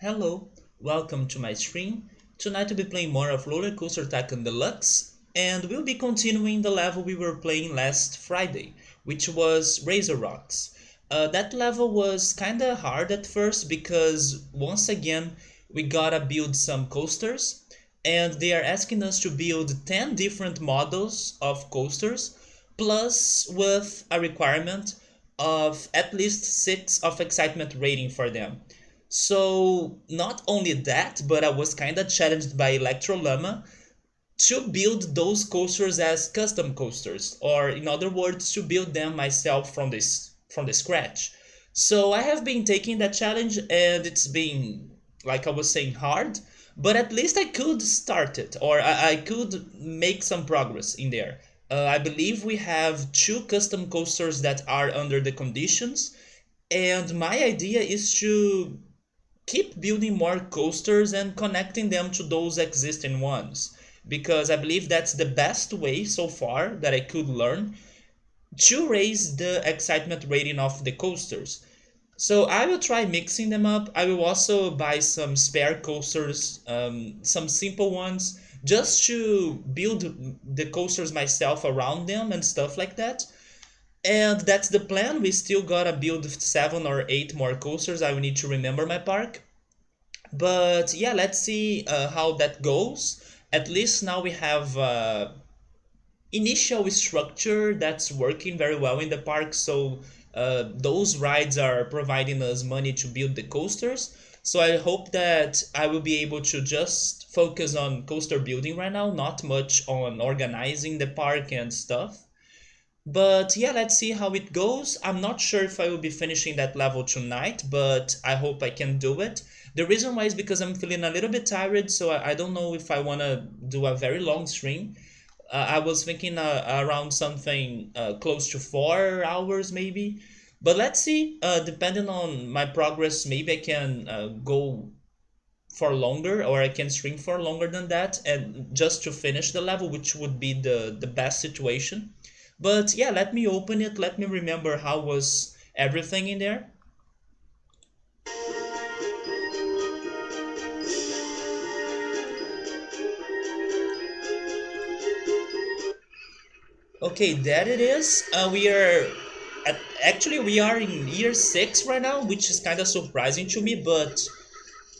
Hello, welcome to my stream. Tonight we'll be playing more of RollerCoaster Tycoon Deluxe, and we'll be continuing the level we were playing last Friday, which was Razor Rocks. That level was kinda hard at first because once again we gotta build some coasters, and they are asking us to build 10 different models of coasters, plus with a requirement of at least 6 of excitement rating for them. So not only that, but I was kinda challenged by Electro Llama to build those coasters as custom coasters, or in other words, to build them myself from the scratch. So I have been taking that challenge, and it's been, like I was saying, hard, but at least I could start it, or I could make some progress in there. I believe we have two custom coasters that are under the conditions, and my idea is to keep building more coasters and connecting them to those existing ones, because I believe that's the best way so far that I could learn to raise the excitement rating of the coasters. So I will try mixing them up. I will also buy some spare coasters, some simple ones, just to build the coasters myself around them and stuff like that. And that's the plan. We still gotta build 7 or 8 more coasters. I will need to remember my park. But yeah, let's see how that goes. At least now we have initial structure that's working very well in the park. So those rides are providing us money to build the coasters. So I hope that I will be able to just focus on coaster building right now, not much on organizing the park and stuff. But yeah, let's see how it goes. I'm not sure if I will be finishing that level tonight, but I hope I can do it. The reason why is because I'm feeling a little bit tired, so I don't know if I want to do a very long stream. I was thinking around something close to 4 hours maybe. But let's see, depending on my progress, maybe I can go for longer, or I can stream for longer than that, and just to finish the level, which would be the best situation. But yeah, let me open it. Let me remember how was everything in there. Okay, there it is. Actually we are in year 6 right now, which is kind of surprising to me, but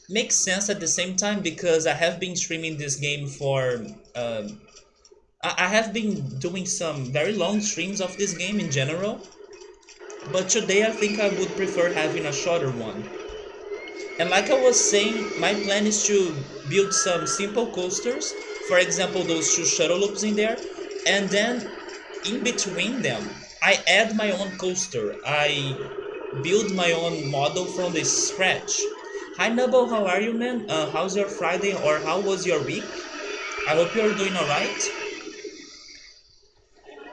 makes sense at the same time because I have been streaming this game for I have been doing some very long streams of this game in general, but today I think I would prefer having a shorter one. And like I was saying, my plan is to build some simple coasters, for example, those two shuttle loops in there, and then in between them, I add my own coaster. I build my own model from the scratch. Hi Nubble, how are you, man? How's your Friday, or how was your week? I hope you're doing alright.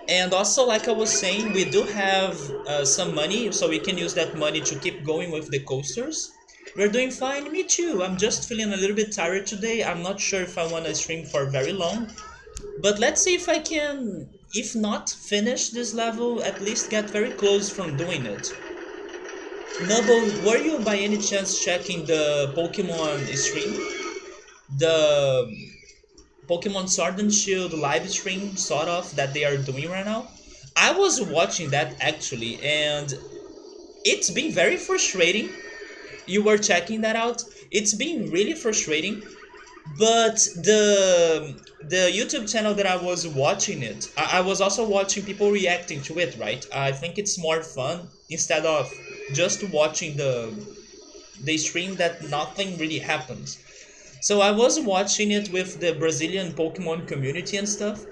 And also, like I was saying, we do have some money, so we can use that money to keep going with the coasters. We're doing fine, me too. I'm just feeling a little bit tired today. I'm not sure if I want to stream for very long, but let's see if I can, if not finish this level, at least get very close from doing it. Nubble, were you by any chance checking the Pokemon stream? The Pokemon Sword and Shield live stream, sort of, that they are doing right now? I was watching that actually, and it's been very frustrating. You were checking that out? It's been really frustrating, but the YouTube channel that I was watching it, I was also watching people reacting to it, right? I think it's more fun instead of just watching the stream that nothing really happens. So I was watching it with the Brazilian Pokemon community and stuff,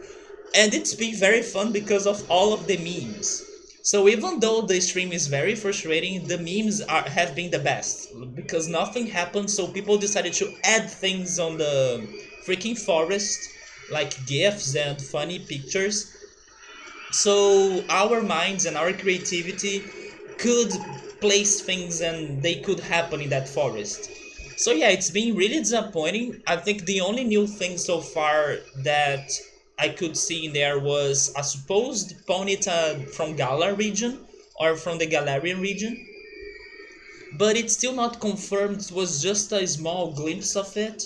and it's been very fun because of all of the memes. So even though the stream is very frustrating, the memes have been the best because nothing happened. So people decided to add things on the freaking forest, like gifs and funny pictures. So our minds and our creativity could place things and they could happen in that forest. So yeah, it's been really disappointing. I think the only new thing so far that I could see in there was a supposed Ponyta from Galar region, or from the Galarian region. but it's still not confirmed. It was just a small glimpse of it.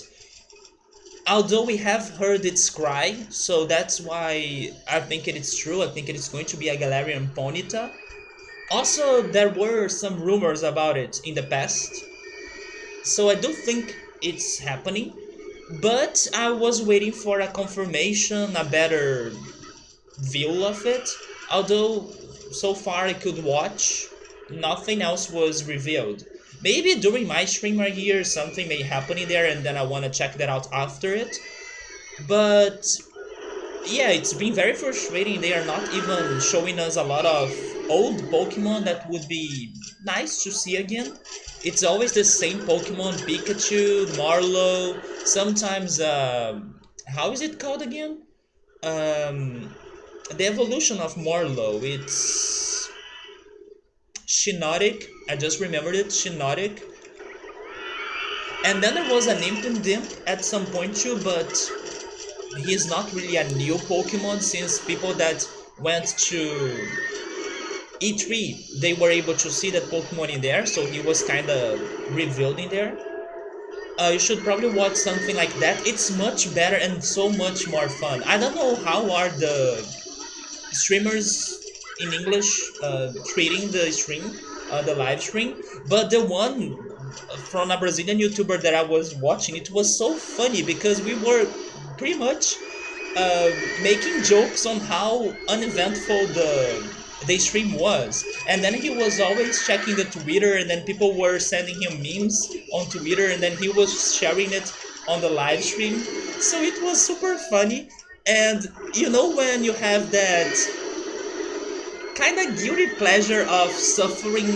Although we have heard its cry, so that's why I think it is true. I think it is going to be a Galarian Ponyta. Also, there were some rumors about it in the past, so I do think it's happening. But I was waiting for a confirmation, a better view of it. Although so far I could watch, nothing else was revealed. Maybe during my stream right here, something may happen in there, and then I want to check that out after it. But yeah, it's been very frustrating. They are not even showing us a lot of old Pokemon that would be nice to see again. It's always the same Pokemon: Pikachu, Marlow, sometimes how is it called again? Um the evolution of Marlow, it's Shinotic. I just remembered it, Shinotic. And then there was an Impidimp at some point too, but he's not really a new Pokemon since people that went to E3 they were able to see that Pokemon in there, so he was kind of revealed in there. You should probably watch something like that. It's much better and so much more fun. I don't know how are the streamers in English treating the stream, the live stream, but the one from a Brazilian YouTuber that I was watching, it was so funny because we were pretty much uh, making jokes on how uneventful the stream was, and then he was always checking the Twitter, and then people were sending him memes on Twitter, and then he was sharing it on the live stream. So it was super funny, and you know when you have that kind of guilty pleasure of suffering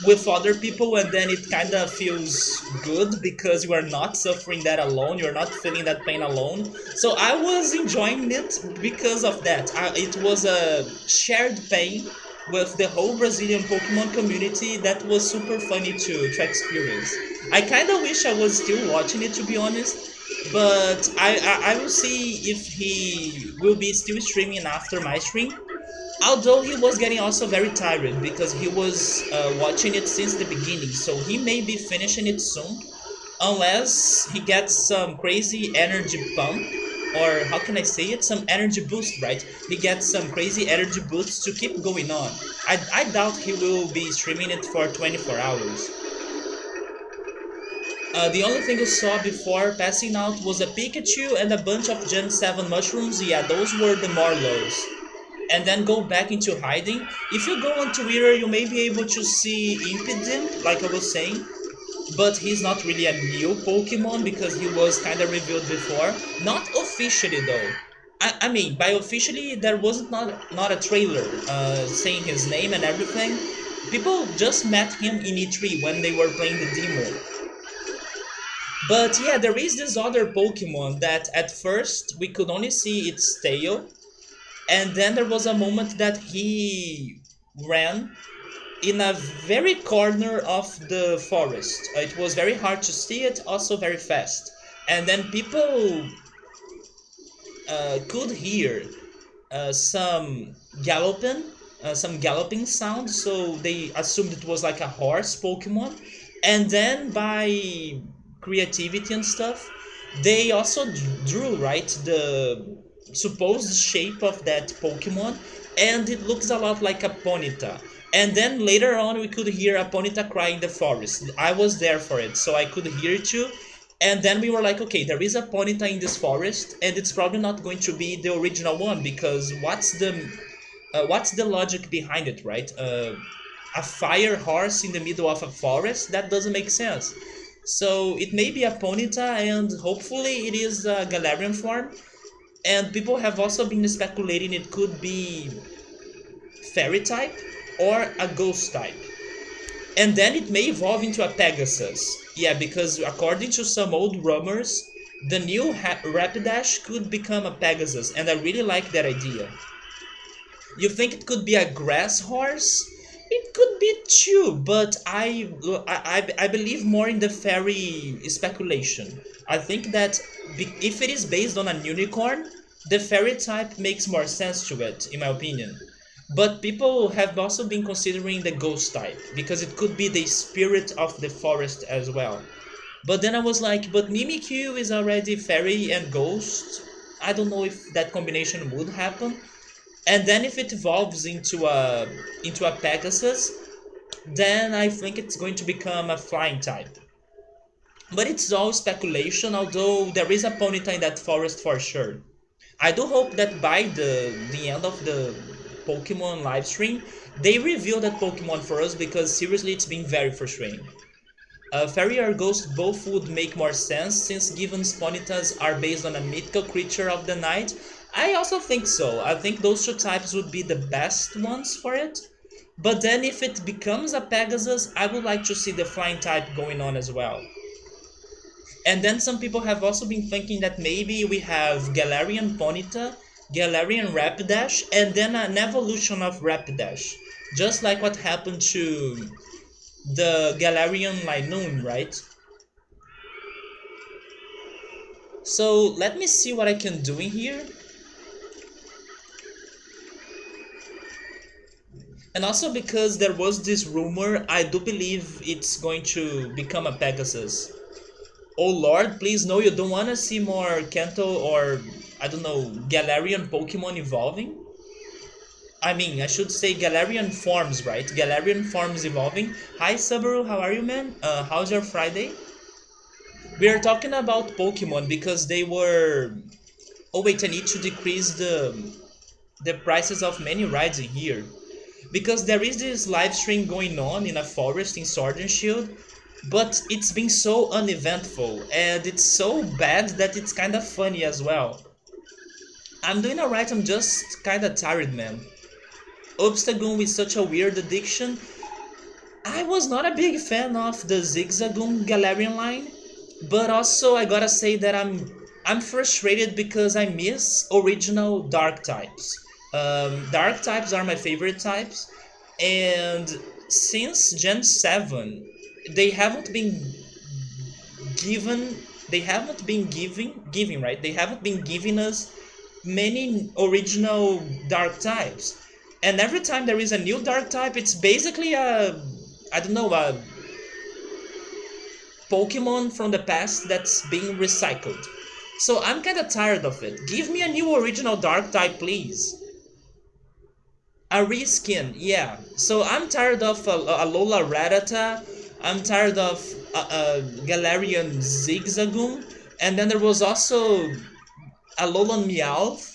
with other people, and then it kind of feels good because you are not suffering that alone, you're not feeling that pain alone. So I was enjoying it because of that. It was a shared pain with the whole Brazilian Pokemon community that was super funny to experience. I kind of wish I was still watching it, to be honest, but I will see if he will be still streaming after my stream. Although he was getting also very tired because he was watching it since the beginning, so he may be finishing it soon, unless he gets some crazy energy pump, or how can I say it? Some energy boost, right? He gets some crazy energy boost to keep going on. I doubt he will be streaming it for 24 hours. The only thing you saw before passing out was a Pikachu and a bunch of Gen 7 mushrooms. Yeah, those were the Marlows. And then go back into hiding. If you go on Twitter, you may be able to see Impidimp, like I was saying, but he's not really a new Pokemon because he was kind of revealed before. Not officially though. I mean, by officially, there wasn't not a trailer saying his name and everything. People just met him in E3 when they were playing the demo. But yeah, there is this other Pokemon that at first we could only see its tail, and then there was a moment that he ran in a very corner of the forest. It was very hard to see it, also very fast. And then people could hear some some galloping sound, so they assumed it was like a horse Pokemon. And then by creativity and stuff, they also drew right the supposed shape of that Pokemon, and it looks a lot like a Ponyta. And then later on, we could hear a Ponyta cry in the forest. I was there for it, so I could hear it too. And then we were like, okay, there is a Ponyta in this forest, and it's probably not going to be the original one because what's the logic behind it, right? A fire horse in the middle of a forest? That doesn't make sense. So it may be a Ponyta, and hopefully it is a Galarian form. And people have also been speculating it could be fairy type or a ghost type. And then it may evolve into a Pegasus. Yeah, because according to some old rumors, the new Rapidash could become a Pegasus, and I really like that idea. You think it could be a grass horse? It could be too, but I believe more in the fairy speculation. I think that if it is based on a unicorn, the fairy type makes more sense to it, in my opinion. But people have also been considering the ghost type because it could be the spirit of the forest as well. But then I was like, but Mimikyu is already fairy and ghost. I don't know if that combination would happen. And then if it evolves into a Pegasus, then I think it's going to become a flying type. But it's all speculation, although there is a Ponyta in that forest for sure. I do hope that by the end of the Pokemon live stream, they reveal that Pokemon for us because seriously, it's been very frustrating. Fairy or Ghost both would make more sense since given Ponytas are based on a mythical creature of the night. I also think so. I think those two types would be the best ones for it. But then if it becomes a Pegasus, I would like to see the flying type going on as well. And then some people have also been thinking that maybe we have Galarian Ponyta, Galarian Rapidash, and then an evolution of Rapidash. Just like what happened to the Galarian Linoone, right? So let me see what I can do in here. And also because there was this rumor, I do believe it's going to become a Pegasus. Oh lord, please no, you don't want to see more Kanto or, I don't know, Galarian Pokemon evolving? I mean, I should say Galarian forms, right? Galarian forms evolving. Hi Subaru, how are you, man? How's your Friday? We are talking about Pokemon because they were... Oh wait, I need to decrease the prices of many rides in here. Because there is this live stream going on in a forest in Sword and Shield, but it's been so uneventful and it's so bad that it's kind of funny as well. I'm doing alright, I'm just kinda tired, man. Obstagoon is such a weird addiction. I was not a big fan of the Zigzagoon Galarian line, but also I gotta say that I'm frustrated because I miss original dark types. Dark types are my favorite types, and since Gen 7, they haven't been given they haven't been giving right they haven't been giving us many original dark types, and every time there is a new dark type it's basically a, I don't know, a Pokemon from the past that's being recycled. So I'm kind of tired of it. Give me a new original dark type, please. A reskin, yeah. So I'm tired of Alola Rattata. I'm tired of Galarian Zigzagoon. And then there was also Alolan Meowth.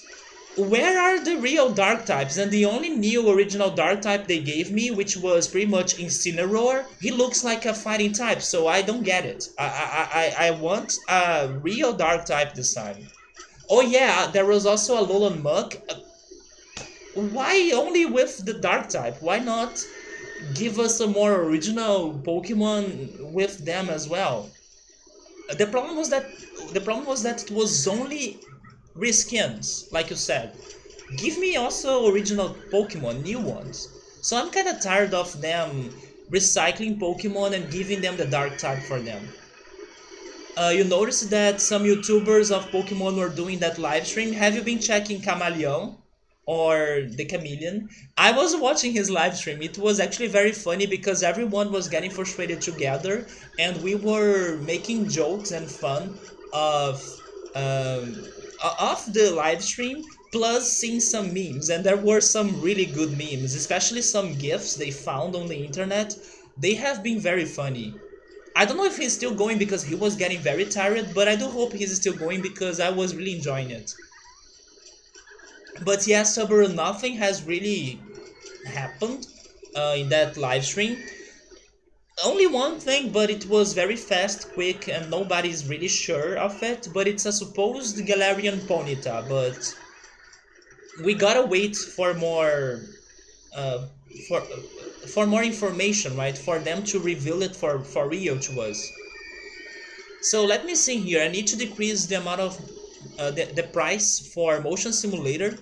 Where are the real dark types? And the only new original dark type they gave me, which was pretty much Incineroar, he looks like a fighting type, so I don't get it. I want a real dark type this time. Oh yeah, there was also Alolan Muk. Why only with the dark type? Why not give us a more original Pokemon with them as well? The problem was that it was only reskins, like you said. Give me also original Pokemon, new ones. So I'm kind of tired of them recycling Pokemon and giving them the dark type for them. You noticed that some YouTubers of Pokemon were doing that live stream. Have you been checking Camaleon or the Chameleon? I was watching his live stream. It was actually very funny because everyone was getting frustrated together, and we were making jokes and fun of the live stream. Plus, seeing some memes, and there were some really good memes, especially some gifs they found on the internet. They have been very funny. I don't know if he's still going because he was getting very tired, but I do hope he's still going because I was really enjoying it. But yeah, Subaru, nothing has really happened in that live stream. Only one thing, but it was very fast, quick, and nobody's really sure of it. But it's a supposed Galarian Ponyta, but we gotta wait for more uh, for more information, right? For them to reveal it for real to us. So let me see here. I need to decrease the amount of the price for motion simulator.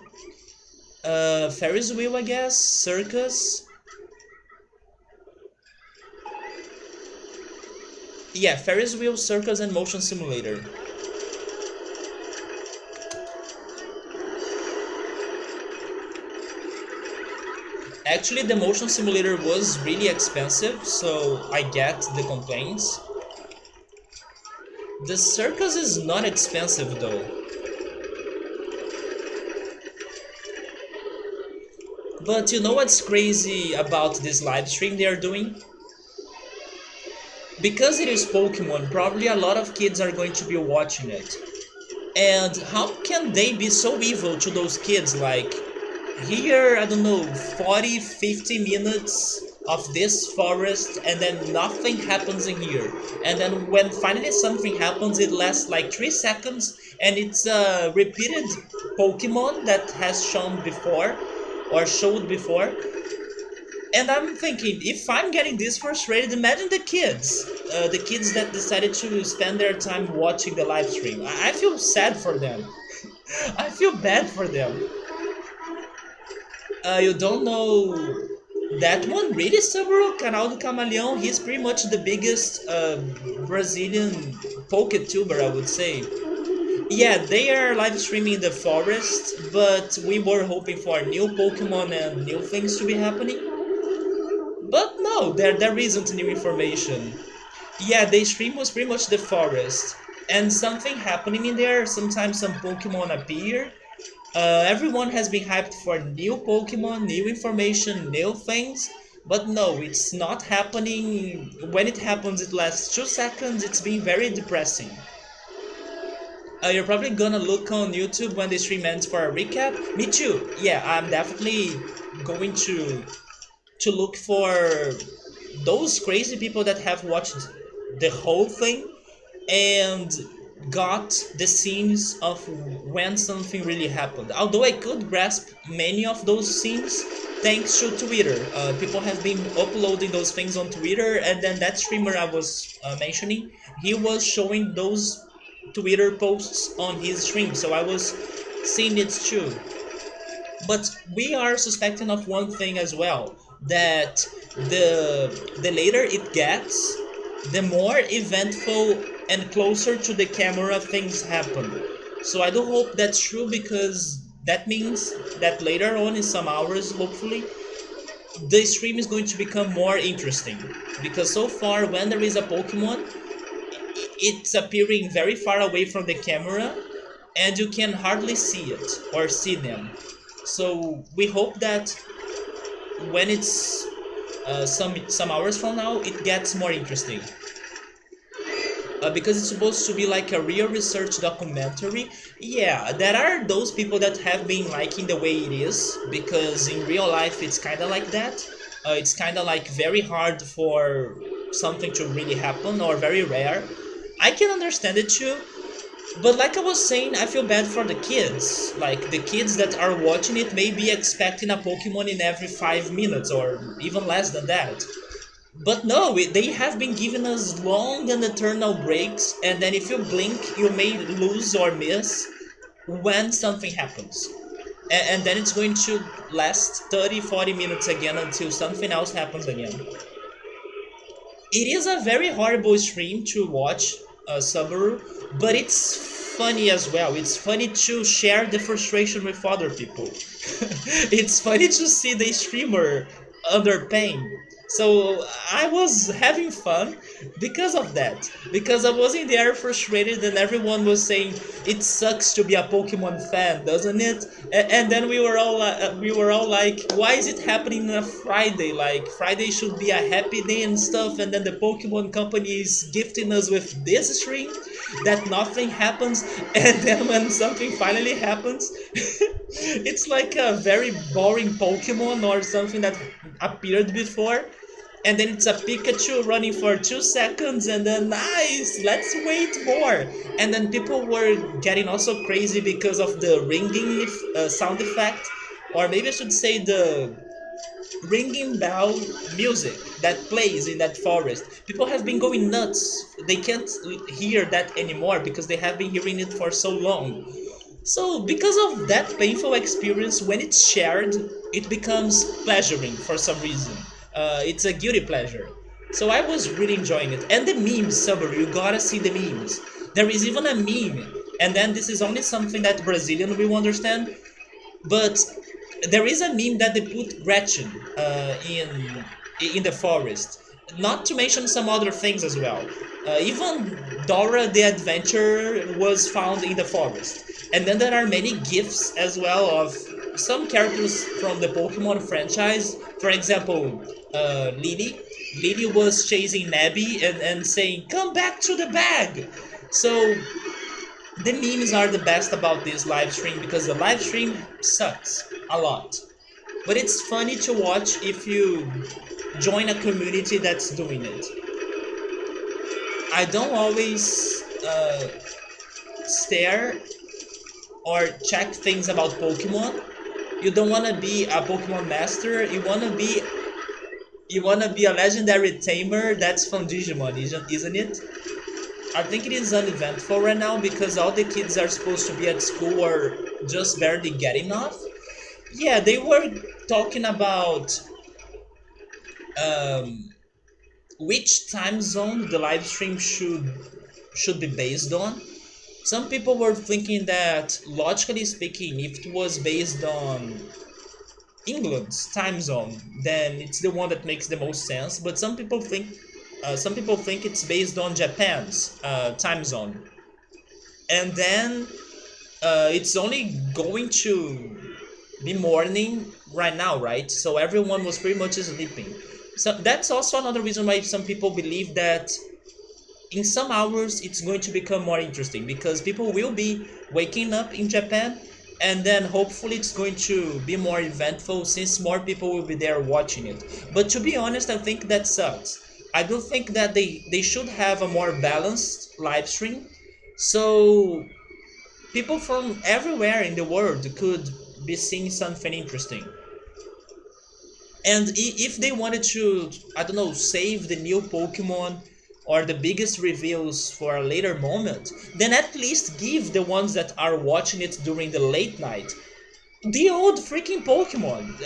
Ferris wheel, I guess. Circus. Yeah, Ferris wheel, circus, and motion simulator. Actually, the motion simulator was really expensive, so I get the complaints. The circus is not expensive though. But you know what's crazy about this live stream they are doing? Because it is Pokemon, probably a lot of kids are going to be watching it. And how can they be so evil to those kids? Like, here, I don't know, 40, 50 minutes of this forest, and then nothing happens in here. And then when finally something happens, it lasts like 3 seconds, and it's a repeated Pokemon that has shown before, or showed before. And I'm thinking, if I'm getting this frustrated, imagine the kids that decided to spend their time watching the live stream. I feel sad for them. I feel bad for them. You don't know that one? Really, Subaru? Canal do Camaleão? He's pretty much the biggest Brazilian Poketuber, I would say. Yeah, they are live streaming the forest, but we were hoping for new Pokemon and new things to be happening. But no, there isn't new information. Yeah, the stream was pretty much the forest. And something happening in there, sometimes some Pokemon appear. Everyone has been hyped for new Pokemon, new information, new things. But no, it's not happening. When it happens, it lasts 2 seconds. It's been very depressing. You're probably gonna look on YouTube when the stream ends for a recap. Me too. Yeah, I'm definitely going to look for those crazy people that have watched the whole thing and got the scenes of when something really happened. Although I could grasp many of those scenes thanks to Twitter. People have been uploading those things on Twitter, and then that streamer I was mentioning, he was showing those Twitter posts on his stream, so I was seeing it too. But we are suspecting of one thing as well, that the later it gets, the more eventful and closer to the camera things happen. So I do hope that's true, because that means that later on in some hours, hopefully, the stream is going to become more interesting. Because so far, when there is a Pokemon, it's appearing very far away from the camera, and you can hardly see it or see them. So we hope that when it's some hours from now, it gets more interesting. Because it's supposed to be like a real research documentary. Yeah, there are those people that have been liking the way it is, because in real life it's kind of like that. It's kind of like very hard for something to really happen, or very rare. I can understand it too, but like I was saying, I feel bad for the kids. Like, the kids that are watching it may be expecting a Pokemon in every 5 minutes, or even less than that. But no, they have been giving us long and eternal breaks, and then if you blink, you may lose or miss when something happens. And then it's going to last 30, 40 minutes again until something else happens again. It is a very horrible stream to watch, Subaru, but it's funny as well. It's funny to share the frustration with other people. It's funny to see the streamer under pain. So I was having fun because of that. Because I was in there frustrated, and everyone was saying it sucks to be a Pokemon fan, doesn't it? And then we were all like, why is it happening on a Friday? Like, Friday should be a happy day and stuff, and then the Pokemon company is gifting us with this stream that nothing happens, and then when something finally happens, it's like a very boring Pokemon or something that appeared before, and then it's a Pikachu running for 2 seconds, and then nice, let's wait more. And then people were getting also crazy because of the ringing sound effect, or maybe I should say the ringing bell music that plays in that forest. People have been going nuts. They can't hear that anymore because they have been hearing it for so long. So because of that painful experience, when it's shared, it becomes pleasuring for some reason. It's a guilty pleasure. So I was really enjoying it. And the memes, Subaru, you gotta see the memes. There is even a meme, and then this is only something that Brazilian will understand, but there is a meme that they put Gretchen, in the forest. Not to mention some other things as well. Even Dora the Adventure was found in the forest. And then there are many gifs as well of some characters from the Pokemon franchise. For example, Lily. Lily was chasing Nebby and saying, "Come back to the bag!" So the memes are the best about this live stream because the live stream sucks a lot. But it's funny to watch if you join a community that's doing it. I don't always stare or check things about Pokemon. You don't want to be a Pokemon master. You wanna be a legendary tamer. That's from Digimon, isn't it? I think it is uneventful right now because all the kids are supposed to be at school or just barely getting off. Yeah, they were talking about um, which time zone the live stream should be based on. Some people were thinking that, logically speaking, if it was based on England's time zone, then it's the one that makes the most sense. But some people think it's based on Japan's time zone, and then it's only going to be morning right now, right? So everyone was pretty much sleeping. So that's also another reason why some people believe that in some hours it's going to become more interesting because people will be waking up in Japan, and then hopefully it's going to be more eventful since more people will be there watching it. But to be honest, I think that sucks. I do think that they should have a more balanced live stream so people from everywhere in the world could be seeing something interesting. And if they wanted to, I don't know, save the new Pokemon or the biggest reveals for a later moment, then at least give the ones that are watching it during the late night the old freaking Pokemon.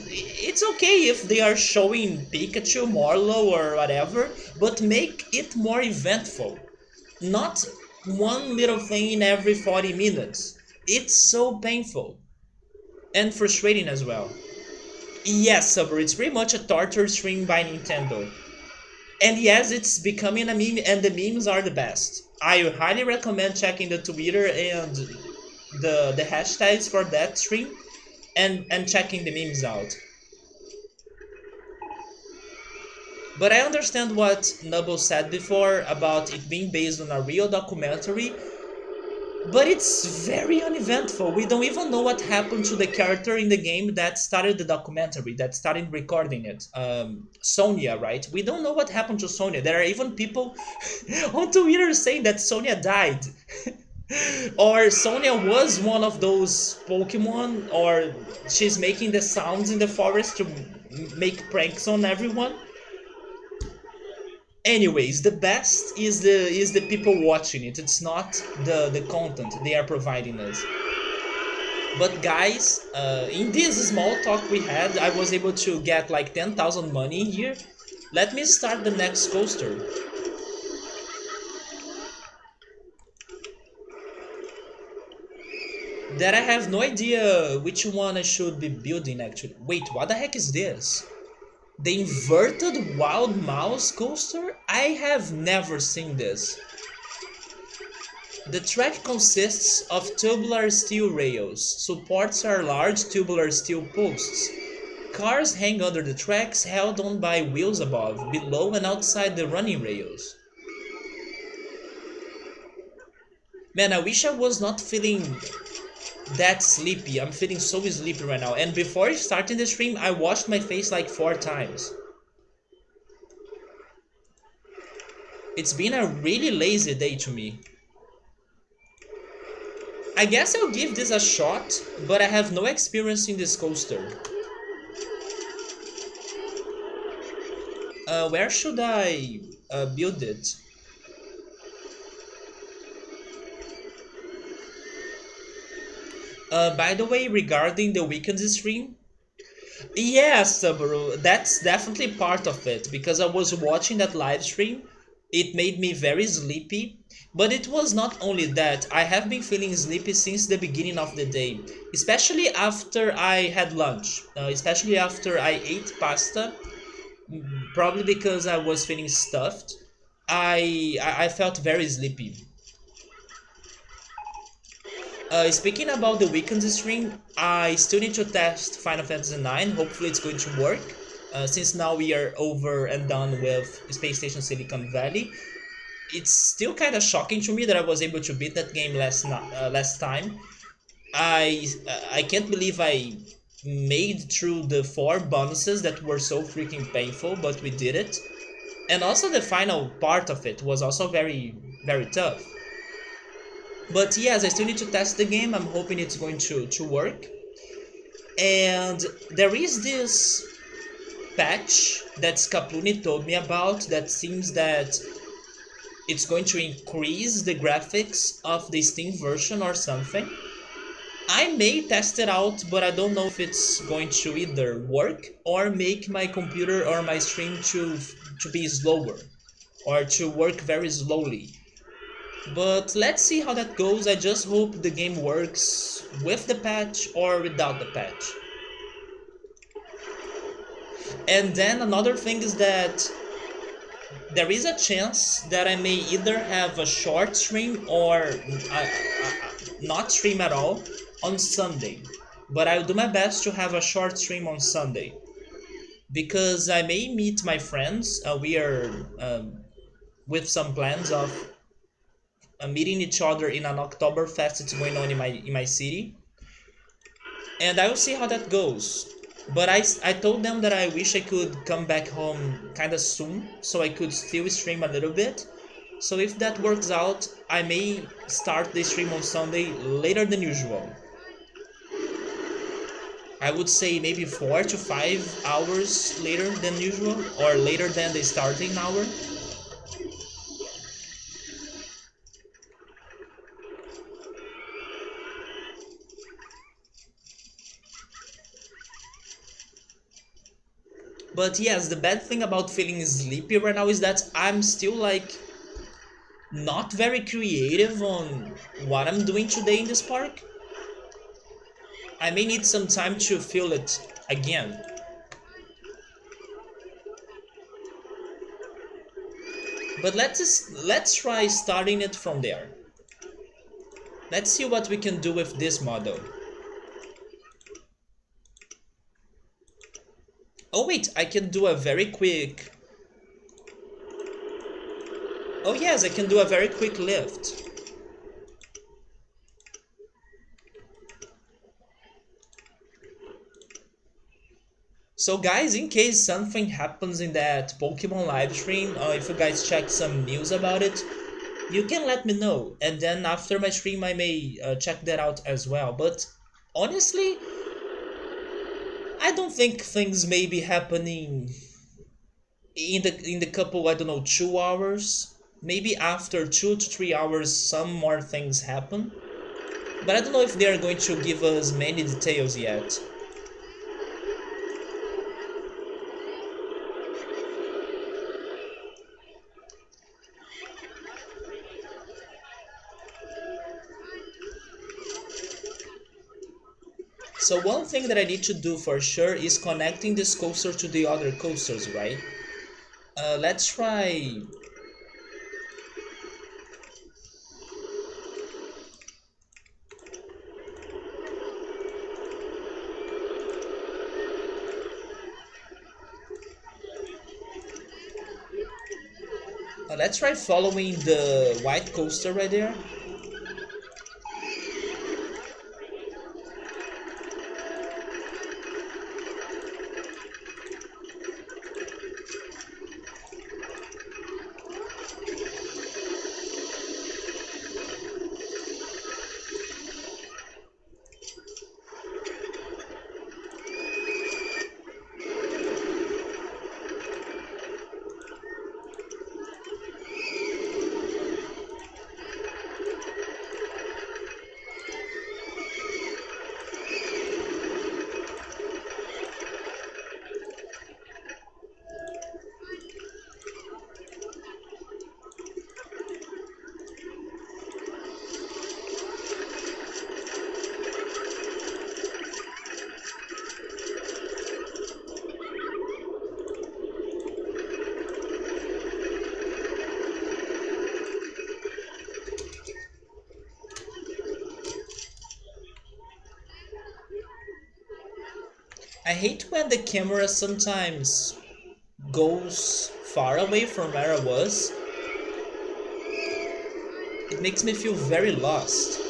It's okay if they are showing Pikachu, Marlow, or whatever, but make it more eventful. Not one little thing in every 40 minutes. It's so painful and frustrating as well. Yes, Subber, it's pretty much a torture stream by Nintendo. And yes, it's becoming a meme, and the memes are the best. I highly recommend checking the Twitter and the hashtags for that stream and checking the memes out. But I understand what Nubble said before about it being based on a real documentary, but it's very uneventful. We don't even know what happened to the character in the game that started the documentary, that started recording it. Sonia, right? We don't know what happened to Sonia. There are even people on Twitter saying that Sonia died. Or Sonia was one of those Pokemon, or she's making the sounds in the forest to make pranks on everyone. Anyways, the best is the people watching it. It's not the content they are providing us. But guys, in this small talk we had, I was able to get like 10,000 money here. Let me start the next coaster. That I have no idea which one I should be building actually. Wait, what the heck is this? The inverted wild mouse coaster? I have never seen this. The track consists of tubular steel rails. Supports are large tubular steel posts. Cars hang under the tracks held on by wheels above, below and outside the running rails. Man, I wish I was not feeling that sleepy. I'm feeling so sleepy right now. And before starting the stream, I washed my face like 4 times. It's been a really lazy day to me. I guess I'll give this a shot, but I have no experience in this coaster. Where should I build it? By the way, regarding the weekend stream, yes, Subaru, that's definitely part of it because I was watching that live stream. It made me very sleepy, but it was not only that. I have been feeling sleepy since the beginning of the day, especially after I had lunch, especially after I ate pasta, probably because I was feeling stuffed. I felt very sleepy. Speaking about the weekend stream, I still need to test Final Fantasy IX. Hopefully, it's going to work. Since now we are over and done with Space Station Silicon Valley, it's still kind of shocking to me that I was able to beat that game last time. I can't believe I made through the four bonuses that were so freaking painful, but we did it. And also the final part of it was also very tough. But yes, I still need to test the game. I'm hoping it's going to work. And there is this patch that Scapuni told me about that seems that it's going to increase the graphics of the Steam version or something. I may test it out, but I don't know if it's going to either work or make my computer or my stream to be slower or to work very slowly. But let's see how that goes. I just hope the game works with the patch or without the patch. And then another thing is that there is a chance that I may either have a short stream or not stream at all on Sunday. But I'll do my best to have a short stream on Sunday because I may meet my friends. We are with some plans of meeting each other in an Oktoberfest that's going on in my city, and I will see how that goes. But I told them that I wish I could come back home kind of soon so I could still stream a little bit. So if that works out, I may start the stream on Sunday later than usual. I would say maybe 4 to 5 hours later than usual, or later than the starting hour. But yes, the bad thing about feeling sleepy right now is that I'm still like not very creative on what I'm doing today in this park. I may need some time to feel it again. But let's try starting it from there. Let's see what we can do with this model. Oh wait, I can do a very quick... Oh yes, I can do a very quick lift. So guys, in case something happens in that Pokemon live stream, if you guys check some news about it, you can let me know. And then after my stream, I may check that out as well. But honestly, I don't think things may be happening in the couple, I don't know, 2 hours. Maybe after 2 to 3 hours, some more things happen. But I don't know if they are going to give us many details yet. So one thing that I need to do for sure is connecting this coaster to the other coasters, right? Let's try... let's try following the white coaster right there. I hate when the camera sometimes goes far away from where I was. It makes me feel very lost.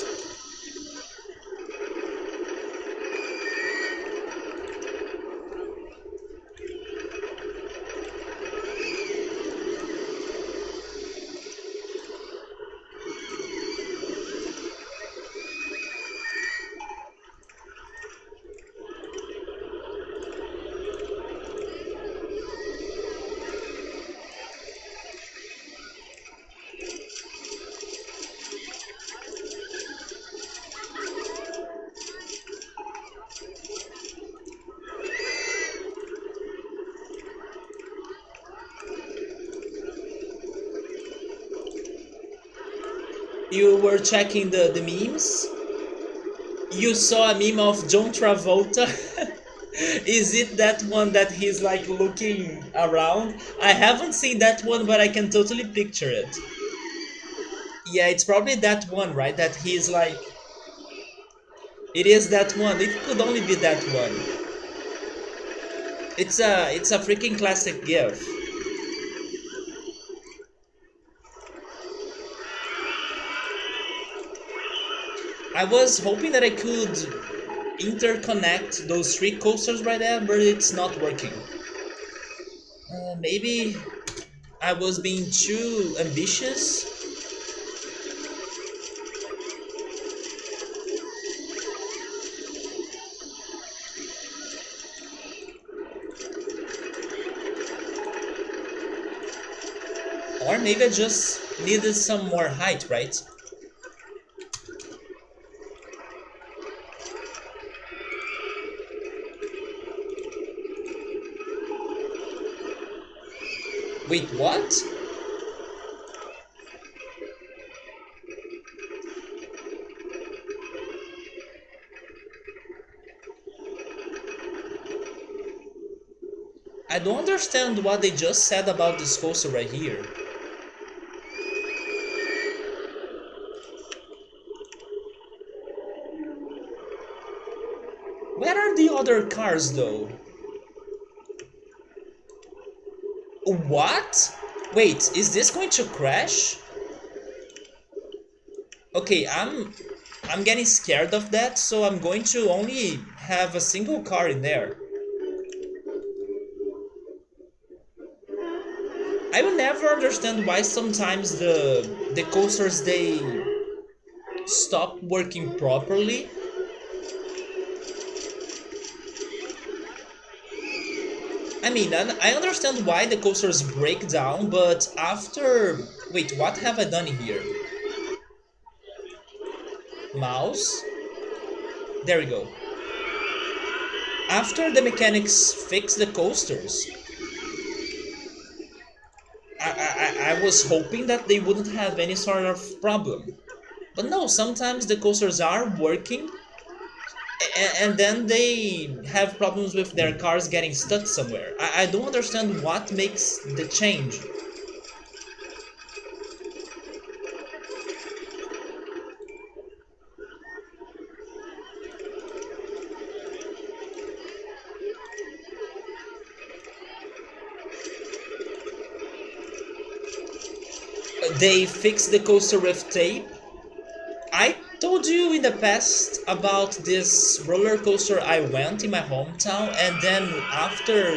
You were checking the memes? You saw a meme of John Travolta? Is it that one that he's like looking around? I haven't seen that one, but I can totally picture it. Yeah, it's probably that one, right? That he's like. It is that one. It could only be that one. It's a freaking classic gif. I was hoping that I could interconnect those three coasters right there, but it's not working. Maybe I was being too ambitious. Or maybe I just needed some more height, right? Wait, what? I don't understand what they just said about this coaster right here. Where are the other cars though? What? Wait, is this going to crash? Okay, I'm getting scared of that, so I'm going to only have a single car in there. I will never understand why sometimes the coasters they stop working properly. I mean, I understand why the coasters break down, but after... Wait, what have I done here? Mouse? There we go. After the mechanics fix the coasters, I was hoping that they wouldn't have any sort of problem. But no, sometimes the coasters are working, and then they have problems with their cars getting stuck somewhere. I don't understand what makes the change. They fix the coaster with tape. I told you in the past about this roller coaster I went in my hometown, and then after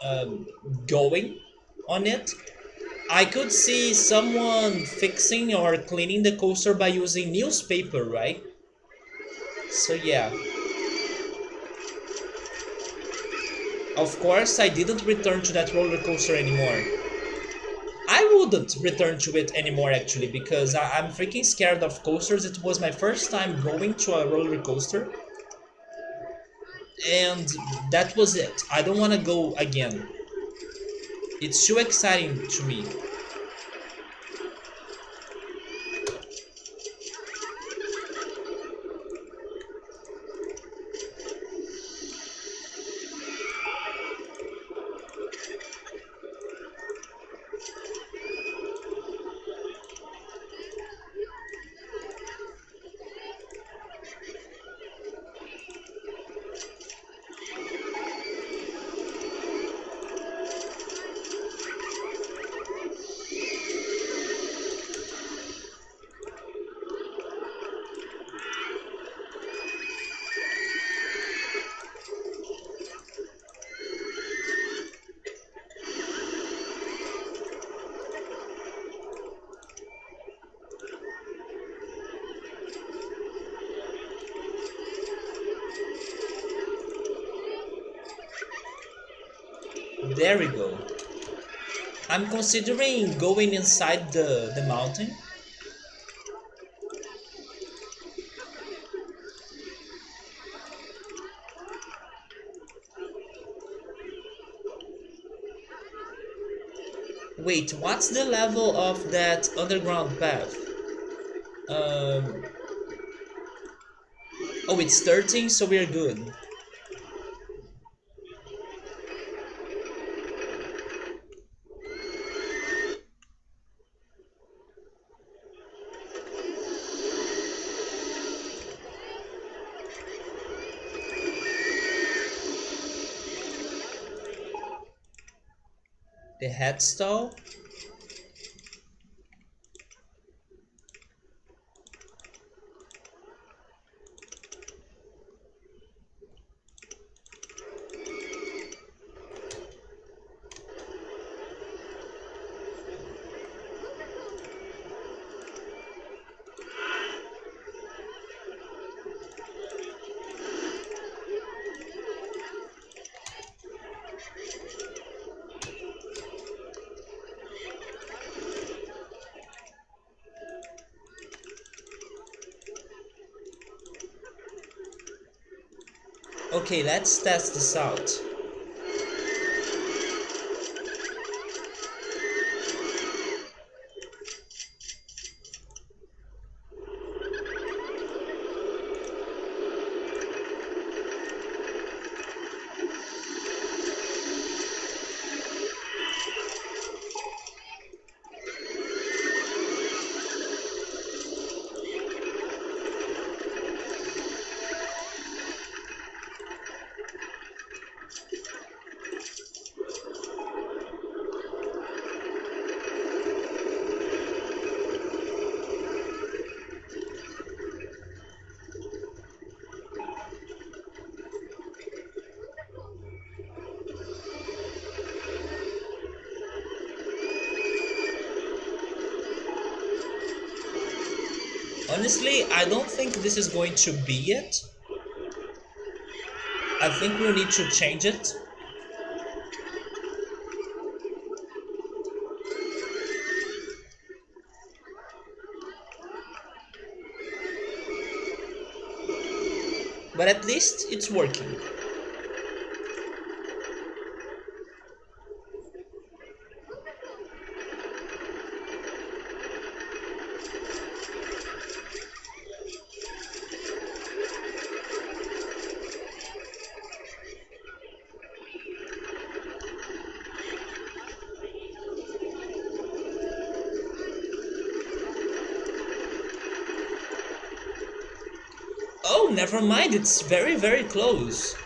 um, going on it, I could see someone fixing or cleaning the coaster by using newspaper, right? So yeah, of course I didn't return to that roller coaster anymore. I wouldn't return to it anymore actually because I'm freaking scared of coasters. It was my first time going to a roller coaster and that was it. I don't want to go again. It's too exciting to me. There we go. I'm considering going inside the mountain. Wait, what's the level of that underground path? Um, oh, it's 13, so we're good. The headstall. Okay, let's test this out. Honestly, I don't think this is going to be it. I think we'll need to change it. But at least it's working. Oh, never mind, it's very, very close.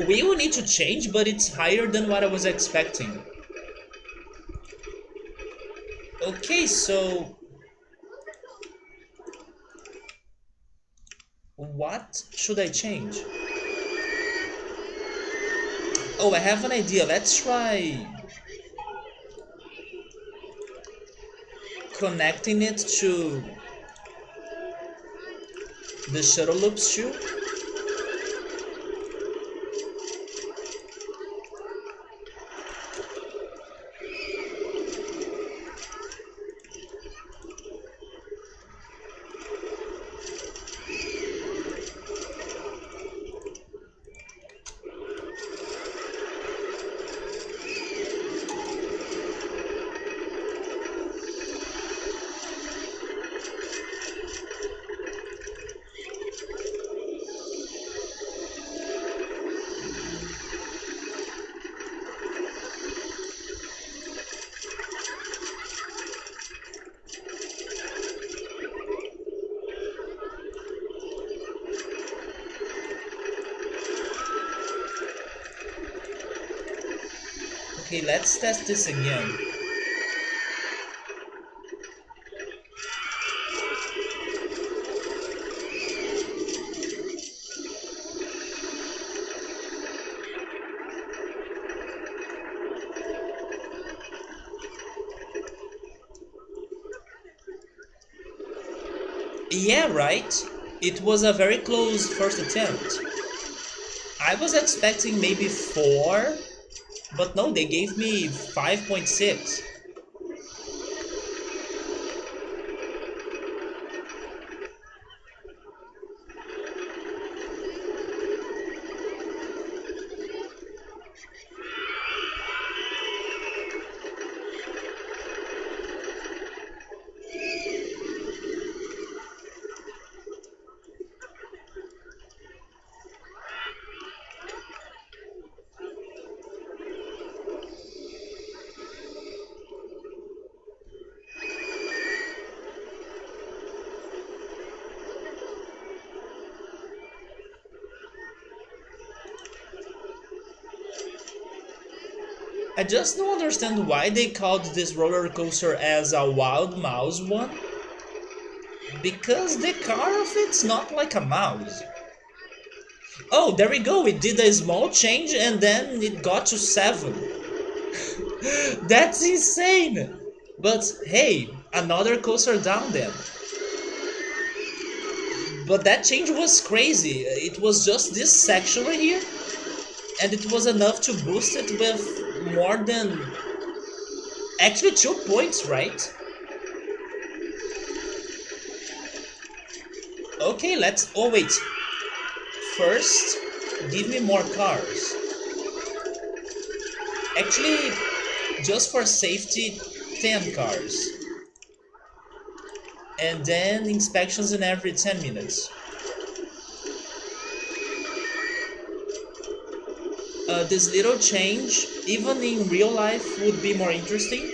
We will need to change, but it's higher than what I was expecting. Okay, so what should I change? Oh, I have an idea. Let's try connecting it to the shuttle loops too. Okay, let's test this again. Yeah, right? It was a very close first attempt. I was expecting maybe 4, But no, they gave me 5.6. I just don't understand why they called this roller coaster as a wild mouse one. Because the car of it's not like a mouse. Oh, there we go. It did a small change and then it got to 7. That's insane. But hey, another coaster down then. But that change was crazy. It was just this section right here, and it was enough to boost it with more than actually 2 points, right? Okay, let's. Oh, wait. First, give me more cars. Actually, just for safety, 10 cars. And then inspections in every 10 minutes. This little change, even in real life, would be more interesting.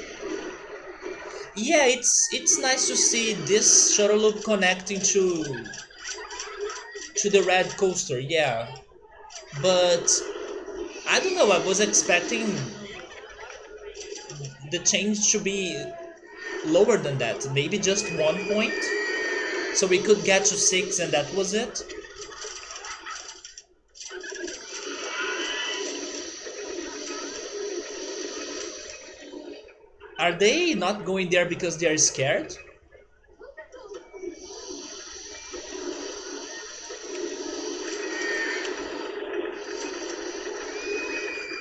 Yeah, it's nice to see this shuttle loop connecting to the red coaster. Yeah, but I don't know. I was expecting the change to be lower than that. Maybe just 1 point, so we could get to 6, and that was it. Are they not going there because they are scared?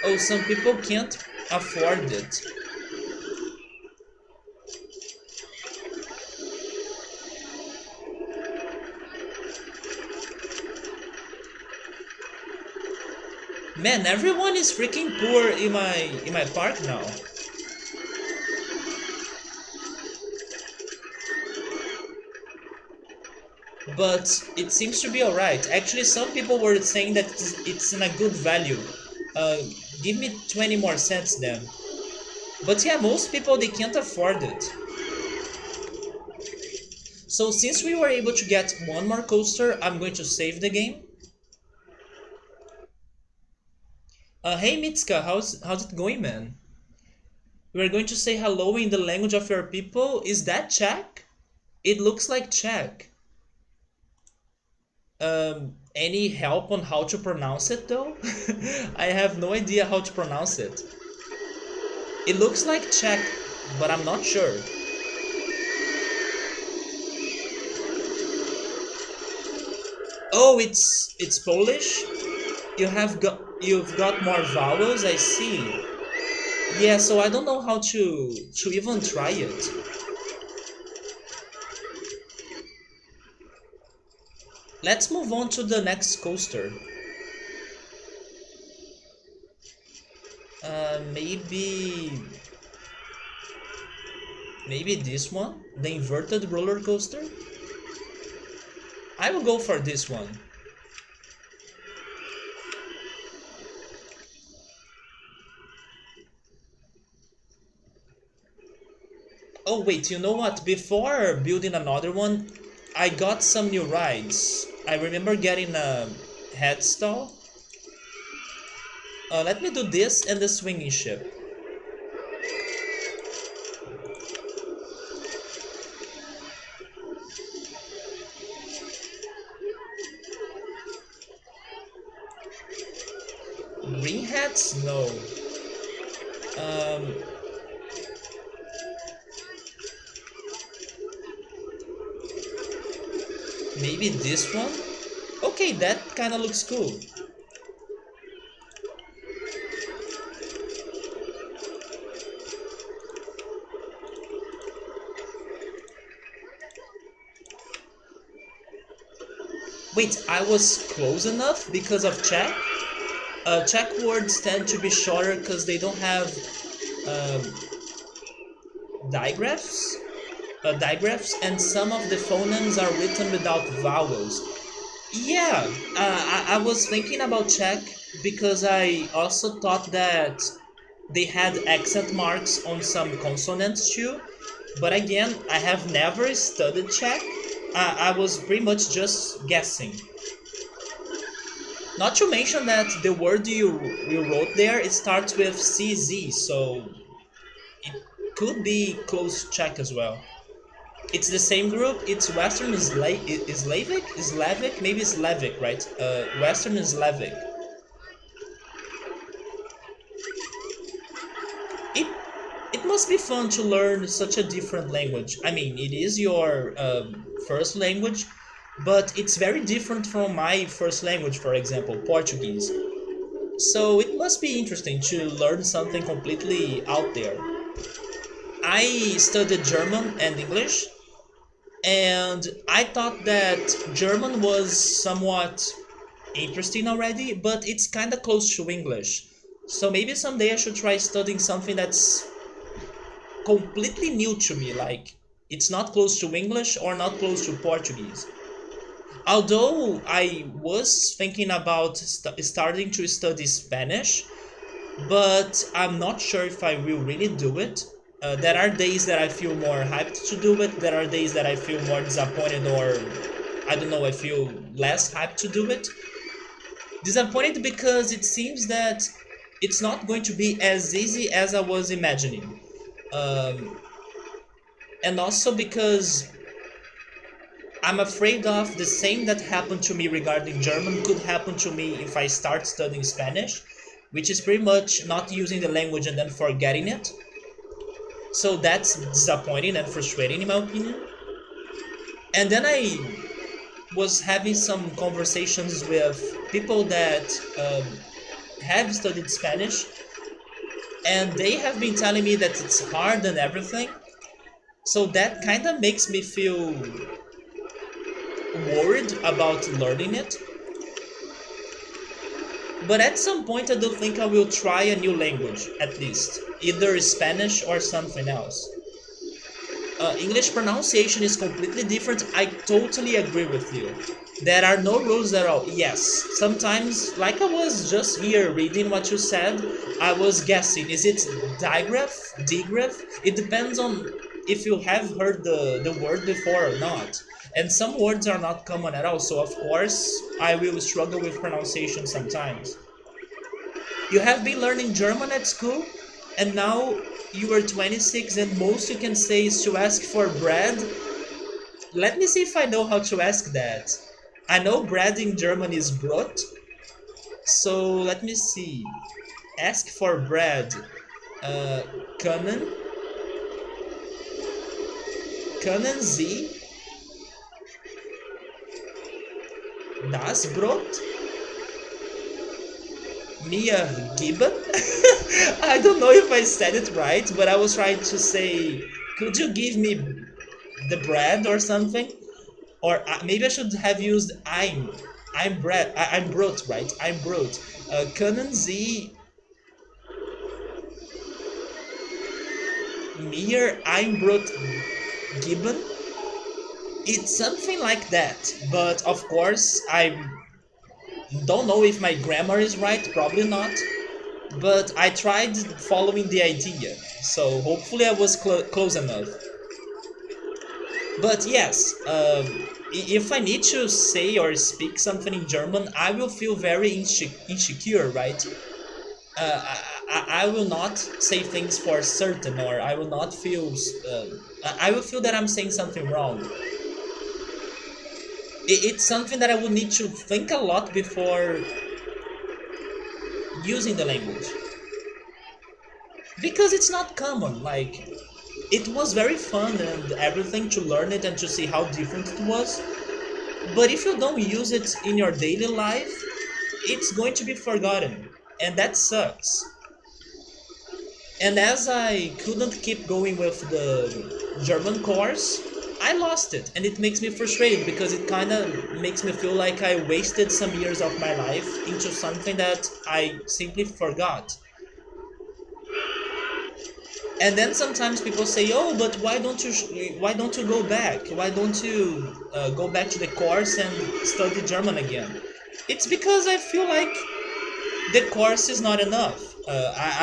Oh, some people can't afford it. Man, everyone is freaking poor in my park now. But it seems to be alright. Actually, some people were saying that it's in a good value. Uh, Give me 20 more cents then. But yeah, most people they can't afford it. So since we were able to get one more coaster, I'm going to save the game. Hey Mitsuka, how's it going, man? We're going to say hello in the language of your people. Is that Czech? It looks like Czech. Any help on how to pronounce it though? I have no idea how to pronounce it. It looks like Czech, but I'm not sure. Oh, it's Polish. You've got more vowels. I see. Yeah, so I don't know how to even try it. Let's move on to the next coaster. Maybe this one, the inverted roller coaster. I will go for this one. Oh wait, you know what? Before building another one, I got some new rides. I remember getting a head stall. Let me do this and the swinging ship. Green hats? No. Um, Maybe this one? Okay, that kinda looks cool. Wait, I was close enough because of Czech? Czech words tend to be shorter because they don't have um, digraphs, and some of the phonemes are written without vowels. Yeah, I was thinking about Czech because I also thought that they had accent marks on some consonants too. But again, I have never studied Czech. I was pretty much just guessing. Not to mention that the word you wrote there, it starts with CZ, so it could be close to Czech as well. It's the same group. It's Western Slavic, maybe Slavic, right? Western Slavic. It it must be fun to learn such a different language. I mean, it is your first language, but it's very different from my first language, for example, Portuguese. So it must be interesting to learn something completely out there. I studied German and English, and I thought that German was somewhat interesting already, but it's kind of close to English. So maybe someday I should try studying something that's completely new to me, like it's not close to English or not close to Portuguese. Although I was thinking about starting to study Spanish, but I'm not sure if I will really do it. There are days that I feel more hyped to do it. There are days that I feel more disappointed, or I don't know, I feel less hyped to do it. Disappointed because it seems that it's not going to be as easy as I was imagining. Um, and also because I'm afraid of the same that happened to me regarding German could happen to me if I start studying Spanish, which is pretty much not using the language and then forgetting it. So that's disappointing and frustrating in my opinion. And then I was having some conversations with people that have studied Spanish, and they have been telling me that it's hard and everything. So that kind of makes me feel worried about learning it. But at some point, I do think I will try a new language, at least. Either Spanish or something else. English pronunciation is completely different. I totally agree with you. There are no rules at all. Yes, sometimes, like I was just here reading what you said, I was guessing. Is it digraph? Digraph? It depends on if you have heard the word before or not. And some words are not common at all, so of course I will struggle with pronunciation sometimes. You have been learning German at school, and now you are 26, and most you can say is to ask for bread. Let me see if I know how to ask that. I know bread in German is Brot, so let me see. Ask for bread. Uh, können, können Sie das Brot mir geben? I don't know if I said it right, but I was trying to say, could you give me the bread or something? Or maybe I should have used I'm bread. I'm Brot, right? I'm Brot. Können Sie mir ein Brot geben? It's something like that, but of course I don't know if my grammar is right, probably not. But I tried following the idea, so hopefully I was close enough. But yes, if I need to say or speak something in German, I will feel very insecure, right? I will not say things for certain, or I will not feel. I will feel that I'm saying something wrong. It's something that I would need to think a lot before using the language, because it's not common. Like, it was very fun and everything to learn it and to see how different it was. But if you don't use it in your daily life, it's going to be forgotten, and that sucks. And as I couldn't keep going with the German course, I lost it, and it makes me frustrated because it kind of makes me feel like I wasted some years of my life into something that I simply forgot. And then sometimes people say, "Oh, but why don't you go back? Why don't you go back to the course and study German again?" It's because I feel like the course is not enough.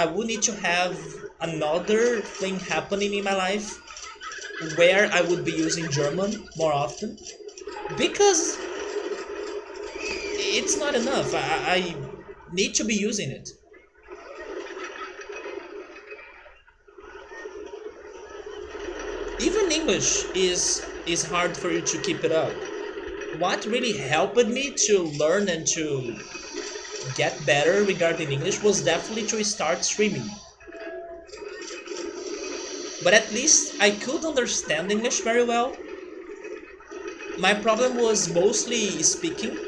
I would need to have another thing happening in my life where I would be using German more often because it's not enough. I need to be using it. Even English is hard for you to keep it up. What really helped me to learn and to get better regarding English was definitely to start streaming. But at least I could understand English very well. My problem was mostly speaking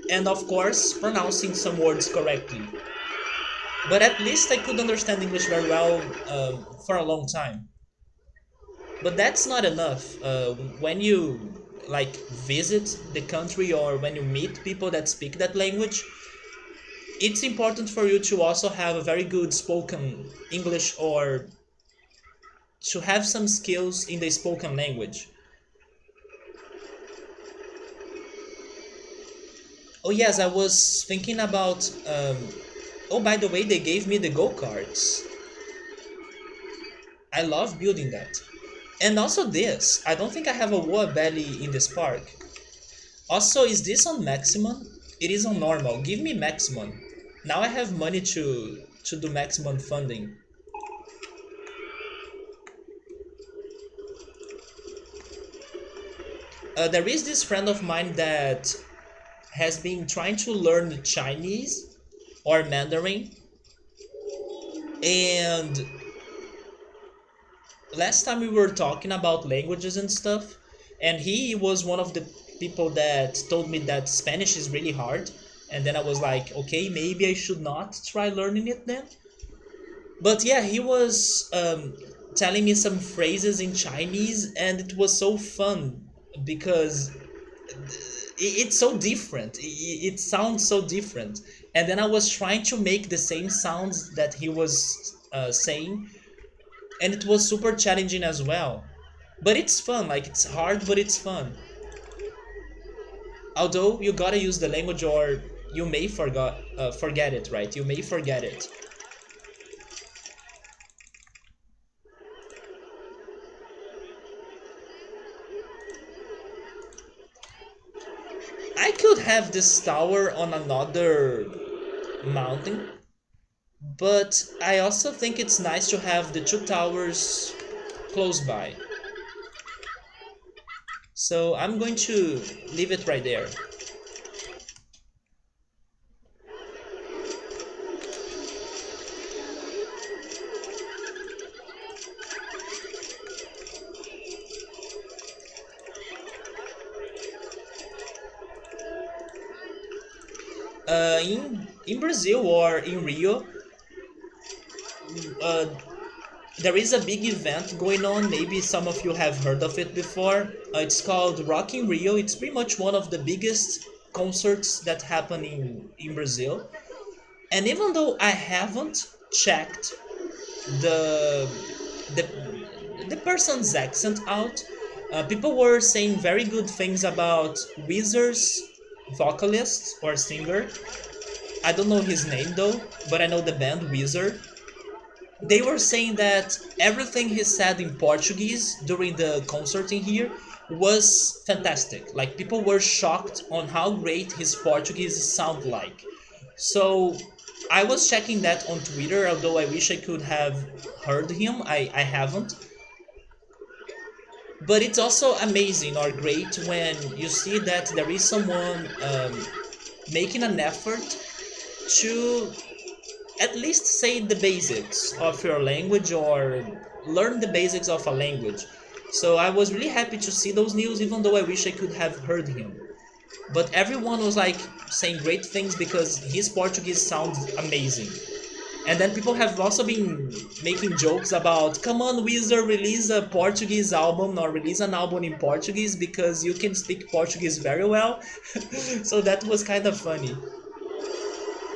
and, of course, pronouncing some words correctly. But at least I could understand English very well for a long time. But that's not enough. When you like visit the country or when you meet people that speak that language, it's important for you to also have a very good spoken English or to have some skills in the spoken language. Oh yes, I was thinking about. Oh, by the way, they gave me the go karts. I love building that. And also this. I don't think I have a Woa belly in this park. Also, is this on maximum? It is on normal. Give me maximum. Now I have money to do maximum funding. There is this friend of mine that has been trying to learn Chinese or Mandarin, and last time we were talking about languages and stuff, and he was one of the people that told me that Spanish is really hard, and then I was like, okay, maybe I should not try learning it then. But yeah, he was telling me some phrases in Chinese, and it was so fun because it's so different. It sounds so different, and then I was trying to make the same sounds that he was saying, and it was super challenging as well. But it's fun. Like it's hard, but it's fun. Although you gotta use the language, or you may forget it. Right? You may forget it. I could have this tower on another mountain, but I also think it's nice to have the two towers close by. So I'm going to leave it right there. In Brazil or in Rio, uh, there is a big event going on. Maybe some of you have heard of it before. It's called Rock in Rio. It's pretty much one of the biggest concerts that happen in Brazil. And even though I haven't checked the the the person's accent out, people were saying very good things about Weezer's vocalist or singer. I don't know his name though, but I know the band Weezer. They were saying that everything he said in Portuguese during the concert in here was fantastic. Like people were shocked on how great his Portuguese sound like. So I was checking that on Twitter, although I wish I could have heard him. I haven't. But it's also amazing or great when you see that there is someone making an effort to at least say the basics of your language or learn the basics of a language. So I was really happy to see those news, even though I wish I could have heard him. But everyone was like saying great things because his Portuguese sounds amazing. And then people have also been making jokes about, come on, Weezer, release a Portuguese album or release an album in Portuguese because you can speak Portuguese very well. So that was kind of funny.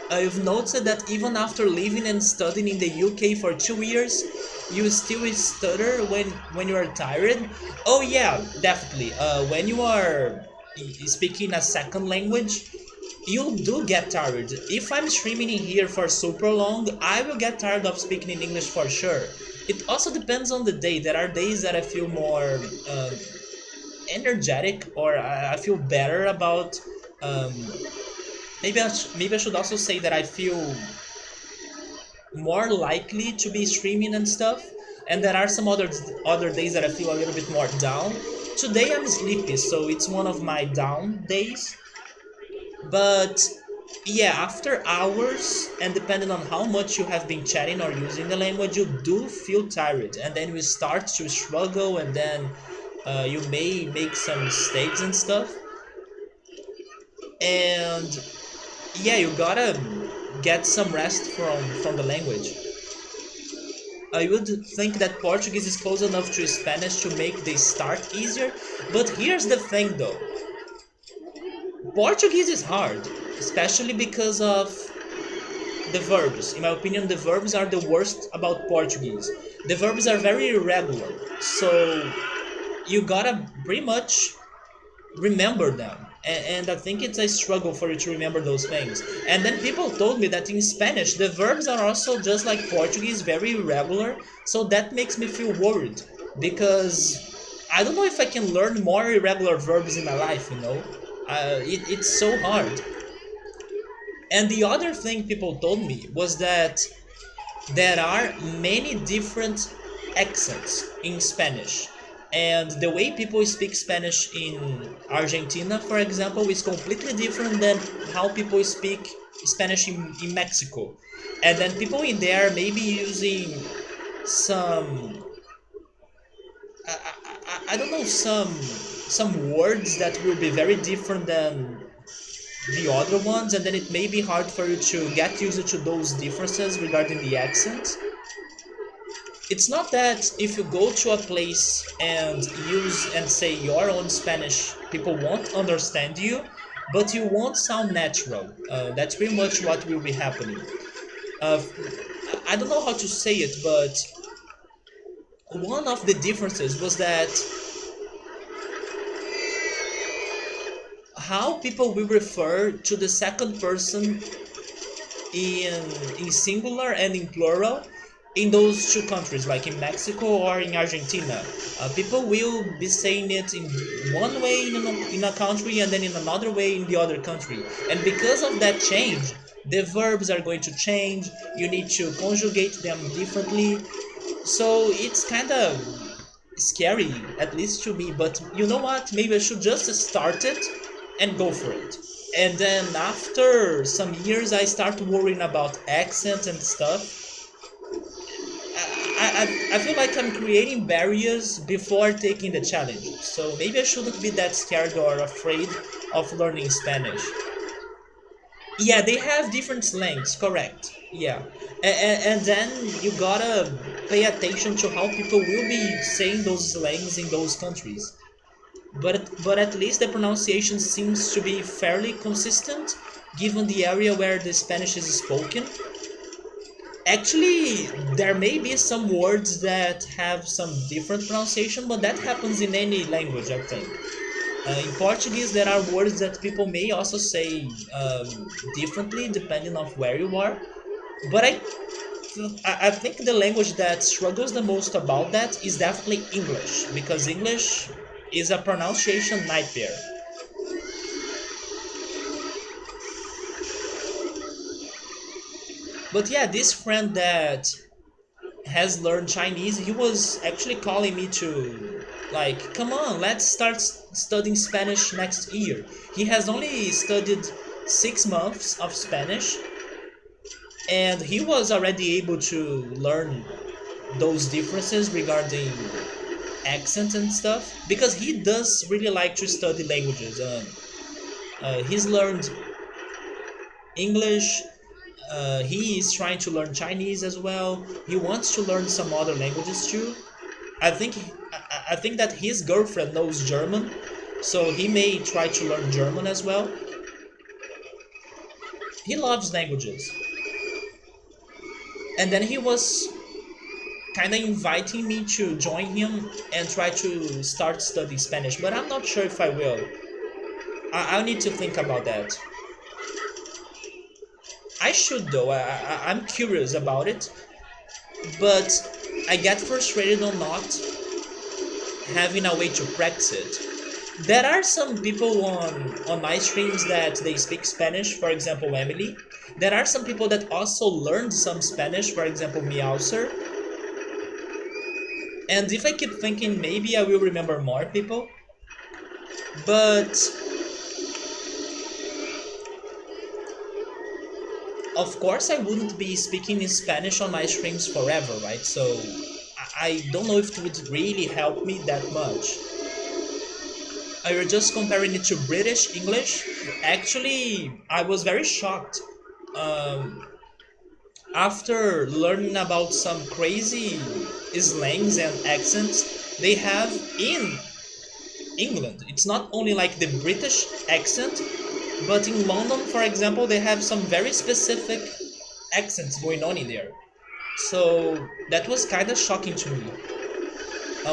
I've noticed that even after living and studying in the UK for 2 years, you still stutter when you are tired. Oh yeah, definitely. When you are speaking a second language, you do get tired. If I'm streaming in here for super long, I will get tired of speaking in English for sure. It also depends on the day. There are days that I feel more energetic, or I feel better about. Um, maybe I should also say that I feel more likely to be streaming and stuff. And there are some other days that I feel a little bit more down. Today I'm sleepy, so it's one of my down days. But yeah, after hours, and depending on how much you have been chatting or using the language, you do feel tired, and then you start to struggle, and then you may make some mistakes and stuff. And yeah, you gotta get some rest from the language. I would think that Portuguese is close enough to Spanish to make the start easier, but here's the thing though. Portuguese is hard, especially because of the verbs. In my opinion, the verbs are the worst about Portuguese. The verbs are very irregular, so you gotta pretty much remember them. And I think it's a struggle for you to remember those things. And then people told me that in Spanish, the verbs are also just like Portuguese, very irregular, so that makes me feel worried because I don't know if I can learn more irregular verbs in my life, you know? It's so hard. And the other thing people told me was that there are many different accents in Spanish. And the way people speak Spanish in Argentina, for example, is completely different than how people speak Spanish in Mexico. And then people in there may be using some, I don't know, some words that will be very different than the other ones, and then it may be hard for you to get used to those differences regarding the accent. It's not that if you go to a place and use and say your own Spanish, people won't understand you, but you won't sound natural. That's pretty much what will be happening. Uh, I don't know how to say it, but one of the differences was that how people will refer to the second person in in singular and in plural in those two countries, like in Mexico or in Argentina. People will be saying it in one way in a country and then in another way in the other country. And because of that change, the verbs are going to change. You need to conjugate them differently. So it's kind of scary, at least to me. But you know what? Maybe I should just start it and go for it. And then after some years, I start worrying about accents and stuff. I feel like I'm creating barriers before taking the challenge. So maybe I shouldn't be that scared or afraid of learning Spanish. Yeah, they have different slangs, correct. Yeah. And then you gotta pay attention to how people will be saying those slangs in those countries. But at least the pronunciation seems to be fairly consistent given the area where the Spanish is spoken. Actually, there may be some words that have some different pronunciation, but that happens in any language, I think. In Portuguese, there are words that people may also say differently depending on where you are. But I think the language that struggles the most about that is definitely English, because English is a pronunciation nightmare. But yeah, this friend that has learned Chinese, he was actually calling me to, like, come on, let's start studying Spanish next year. He has only studied 6 months of Spanish, and he was already able to learn those differences regarding accents and stuff because he does really like to study languages. He's learned English, He is trying to learn Chinese as well. He wants to learn some other languages too. I think I think that his girlfriend knows German, so he may try to learn German as well. He loves languages. And then he was kind of inviting me to join him and try to start studying Spanish, but I'm not sure if I will. I'll need to think about that. I should though. I'm curious about it, but I get frustrated on not having a way to practice it. There are some people on my streams that they speak Spanish, for example, Emily. There are some people that also learned some Spanish, for example, Meowser. And if I keep thinking, maybe I will remember more people. But of course, I wouldn't be speaking in Spanish on my streams forever, right? So I don't know if it would really help me that much. I was just comparing it to British English. Actually, I was very shocked um, after learning about some crazy slangs and accents they have in England. It's not only like the British accent, but in London, for example, they have some very specific accents going on in there. So that was kind of shocking to me.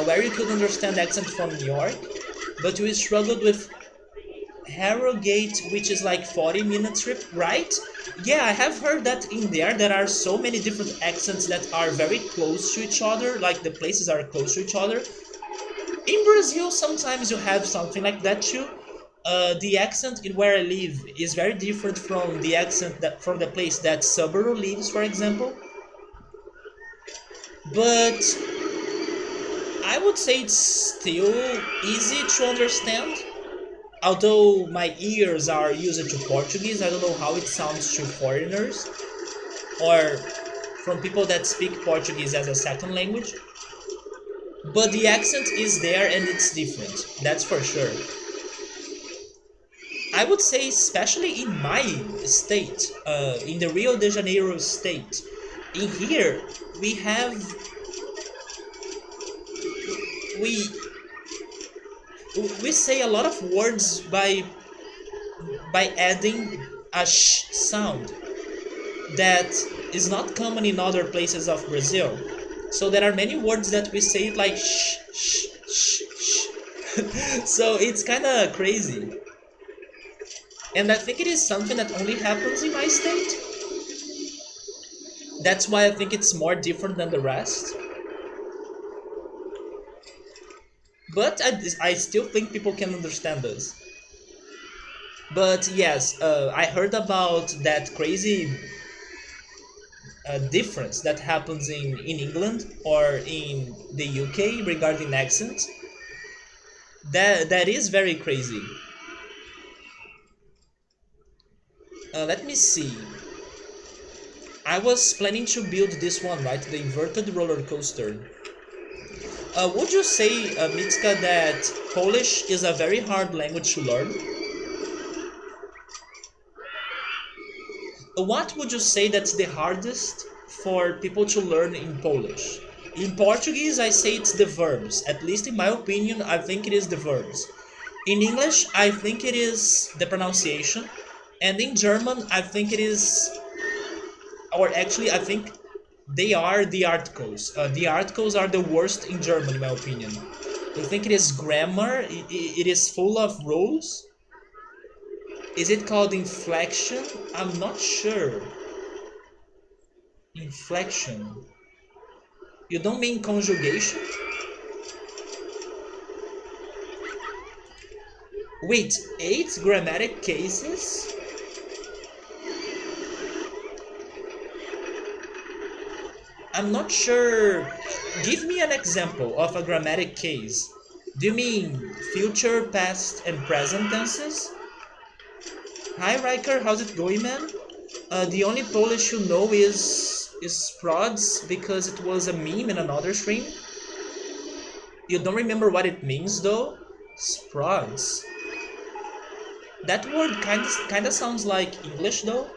Where you could understand accent from New York, but we struggled with Harrogate, which is like 40-minute trip, right? Yeah, I have heard that in there are so many different accents that are very close to each other, like the places are close to each other. In Brazil, sometimes you have something like that too. The accent in where I live is very different from the accent that from the place that Subaru lives, for example. But I would say it's still easy to understand. Although my ears are used to Portuguese, I don't know how it sounds to foreigners or from people that speak Portuguese as a second language. But the accent is there and it's different, that's for sure. I would say, especially in my state, in the Rio de Janeiro state, in here we have we we say a lot of words by adding a sh sound that is not common in other places of Brazil. So there are many words that we say it like sh sh sh sh. So it's kind of crazy. And I think it is something that only happens in my state. That's why I think it's more different than the rest. But I still think people can understand us. But yes, I heard about that crazy difference that happens in England or in the UK regarding accents. That is very crazy. Let me see. I was planning to build this one, right? The inverted roller coaster. Would you say, Mitska, that Polish is a very hard language to learn? What would you say that's the hardest for people to learn in Polish? In Portuguese, I say it's the verbs. At least in my opinion, I think it is the verbs. In English, I think it is the pronunciation. And in German, I think it is, or actually, I think they are the articles. The articles are the worst in German, in my opinion. I think it is grammar. It is full of rules. Is it called inflection? I'm not sure. Inflection. You don't mean conjugation? Wait, 8 grammatic cases? I'm not sure. Give me an example of a grammatic case. Do you mean future, past, and present tenses? Hi Riker, how's it going, man? The only Polish you know is prods because it was a meme in another stream. You don't remember what it means though? Sprods. That word kinda sounds like English though.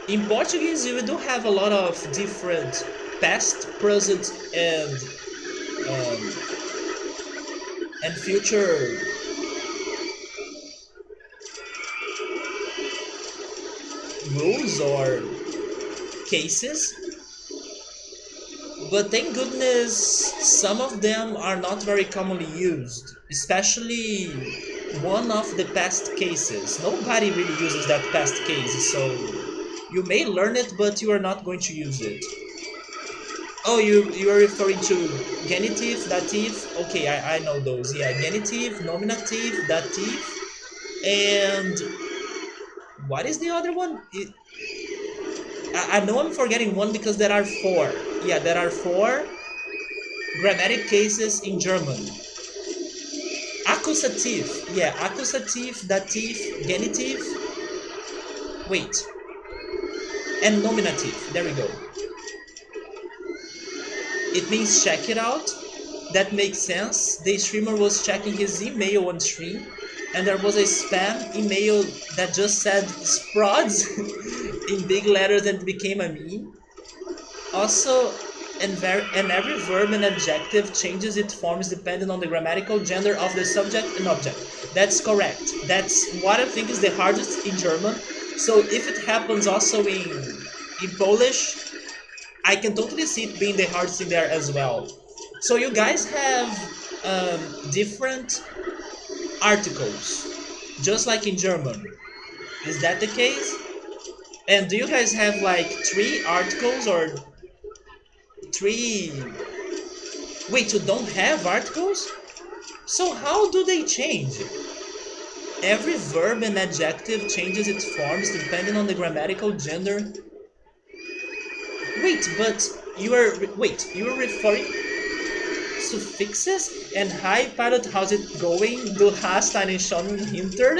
In Portuguese, you do have a lot of different past, present, um, and future rules or cases, but thank goodness some of them are not very commonly used, especially one of the past cases. Nobody really uses that past case, so you may learn it, but you are not going to use it. Oh, you are referring to genitive, dative? Okay, I know those. Yeah, genitive, nominative, dative, and what is the other one? I know I'm forgetting one because there are four. Yeah, there are four grammatic cases in German. Accusative. Yeah, accusative, dative, genitive. Wait. And nominative. There we go. It means check it out. That makes sense. The streamer was checking his email on stream, and there was a spam email that just said sprods in big letters and became a meme. Also, and every verb and adjective changes its forms depending on the grammatical gender of the subject and object. That's correct. That's what I think is the hardest in German. So if it happens also in Polish, I can totally see it being the hardest in there as well. So you guys have different articles, just like in German. Is that the case? And do you guys have like three articles or three? Wait, you don't have articles? So how do they change? Every verb and adjective changes its forms depending on the grammatical gender. You are referring suffixes? And hi pilot, how's it going? Du hast einen schönen Hinter?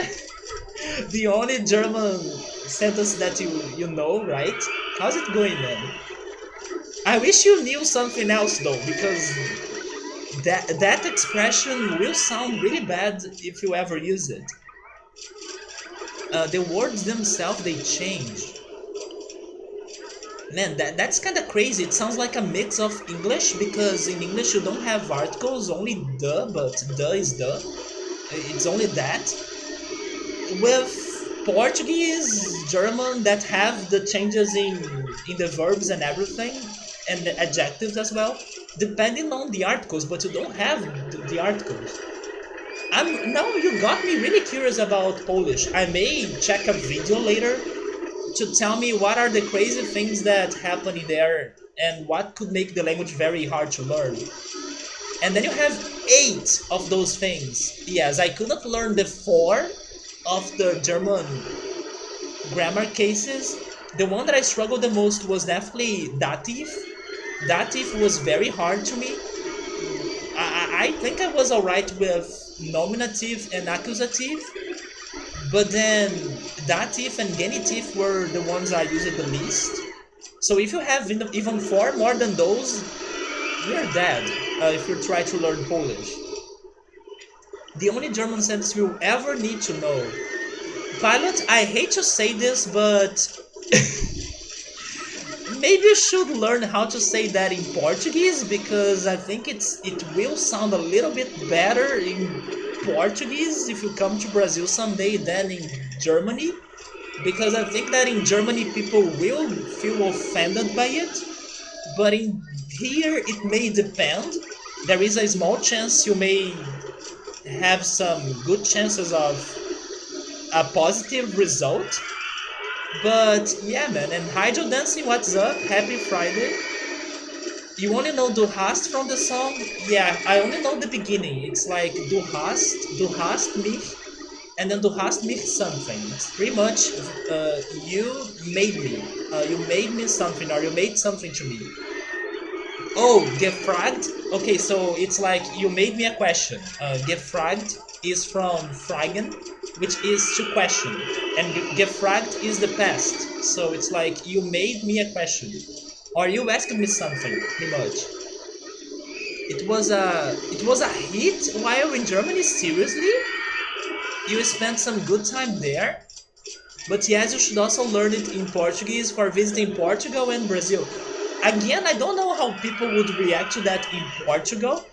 The only German sentence that you know, right? How's it going, man? I wish you knew something else though, because that expression will sound really bad if you ever use it. The words themselves, they change. Man, that's kind of crazy. It sounds like a mix of English, because in English you don't have articles, only the, but the is the. It's only that. With Portuguese, German, that have the changes in the verbs and everything, and the adjectives as well, depending on the articles, but you don't have the articles. Now you got me really curious about Polish. I may check a video later to tell me what are the crazy things that happen in there and what could make the language very hard to learn. And then you have 8 of those things. Yes, I could not learn the 4 of the German grammar cases. The one that I struggled the most was definitely dative. Dative was very hard to me. I think I was alright with nominative and accusative, but then dative and genitive were the ones I used the least. So if you have even 4 more than those, you're dead if you try to learn Polish. The only German sentence you'll ever need to know. Pilot, I hate to say this, but maybe you should learn how to say that in Portuguese, because I think it will sound a little bit better in Portuguese if you come to Brazil someday than in Germany, because I think that in Germany people will feel offended by it, but in here it may depend. There is a small chance you may have some good chances of a positive result. But yeah, man, and Hydro Dancing, what's up? Happy Friday. You only know Du hast from the song? Yeah, I only know the beginning. It's like du hast mich, and then du hast mich something. It's pretty much you made me. You made me something, or you made something to me. Oh, gefragt? Okay, so it's like you made me a question. Gefragt is from fragen, which is to question, and gefragt is the past. So it's like you made me a question, or you asked me something, pretty much. It was a hit while in Germany. Seriously, you spent some good time there. But yes, you should also learn it in Portuguese for visiting Portugal and Brazil. Again, I don't know how people would react to that in Portugal.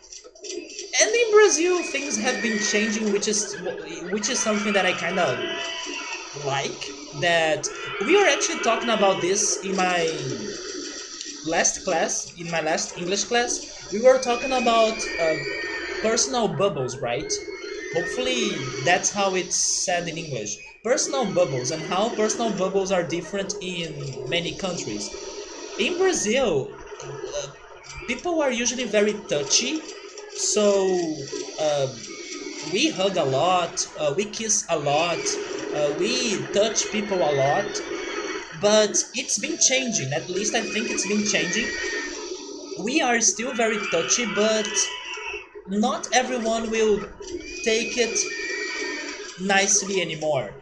And in Brazil, things have been changing, which is something that I kind of like. That we were actually talking about this in my last English class. We were talking about personal bubbles, right? Hopefully, that's how it's said in English. Personal bubbles and how personal bubbles are different in many countries. In Brazil, uh, people are usually very touchy, so uh, we hug a lot, we kiss a lot, we touch people a lot. But it's been changing. At least I think it's been changing. We are still very touchy, but not everyone will take it nicely anymore.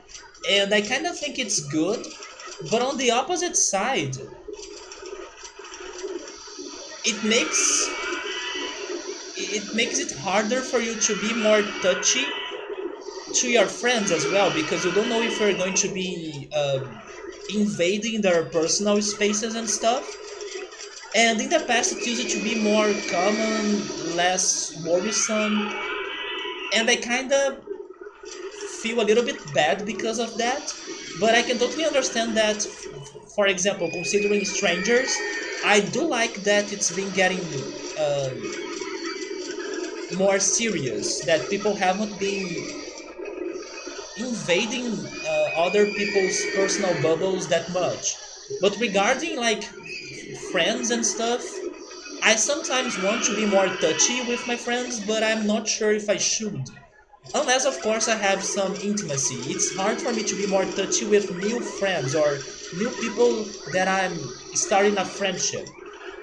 And I kind of think it's good, but on the opposite side, it makes it makes it harder for you to be more touchy to your friends as well, because you don't know if you're going to be invading their personal spaces and stuff. And in the past, it used to be more common, less worrisome, and I kind of feel a little bit bad because of that. But I can totally understand that, for example, considering strangers, I do like that it's been getting uh, more serious, that people haven't been invading other people's personal bubbles that much. But regarding like friends and stuff, I sometimes want to be more touchy with my friends, but I'm not sure if I should. Unless, of course, I have some intimacy. It's hard for me to be more touchy with new friends or new people that I'm starting a friendship.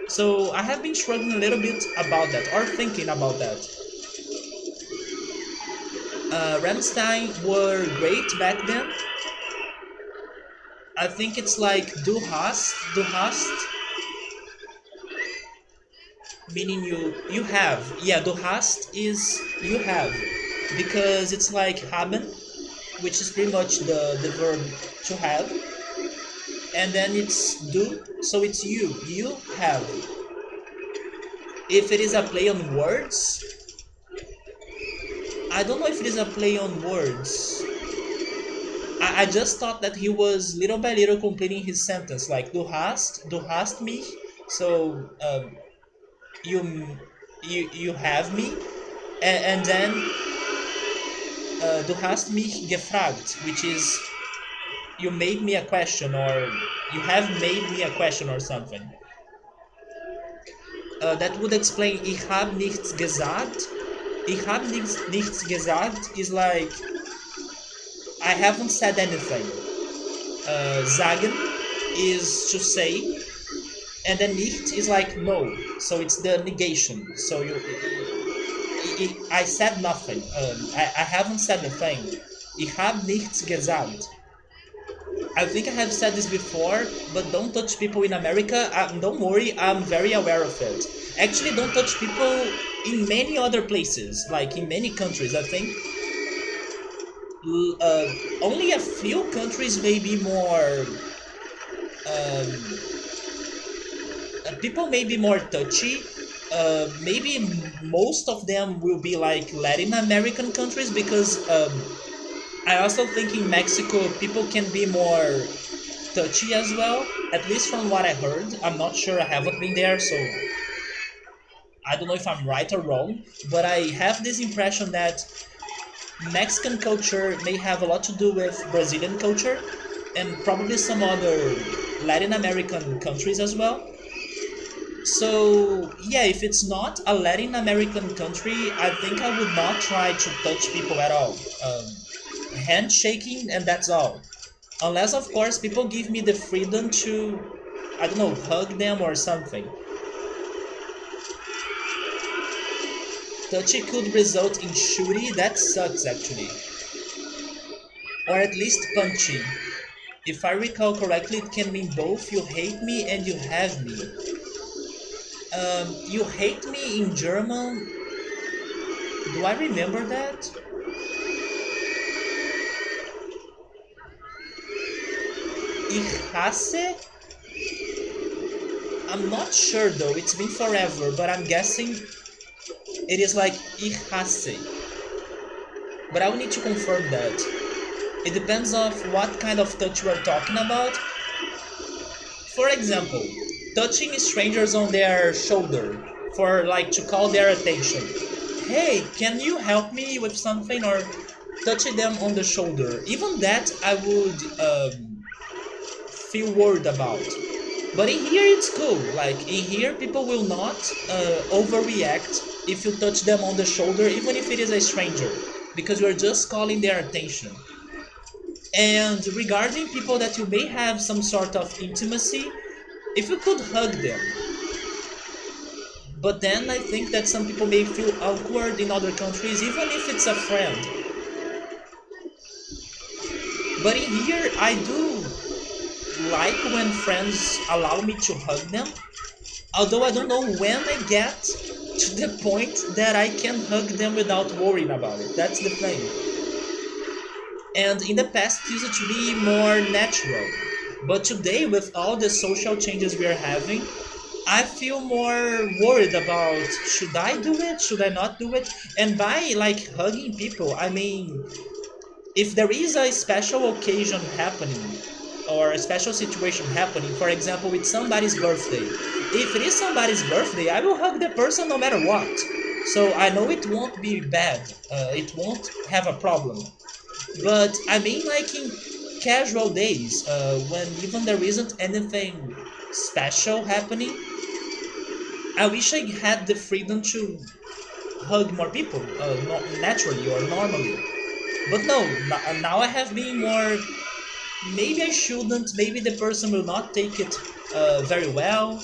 So I have been struggling a little bit about that, or thinking about that. Ramstein were great back then. I think it's like du hast, meaning you have. Yeah, du hast is you have, because it's like haben, which is pretty much the verb to have, and then it's do, so it's you have. If it is a play on words, I don't know if it is a play on words. I just thought that he was little by little completing his sentence, like du hast mich, so you you have me, and then du hast mich gefragt, which is you made me a question, or you have made me a question or something. That would explain ich hab nichts gesagt. Ich hab nichts gesagt is like I haven't said anything. Sagen is to say, and then nicht is like no, so it's the negation. So I said nothing. I haven't said a thing. Ich hab nichts gesagt. I think I have said this before, but don't touch people in America. Don't worry, I'm very aware of it. Actually, don't touch people in many other places, like in many countries. I think only a few countries may be more. Um, People may be more touchy. Maybe most of them will be like Latin American countries, because I also think in Mexico people can be more touchy as well. At least from what I heard. I'm not sure. I haven't been there, so I don't know if I'm right or wrong. But I have this impression that Mexican culture may have a lot to do with Brazilian culture, and probably some other Latin American countries as well. So, yeah, if it's not a Latin American country, I think I would not try to touch people at all. Handshaking, and that's all. Unless, of course, people give me the freedom to, I don't know, hug them or something. Touchy could result in shooty, that sucks actually. Or at least punchy. If I recall correctly, it can mean both you hate me and you have me. You hate me in German. Do I remember that? Ihase? I'm not sure though, it's been forever, but I'm guessing it is like Ihase. But I will need to confirm that. It depends of what kind of touch we're talking about. For example, touching strangers on their shoulder for like to call their attention. Hey, can you help me with something? Or touching them on the shoulder. Even that I would feel worried about. But in here it's cool. Like in here, people will not overreact if you touch them on the shoulder, even if it is a stranger, because you're just calling their attention. And regarding people that you may have some sort of intimacy, if you could hug them, but then I think that some people may feel awkward in other countries, even if it's a friend. But in here, I do like when friends allow me to hug them, although I don't know when I get to the point that I can hug them without worrying about it. That's the thing. And in the past, it used to be more natural. But today, with all the social changes we are having, I feel more worried about should I do it? Should I not do it? And by like hugging people, I mean if there is a special occasion happening or a special situation happening, for example, with somebody's birthday. If it is somebody's birthday, I will hug the person no matter what. So I know it won't be bad. It won't have a problem. But I mean, like in casual days, when even there isn't anything special happening, I wish I had the freedom to hug more people, not naturally or normally. But no, now I have been more. Maybe I shouldn't. Maybe the person will not take it very well.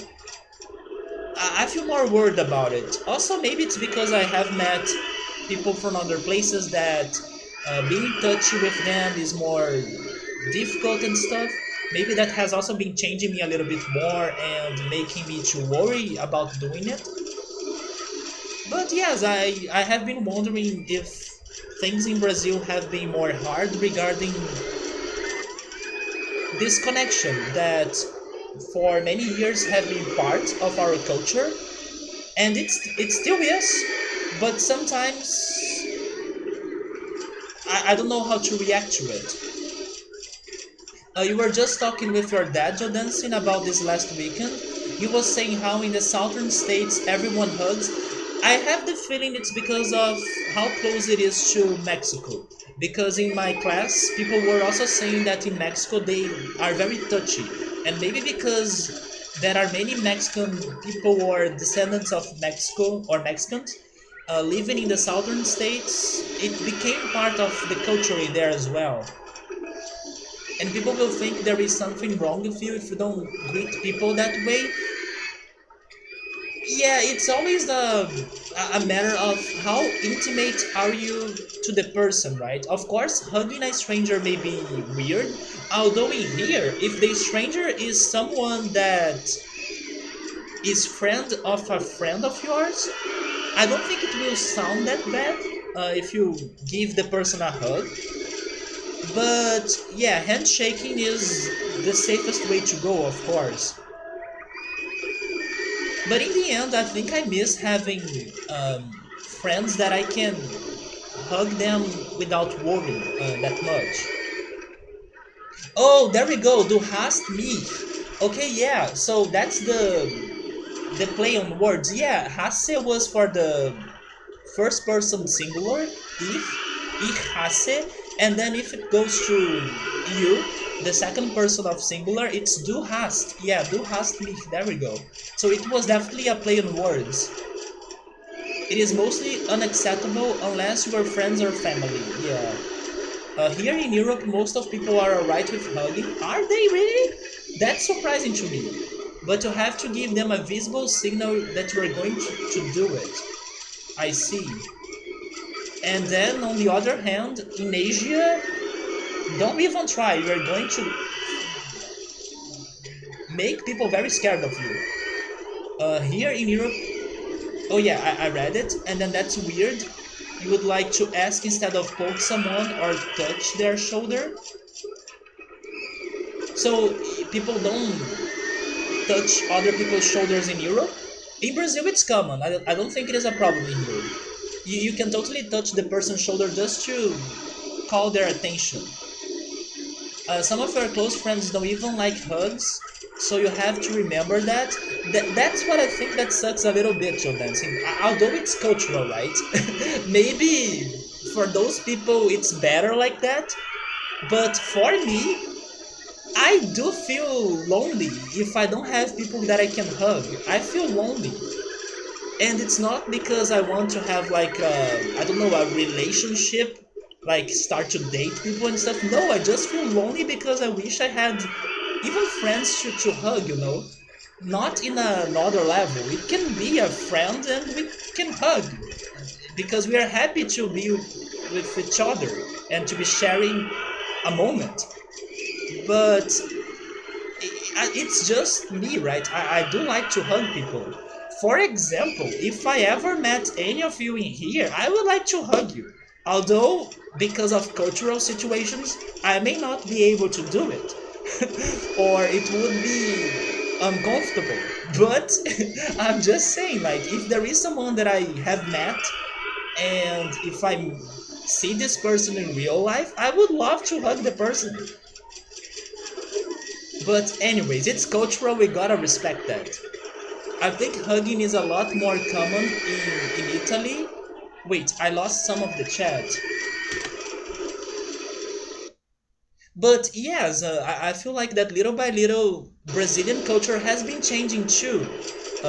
I feel more worried about it. Also, maybe it's because I have met people from other places that being in touch with them is more difficult and stuff. Maybe that has also been changing me a little bit more and making me to worry about doing it. But yes, I have been wondering if things in Brazil have been more hard regarding this connection that for many years have been part of our culture, and it still is, but sometimes I don't know how to react to it. You were just talking with your dad, Joe Dancing, about this last weekend. He was saying how in the southern states everyone hugs. I have the feeling it's because of how close it is to Mexico. Because in my class, people were also saying that in Mexico they are very touchy. And maybe because there are many Mexican people or descendants of Mexico or Mexicans living in the southern states, it became part of the culture there as well. And people will think there is something wrong with you if you don't greet people that way. Yeah, it's always a matter of how intimate are you to the person, right? Of course, hugging a stranger may be weird, although in here, if the stranger is someone that is friend of a friend of yours, I don't think it will sound that bad if you give the person a hug. But yeah, handshaking is the safest way to go, of course. But in the end, I think I miss having friends that I can hug them without worrying that much. Oh, there we go. Du hast mich. Okay, yeah. So that's the play on words. Yeah, hasse was for the first person singular, ich hasse, and then if it goes to you, the second person of singular, it's du hast. Yeah, du hast mich. There we go. So it was definitely a play on words. It is mostly unacceptable unless you are friends or family. Yeah. Here in Europe, most of people are alright with hugging. Are they really? That's surprising to me. But you have to give them a visible signal that you are going to do it. I see. And then, on the other hand, in Asia, don't even try. You are going to make people very scared of you. Here in Europe, oh yeah, I read it, and then that's weird. You would like to ask instead of poke someone or touch their shoulder. So people don't touch other people's shoulders in Europe. In Brazil, it's common. I don't think it is a problem in here. You can totally touch the person's shoulder just to call their attention. Some of your close friends don't even like hugs, so you have to remember that. That's what I think that sucks a little bit, Joe Dancing. Although it's cultural, right? Maybe for those people it's better like that, but for me, I do feel lonely if I don't have people that I can hug. I feel lonely. And it's not because I want to have like I don't know, a relationship, like start to date people and stuff. No, I just feel lonely because I wish I had even friends to hug, not in another level. It can be a friend and we can hug because we are happy to be with each other and to be sharing a moment. But it's just me, right? I do like to hug people. For example, if I ever met any of you in here, I would like to hug you. Although, because of cultural situations, I may not be able to do it. Or it would be uncomfortable. But I'm just saying, like, if there is someone that I have met, and if I see this person in real life, I would love to hug the person. But anyways, it's cultural, we gotta respect that. I think hugging is a lot more common in Italy. Wait, I lost some of the chat. But yes, I feel like that little by little Brazilian culture has been changing too.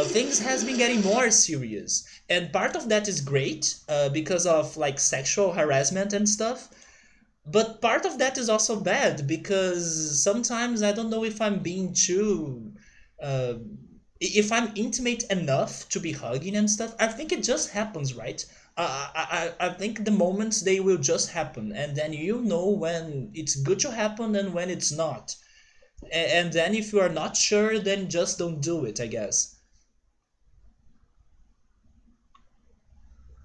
Things has been getting more serious. And part of that is great because of like sexual harassment and stuff. But part of that is also bad because sometimes I don't know if I'm being too uh, if I'm intimate enough to be hugging and stuff. I think it just happens, right? I think the moments they will just happen, and then you know when it's good to happen and when it's not. And then if you are not sure, then just don't do it, I guess.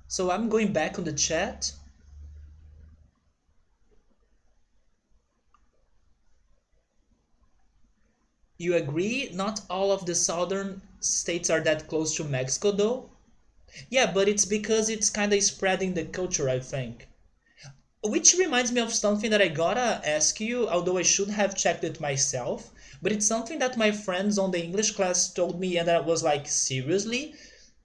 So I'm going back on the chat. You agree? Not all of the southern states are that close to Mexico, though. Yeah, but it's because it's kind of spreading the culture, I think. Which reminds me of something that I gotta ask you, although I should have checked it myself. But it's something that my friends on the English class told me, and I was like, seriously?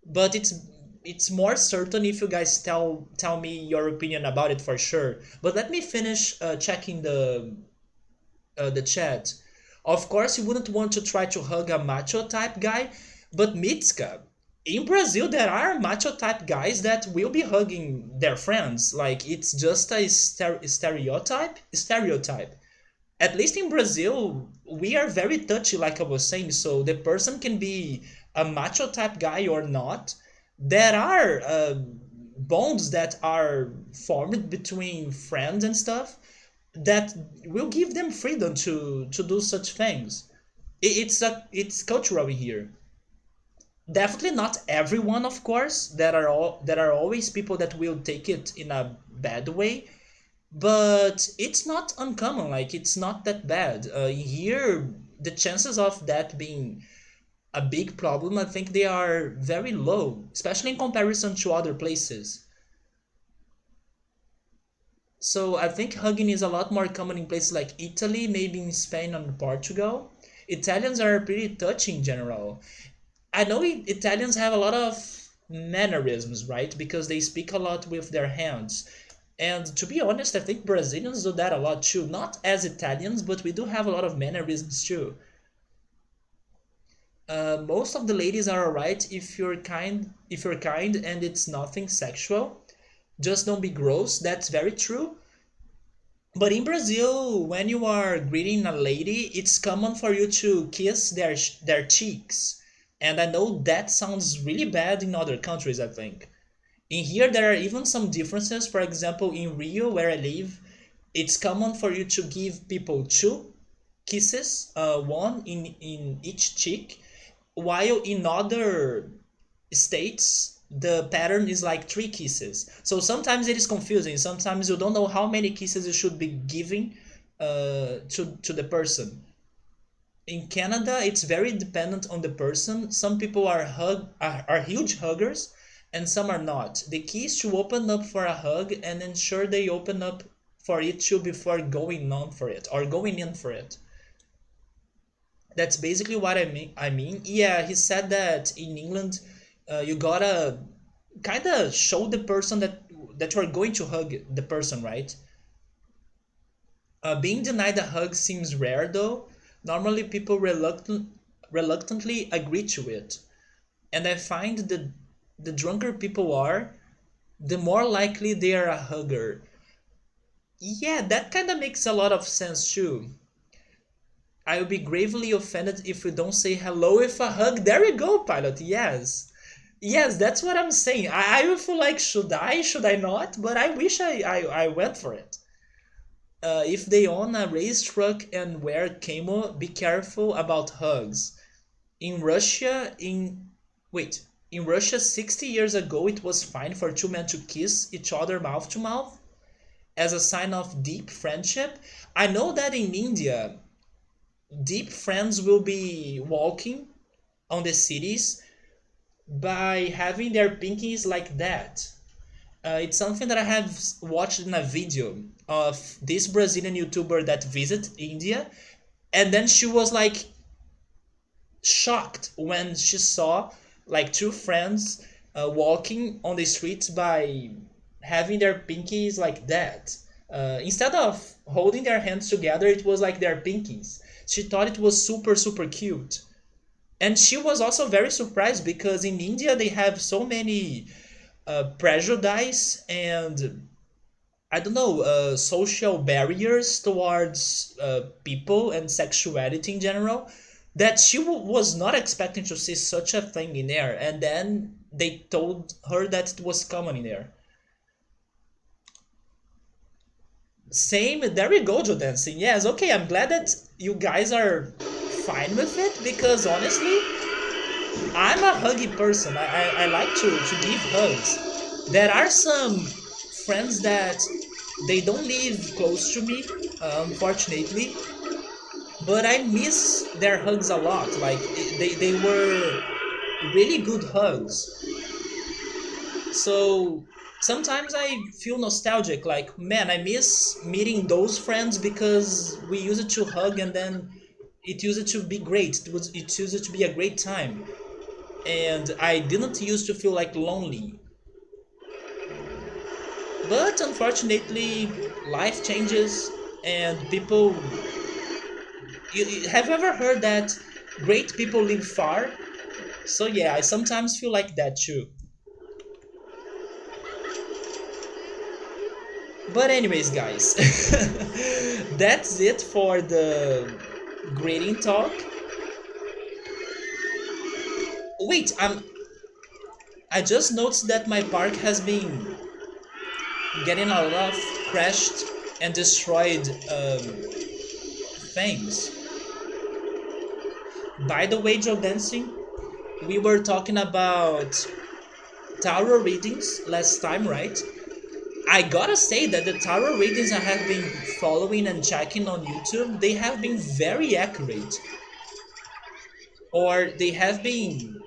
But it's more certain if you guys tell me your opinion about it for sure. But let me finish checking the chat. Of course, you wouldn't want to try to hug a macho type guy, but Mitska, in Brazil, there are macho type guys that will be hugging their friends. Like it's just a stereotype. Stereotype. At least in Brazil, we are very touchy, like I was saying. So the person can be a macho type guy or not. There are bonds that are formed between friends and stuff that will give them freedom to do such things. It's cultural here. Definitely not everyone, of course. There are always people that will take it in a bad way, but it's not uncommon. Like it's not that bad. Here, the chances of that being a big problem, I think they are very low, especially in comparison to other places. So I think hugging is a lot more common in places like Italy, maybe in Spain and Portugal. Italians are pretty touchy in general. I know Italians have a lot of mannerisms, right? Because they speak a lot with their hands. And to be honest, I think Brazilians do that a lot too. Not as Italians, but we do have a lot of mannerisms too. Most of the ladies are alright if you're kind and it's nothing sexual. Just don't be gross. That's very true. But in Brazil, when you are greeting a lady, it's common for you to kiss their cheeks. And I know that sounds really bad in other countries, I think. In here, there are even some differences. For example, in Rio, where I live, it's common for you to give people two kisses, one in each cheek, while in other states the pattern is like three kisses. So sometimes it is confusing. Sometimes you don't know how many kisses you should be giving to the person. In Canada, it's very dependent on the person. Some people are huge huggers, and some are not. The key is to open up for a hug and ensure they open up for it too before going on for it or going in for it. That's basically what I mean, yeah, he said that in England, you gotta kind of show the person that you are going to hug the person, right? Being denied a hug seems rare though. Normally, people reluctantly agree to it, and I find that the drunker people are, the more likely they are a hugger. Yeah, that kind of makes a lot of sense too. I will be gravely offended if we don't say hello with a hug. There we go, pilot. Yes. Yes, that's what I'm saying. I will feel like, should I? Should I not? But I wish I went for it. If they own a race truck and wear camo, be careful about hugs. In Russia, wait, in Russia 60 years ago, it was fine for two men to kiss each other mouth to mouth as a sign of deep friendship. I know that in India, deep friends will be walking on the cities by having their pinkies like that. It's something that I have watched in a video of this Brazilian YouTuber that visited India, and then she was like shocked when she saw like two friends walking on the streets by having their pinkies like that. Instead of holding their hands together, it was like their pinkies. She thought it was super, super cute. And she was also very surprised because in India they have so many prejudice and I don't know, social barriers towards people and sexuality in general, that she was not expecting to see such a thing in there. And then they told her that it was common in there. Same, there we go, Joe Dancing. Yes, okay, I'm glad that you guys are fine with it because honestly, I'm a huggy person. I like to give hugs. There are some friends that they don't live close to me, unfortunately, but I miss their hugs a lot. Like they were really good hugs. So sometimes I feel nostalgic. Like man, I miss meeting those friends because we used to hug and then it used to be great. It used to be a great time, and I didn't used to feel like lonely. But unfortunately, life changes and people. Have you ever heard that great people live far? So yeah, I sometimes feel like that too. But anyways, guys, that's it for the greeting talk. Wait, I just noticed that my park has been getting a lot of crashed and destroyed things. By the way, Joe Dancing, we were talking about tarot readings last time, right? I gotta say that the tarot readings I have been following and checking on YouTube, they have been very accurate. Or they have been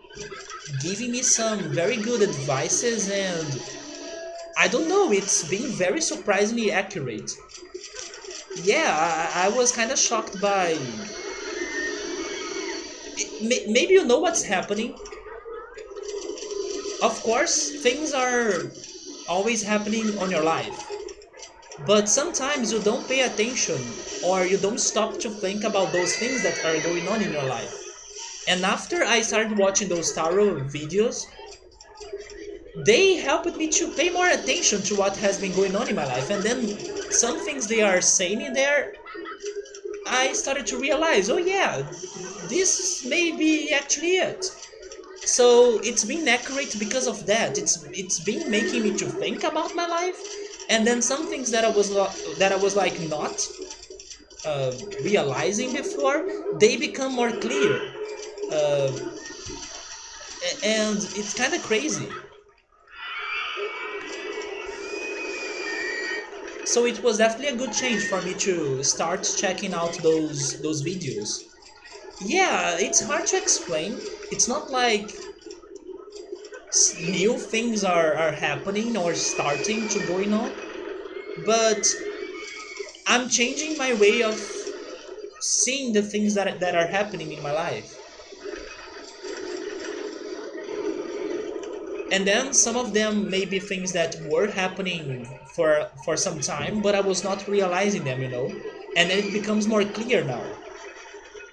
giving me some very good advices and I don't know, it's been very surprisingly accurate. Yeah, I was kind of shocked by. Maybe you know what's happening. Of course, things are always happening on your life, but sometimes you don't pay attention or you don't stop to think about those things that are going on in your life. And after I started watching those tarot videos, they helped me to pay more attention to what has been going on in my life. And then some things they are saying in there, I started to realize, oh yeah, this may be actually it. So it's been accurate because of that. It's been making me to think about my life, and then some things that I was like not realizing before, they become more clear, uh, and it's kind of crazy. So it was definitely a good change for me to start checking out those videos. Yeah, it's hard to explain. It's not like new things are happening or starting to going on, but I'm changing my way of seeing the things that are happening in my life. And then some of them may be things that were happening for some time, but I was not realizing them, and then it becomes more clear now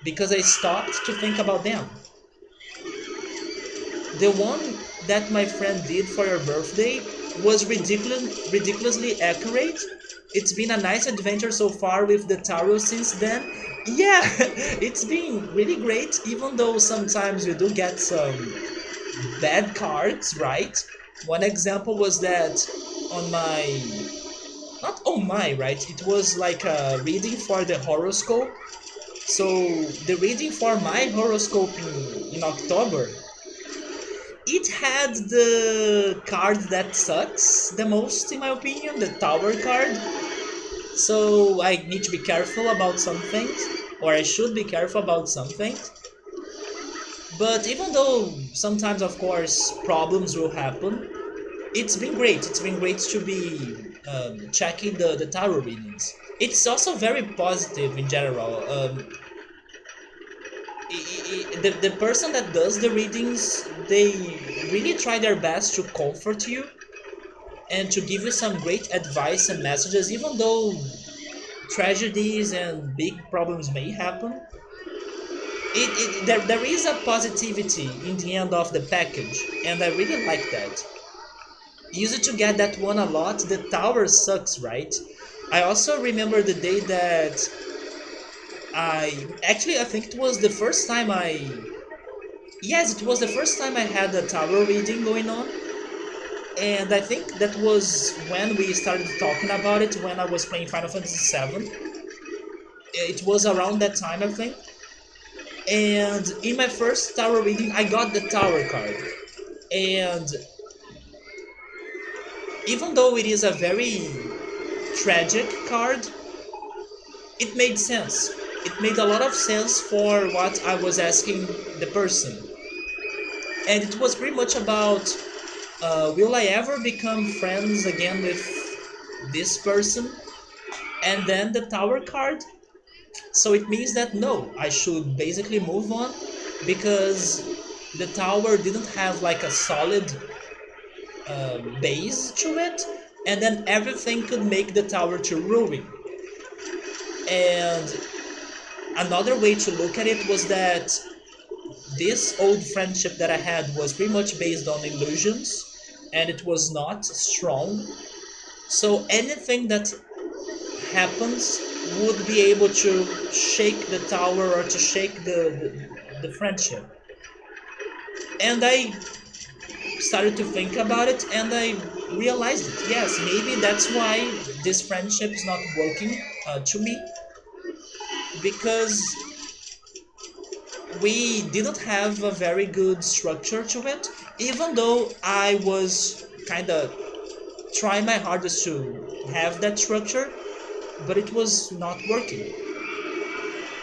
because I stopped to think about them. The one that my friend did for your birthday was ridiculously accurate. It's been a nice adventure so far with the tarot since then. Yeah, it's been really great, even though sometimes we do get some bad cards, right? One example was that on my, not on my, right? It was like a reading for the horoscope. So the reading for my horoscope in October, it had the card that sucks the most, in my opinion, the Tower card. So I need to be careful about some things, or I should be careful about some things. But even though sometimes, of course, problems will happen, it's been great. It's been great to be checking the tarot readings. It's also very positive in general. The person that does the readings, they really try their best to comfort you and to give you some great advice and messages, even though tragedies and big problems may happen. There is a positivity in the end of the package, and I really like that. Used to get that one a lot. The tower sucks, right? I also remember the day that I think it was the first time yes, it was the first time I had a tower reading going on, and I think that was when we started talking about it when I was playing Final Fantasy VII. It was around that time, I think. And in my first tower reading, I got the tower card, and even though it is a very tragic card, it made sense. It made a lot of sense for what I was asking the person. And it was pretty much about will I ever become friends again with this person? And then the tower card. So it means that no, I should basically move on because the tower didn't have like a solid base to it, and then everything could make the tower to ruin. And another way to look at it was that this old friendship that I had was pretty much based on illusions and it was not strong. So anything that happens would be able to shake the tower or to shake the friendship. And I started to think about it and I realized it. Yes, maybe that's why this friendship is not working to me because we didn't have a very good structure to it, even though I was kind of trying my hardest to have that structure, but it was not working.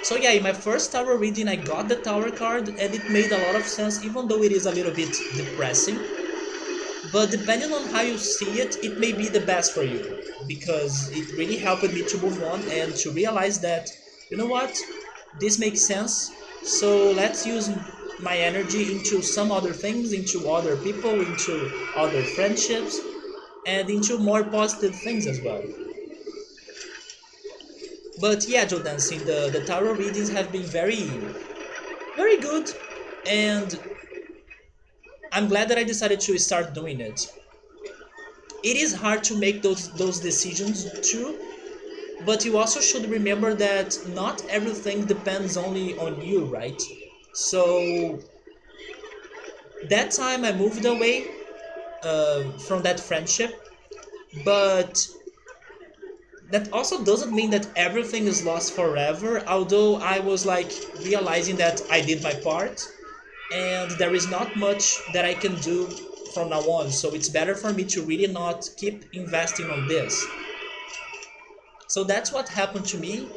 So yeah, in my first tower reading, I got the tower card, and it made a lot of sense, even though it is a little bit depressing. But depending on how you see it, it may be the best for you, because it really helped me to move on and to realize that, you know what, this makes sense, so let's use my energy into some other things, into other people, into other friendships, and into more positive things as well. But yeah, Joe Dancing, the tarot readings have been very good, and I'm glad that I decided to start doing it. It is hard to make those decisions too, but you also should remember that not everything depends only on you, right? So that time I moved away from that friendship, but that also doesn't mean that everything is lost forever. Although I was like realizing that I did my part, and there is not much that I can do from now on. So it's better for me to really not keep investing on this. So that's what happened to me.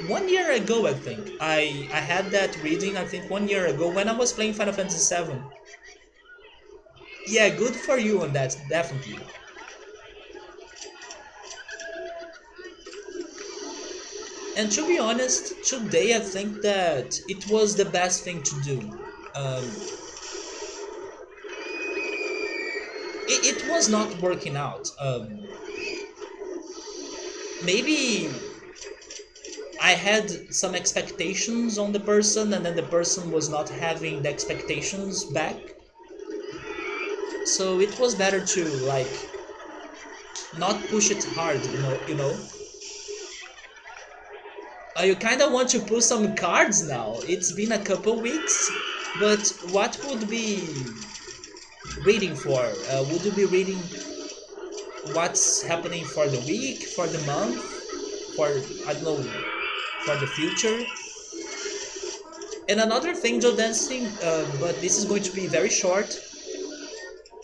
1 year ago, I think. I had that reading, I think 1 year ago when I was playing Final Fantasy VII. Yeah, good for you on that, definitely. And to be honest, today I think that it was the best thing to do. Um, it was not working out. Maybe I had some expectations on the person, and then the person was not having the expectations back. So it was better to like not push it hard, you know. You kind of want to pull some cards now. It's been a couple weeks, but what would be reading for? Would you be reading what's happening for the week, for the month, for I don't know, for the future? And another thing, Joe Dancing, but this is going to be very short.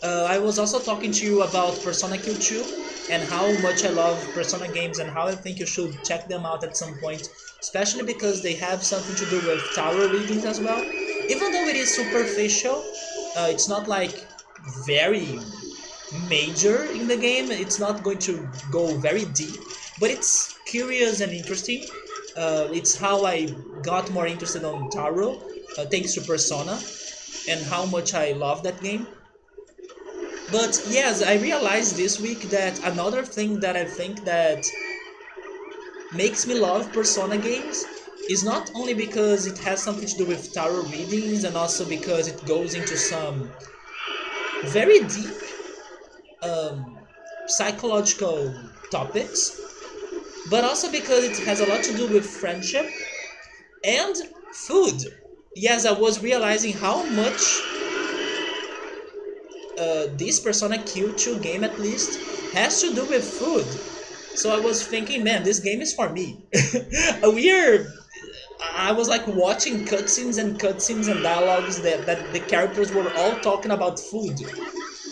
I was also talking to you about Persona Q2 and how much I love Persona games and how I think you should check them out at some point, especially because they have something to do with tarot readings as well. Even though it is superficial, it's not like very major in the game. It's not going to go very deep, but it's curious and interesting. It's how I got more interested on tarot, thanks to Persona, and how much I love that game. But yes, I realized this week that another thing that I think that makes me love Persona games is not only because it has something to do with tarot readings and also because it goes into some very deep um, psychological topics, but also because it has a lot to do with friendship and food. Yes, I was realizing how much this Persona Q2 game at least has to do with food. So I was thinking, man, this game is for me. We're I was like watching cutscenes and dialogues that the characters were all talking about food.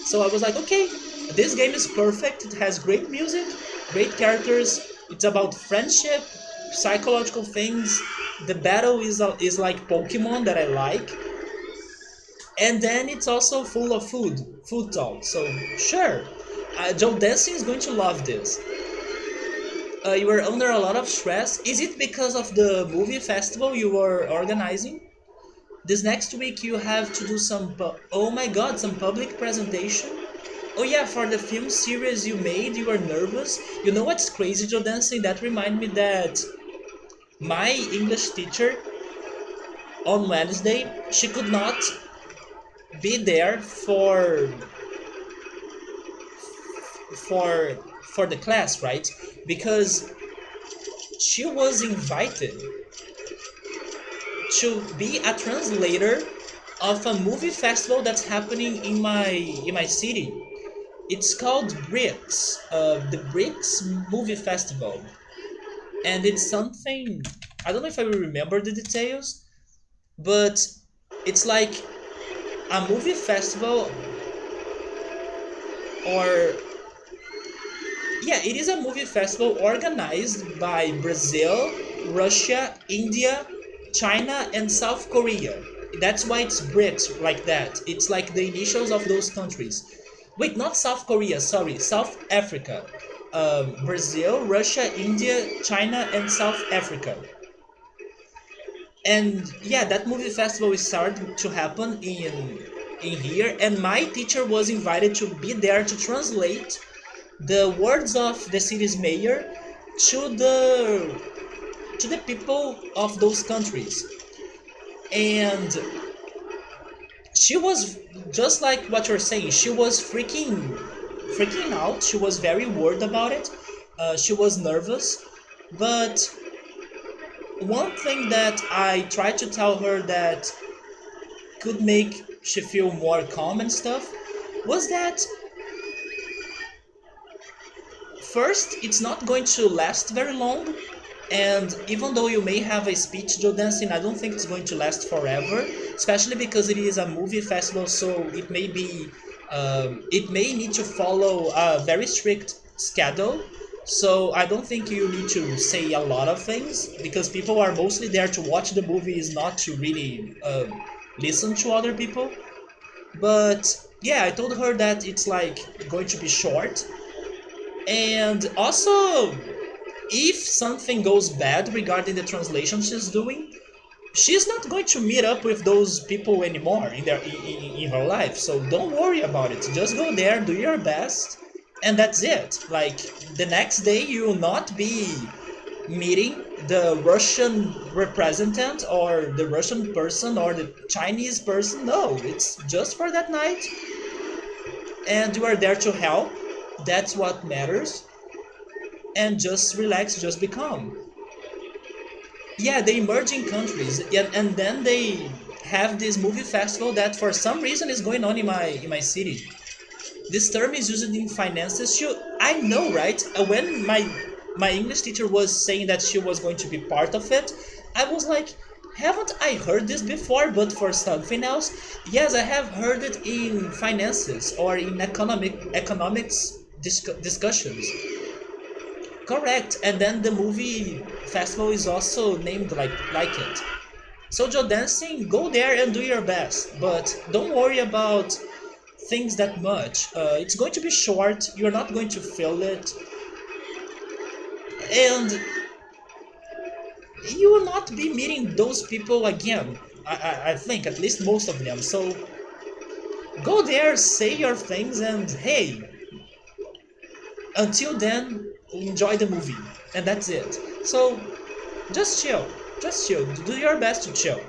So I was like, okay, this game is perfect. It has great music, great characters. It's about friendship, psychological things. The battle is like Pokemon that I like, and then it's also full of food talk. So sure, Joe Dancing is going to love this. You were under a lot of stress. Is it because of the movie festival you were organizing? This next week you have to do oh my god, some public presentation. Oh yeah, for the film series you made, you were nervous. You know what's crazy, Joe Dancing? That remind me that my English teacher on Wednesday, she could not be there for for the class, right? Because she was invited to be a translator of a movie festival that's happening in my city. It's called BRICS, the BRICS Movie Festival, and it's something I don't know if I will remember the details, but it's like a movie festival, or yeah, it is a movie festival organized by Brazil, Russia, India, China, and South Korea. That's why it's BRICS like that. It's like the initials of those countries. Wait, not South Korea, sorry, South Africa. Brazil, Russia, India, China, and South Africa. And yeah, that movie festival is starting to happen in here, and my teacher was invited to be there to translate the words of the city's mayor to the people of those countries. And she was just like what you're saying. She was freaking out. She was very worried about it. She was nervous, but one thing that I tried to tell her that could make she feel more calm and stuff was that first, it's not going to last very long, and even though you may have a speech Joe Dancing, I don't think it's going to last forever, especially because it is a movie festival, so it may need to follow a very strict schedule. So I don't think you need to say a lot of things because people are mostly there to watch the movies, not to really listen to other people. But yeah, I told her that it's like going to be short, and also if something goes bad regarding the translation she's doing, she's not going to meet up with those people anymore in her life. So don't worry about it. Just go there, do your best, and that's it. Like the next day, you will not be meeting the Russian representative or the Russian person or the Chinese person. No, it's just for that night, and you are there to help. That's what matters. And just relax, just be calm. Yeah, the emerging countries, yeah, and then they have this movie festival that for some reason is going on in my city. This term is used in finances. I know, right? When my English teacher was saying that she was going to be part of it, I was like, haven't I heard this before? But for something else, yes, I have heard it in finances or in economics discussions. Correct, and then the movie festival is also named like it. So Joe Dancing, go there and do your best, but don't worry about things that much. It's going to be short. You're not going to feel it, and you will not be meeting those people again. I think at least most of them. So go there, say your things, and hey, until then, enjoy the movie, and that's it. So just chill, just chill. Do your best to chill.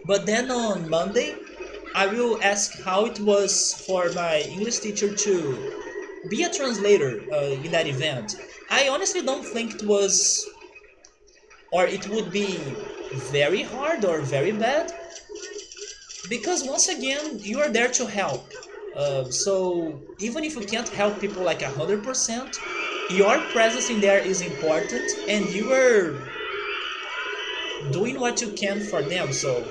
But then on Monday, I will ask how it was for my English teacher to be a translator in that event. I honestly don't think it was, or it would be very hard or very bad, because once again, you are there to help. So even if you can't help people like 100%, your presence in there is important, and you are doing what you can for them. So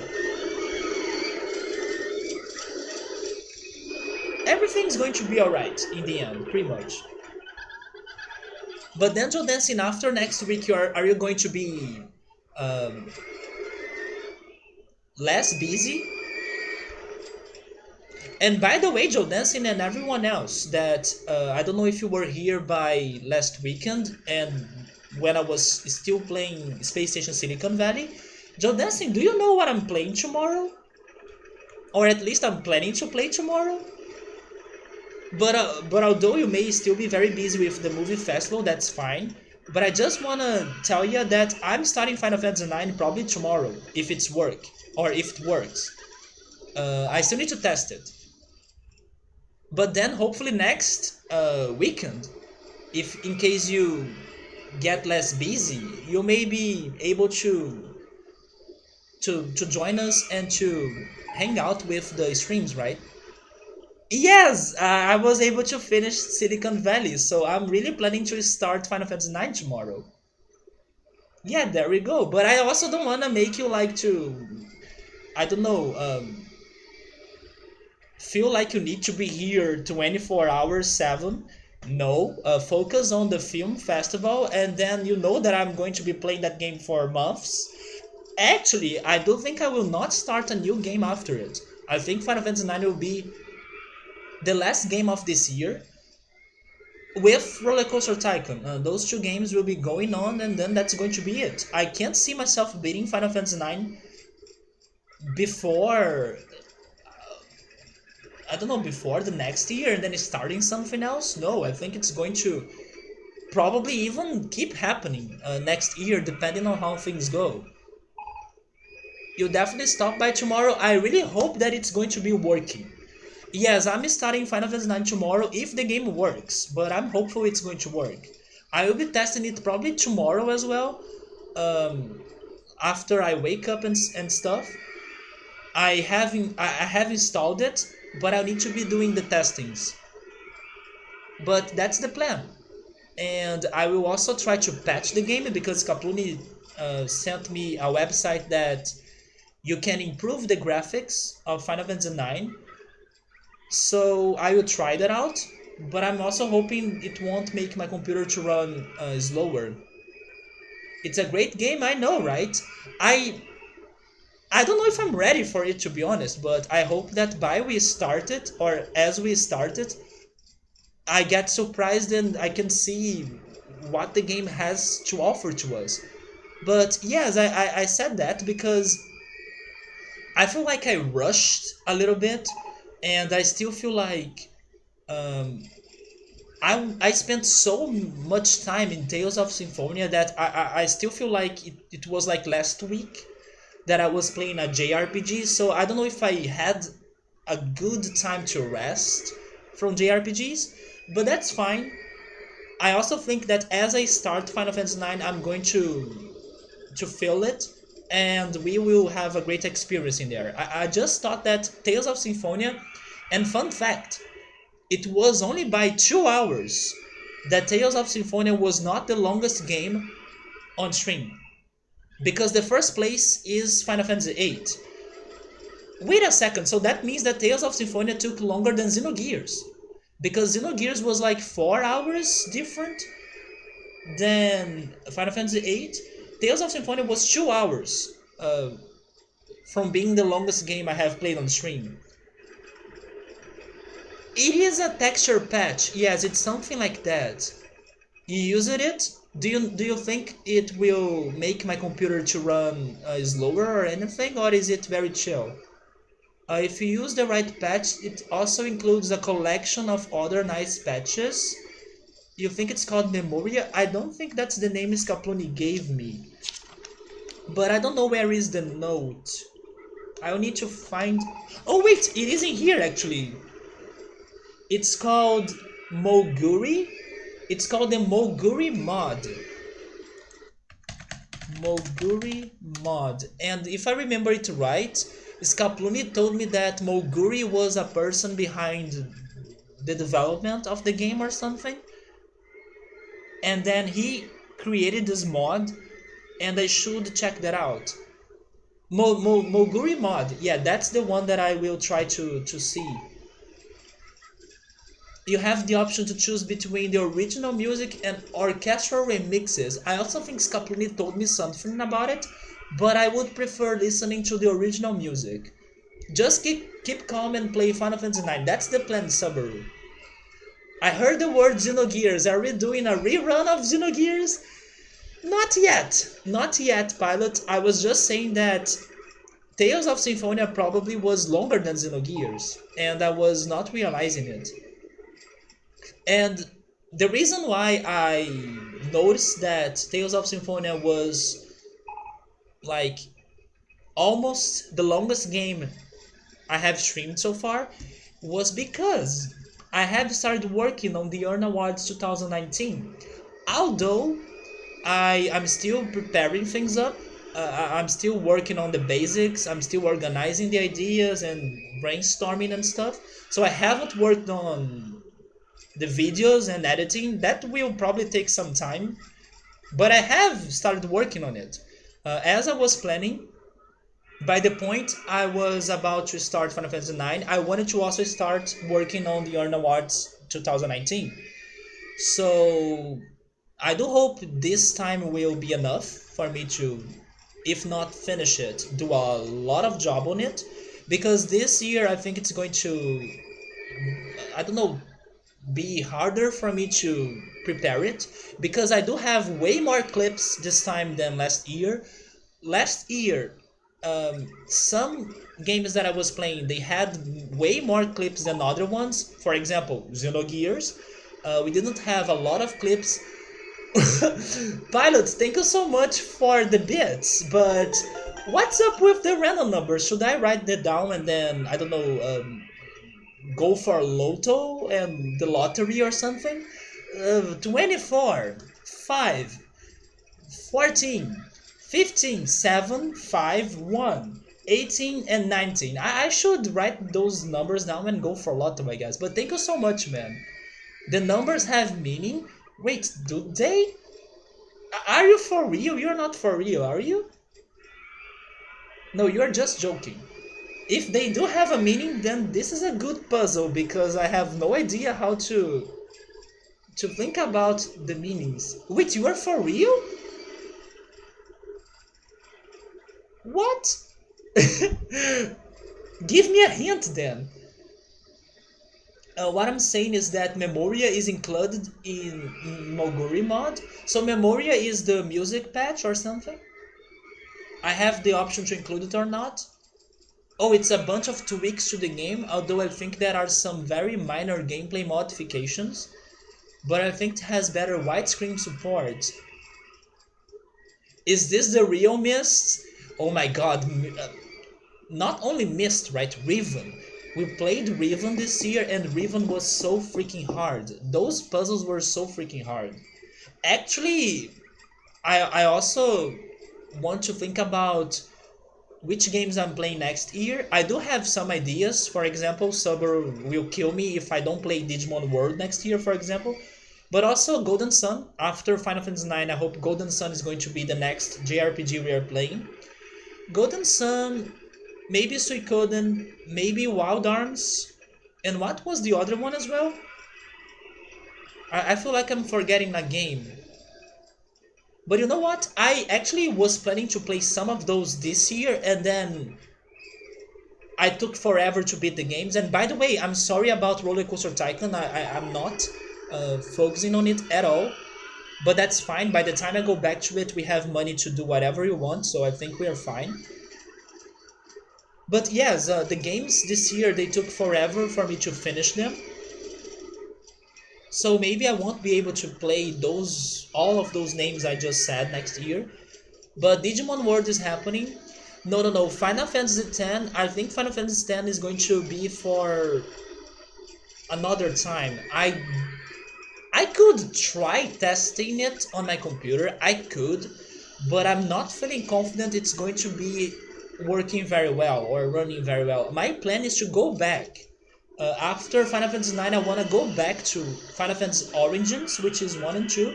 everything's going to be alright in the end, pretty much. But then Joe Dancing after next week, are you going to be um, less busy? And by the way, Joe Dancing and everyone else, that I don't know if you were here by last weekend and when I was still playing Space Station Silicon Valley. Joe Dancing, do you know what I'm playing tomorrow? Or at least I'm planning to play tomorrow? But although you may still be very busy with the movie festival, that's fine. But I just wanna tell you that I'm starting Final Fantasy IX probably tomorrow, if it's work or if it works. I still need to test it. But then hopefully next weekend, if in case you get less busy, you may be able to join us and to hang out with the streams, right? Yes, I was able to finish Silicon Valley, so I'm really planning to start Final Fantasy IX tomorrow. Yeah, there we go. But I also don't want to make you like to, I don't know, feel like you need to be here 24 hours 7. No, focus on the film festival, and then you know that I'm going to be playing that game for months. Actually, I do think I will not start a new game after it. I think Final Fantasy IX will be the last game of this year with RollerCoaster Tycoon. Those two games will be going on, and then that's going to be it. I can't see myself beating Final Fantasy IX before, I don't know, before the next year and then starting something else. No, I think it's going to probably even keep happening next year, depending on how things go. You'll definitely stop by tomorrow. I really hope that it's going to be working. Yes, I'm starting Final Fantasy IX tomorrow if the game works, but I'm hopeful it's going to work. I will be testing it probably tomorrow as well, um, after I wake up and stuff. I have installed it, but I'll need to be doing the testings. But that's the plan. And I will also try to patch the game because Kapuni sent me a website that you can improve the graphics of Final Fantasy IX. So I will try that out. but I'm also hoping it won't make my computer to run slower. It's a great game, I know, right? I I don't know if I'm ready for it, to be honest, but I hope that by we start it, or as we start it, I get surprised and I can see what the game has to offer to us. But yes, I said that because I feel like I rushed a little bit, and I still feel like um, I spent so much time in Tales of Symphonia that I still feel like it was like last week that I was playing a JRPG, so I don't know if I had a good time to rest from JRPGs, but that's fine. I also think that as I start Final Fantasy IX, I'm going to feel it, and we will have a great experience in there. I just thought that Tales of Symphonia, and fun fact, it was only by 2 hours that Tales of Symphonia was not the longest game on stream, because the first place is Final Fantasy VIII. Wait a second, so that means that Tales of Symphonia took longer than Xenogears. Because Xenogears was like 4 hours different than Final Fantasy VIII. Tales of Symphonia was 2 hours from being the longest game I have played on stream. It is a texture patch, yes, it's something like that. You used it? Do you think it will make my computer to run slower or anything, or is it very chill? If you use the right patch, it also includes a collection of other nice patches. You think it's called Memoria? I don't think that's the name Scaploni gave me. But I don't know where is the note. I'll need to find... Oh wait, it is in here actually. It's called Moguri. It's called the Moguri mod. Moguri mod. And if I remember it right, Scapluni told me that Moguri was a person behind the development of the game or something. And then he created this mod, and I should check that out. Moguri mod, yeah, that's the one that I will try to see. You have the option to choose between the original music and orchestral remixes. I also think Scaplini told me something about it, but I would prefer listening to the original music. Just keep calm and play Final Fantasy IX. That's the plan, Subaru. I heard the word Xenogears. Are we doing a rerun of Xenogears? Not yet. Not yet, Pilot. I was just saying that Tales of Symphonia probably was longer than Xenogears, and I was not realizing it. And the reason why I noticed that Tales of Symphonia was like almost the longest game I have streamed so far was because I have started working on the Earn Awards 2019. Although I'm still preparing things up, I'm still working on the basics, I'm still organizing the ideas and brainstorming and stuff. So I haven't worked on the videos and editing. That will probably take some time, but I have started working on it. As I was planning, by the point I was about to start Final Fantasy IX, I wanted to also start working on the Earn Awards 2019. So I do hope this time will be enough for me to, if not finish it, do a lot of job on it. Because this year I think it's going to, I don't know, be harder for me to prepare it. Because I do have way more clips this time than last year. Last year, some games that I was playing, they had way more clips than other ones. For example, Xenogears. We didn't have a lot of clips. Pilots, thank you so much for the bits, but what's up with the random numbers? Should I write that down and then, I don't know, go for Lotto and the lottery or something? 24, 5, 14, 15, 7, 5, 1, 18, and 19. I should write those numbers down and go for Lotto, I guess. But thank you so much, man. The numbers have meaning? Wait, do they? Are you for real? You're not for real, are you? No, you're just joking. If they do have a meaning, then this is a good puzzle because I have no idea how to think about the meanings. Wait, you are for real? What? Give me a hint then. What I'm saying is that Memoria is included in Moguri mod. So Memoria is the music patch or something? I have the option to include it or not. Oh, it's a bunch of tweaks to the game, although I think there are some very minor gameplay modifications. But I think it has better widescreen support. Is this the real Mist? Oh my god, not only Mist, right? Riven. We played Riven this year and Riven was so freaking hard. Those puzzles were so freaking hard. Actually, I also want to think about which games I'm playing next year. I do have some ideas. For example, Subaru will kill me if I don't play Digimon World next year, for example. But also Golden Sun. After Final Fantasy IX, I hope Golden Sun is going to be the next JRPG we are playing. Golden Sun, maybe Suikoden, maybe Wild Arms. And what was the other one as well? I feel like I'm forgetting a game. But you know what? I actually was planning to play some of those this year and then I took forever to beat the games. And by the way, I'm sorry about RollerCoaster Tycoon. I'm not focusing on it at all. But that's fine. By the time I go back to it, we have money to do whatever we want. So I think we are fine. But yes, the games this year, they took forever for me to finish them. So maybe I won't be able to play all of those names I just said next year. But Digimon World is happening. No, no, no. Final Fantasy X. I think Final Fantasy X is going to be for another time. I could try testing it on my computer. I could, but I'm not feeling confident it's going to be working very well or running very well. My plan is to go back. After Final Fantasy IX, I want to go back to Final Fantasy Origins, which is 1 and 2,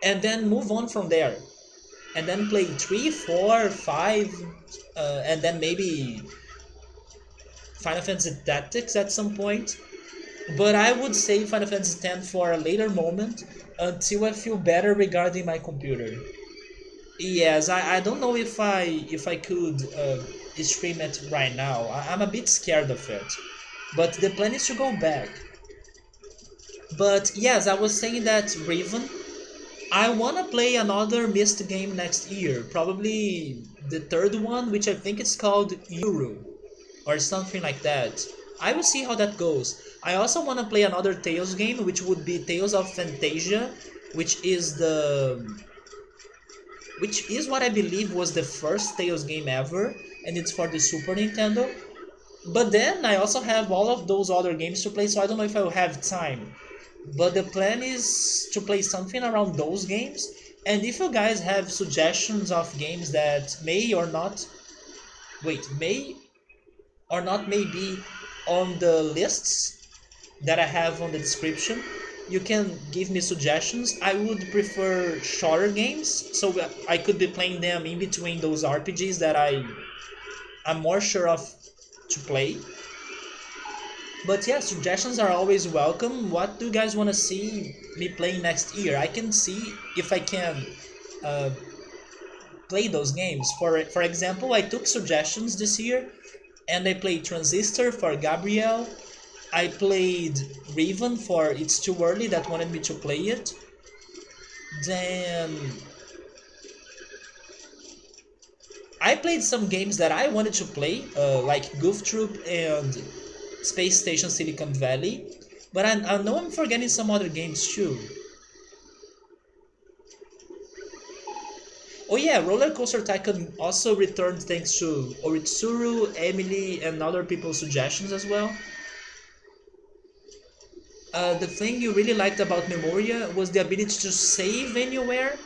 and then move on from there. And then play 3, 4, 5, and then maybe Final Fantasy Tactics at some point. But I would save Final Fantasy X for a later moment until I feel better regarding my computer. Yes, I don't know if I could stream it right now. I'm a bit scared of it. But the plan is to go back. But yes, I was saying that Raven, I wanna play another Myst game next year. Probably the third one, which I think is called Euro or something like that. I will see how that goes. I also wanna play another Tales game, which would be Tales of Fantasia, which is what I believe was the first Tales game ever, and it's for the Super Nintendo. But then I also have all of those other games to play, so I don't know if I will have time. But the plan is to play something around those games. And if you guys have suggestions of games that may or not may be on the lists that I have on the description, you can give me suggestions. I would prefer shorter games, so I could be playing them in between those RPGs that I'm more sure of to play. But yeah, suggestions are always welcome. What do you guys want to see me playing next year? I can see if I can uh, play those games. For example, I took suggestions this year, and I played Transistor for Gabrielle. I played Riven for It's Too Early that wanted me to play it. Then I played some games that I wanted to play, like Goof Troop and Space Station Silicon Valley. But I know I'm forgetting some other games too. Oh yeah, RollerCoaster Tycoon also returned thanks to Oritsuru, Emily, and other people's suggestions as well. The thing you really liked about Memoria was the ability to save anywhere.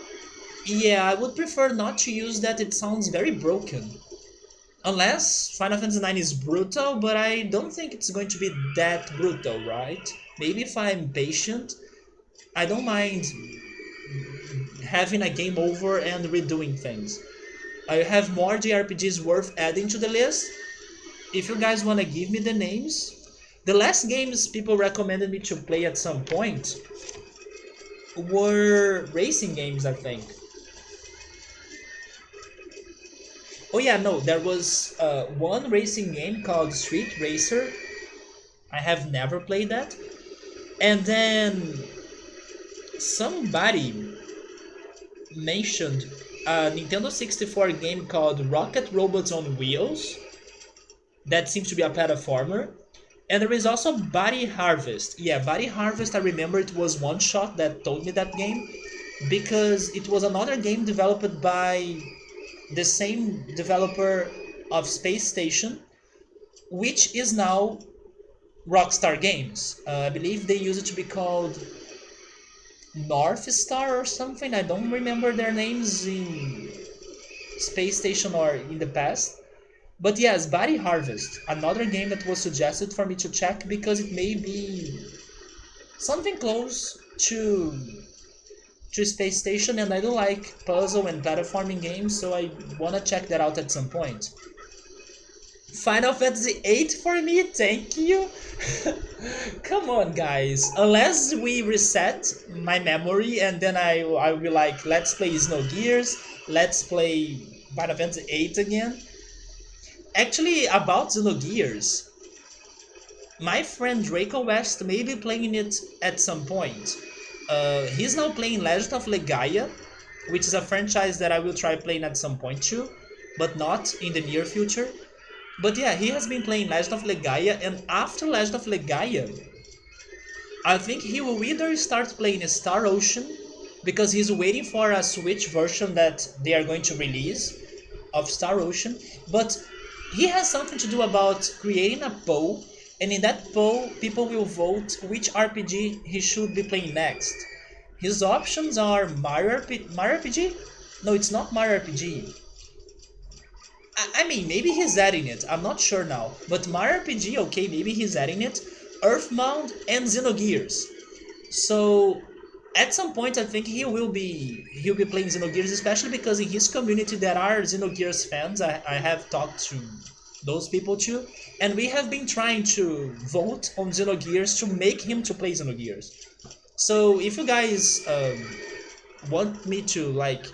Yeah, I would prefer not to use that, it sounds very broken. Unless Final Fantasy IX is brutal, but I don't think it's going to be that brutal, right? Maybe if I'm patient, I don't mind having a game over and redoing things. I have more JRPGs worth adding to the list. if you guys want to give me the names, the last games people recommended me to play at some point were racing games, I think. Oh yeah, no, there was one racing game called Street Racer. I have never played that. And then somebody mentioned a Nintendo 64 game called Rocket Robots on Wheels. That seems to be a platformer. And there is also Body Harvest. Yeah, Body Harvest, I remember it was One Shot that told me that game because it was another game developed by the same developer of Space Station, which is now Rockstar Games. I believe they used it to be called North Star or something. I don't remember their names in Space Station or in the past. But yes, Body Harvest, another game that was suggested for me to check because it may be something close to Space Station, and I do like puzzle and platforming games, so I wanna check that out at some point. Final Fantasy VIII for me, thank you. Come on, guys. Unless we reset my memory and then I will be like, let's play Snowgears, let's play Final Fantasy VIII again. Actually, about Xenogears, my friend Draco West may be playing it at some point. He's now playing Legend of Legaia, which is a franchise that I will try playing at some point too, but not in the near future. But yeah, he has been playing Legend of Legaia, and after Legend of Legaia, I think he will either start playing Star Ocean, because he's waiting for a Switch version that they are going to release of Star Ocean, but he has something to do about creating a poll, and in that poll, people will vote which RPG he should be playing next. His options are Mario RPG? No, it's not Mario RPG. I mean, maybe he's adding it. I'm not sure now. But Mario RPG, okay, maybe he's adding it. Earthbound and Xenogears. So at some point, I think he'll be playing Xenogears, especially because in his community there are Xenogears fans. I have talked to those people too, and we have been trying to vote on Xenogears to make him to play Xenogears. So if you guys want me to like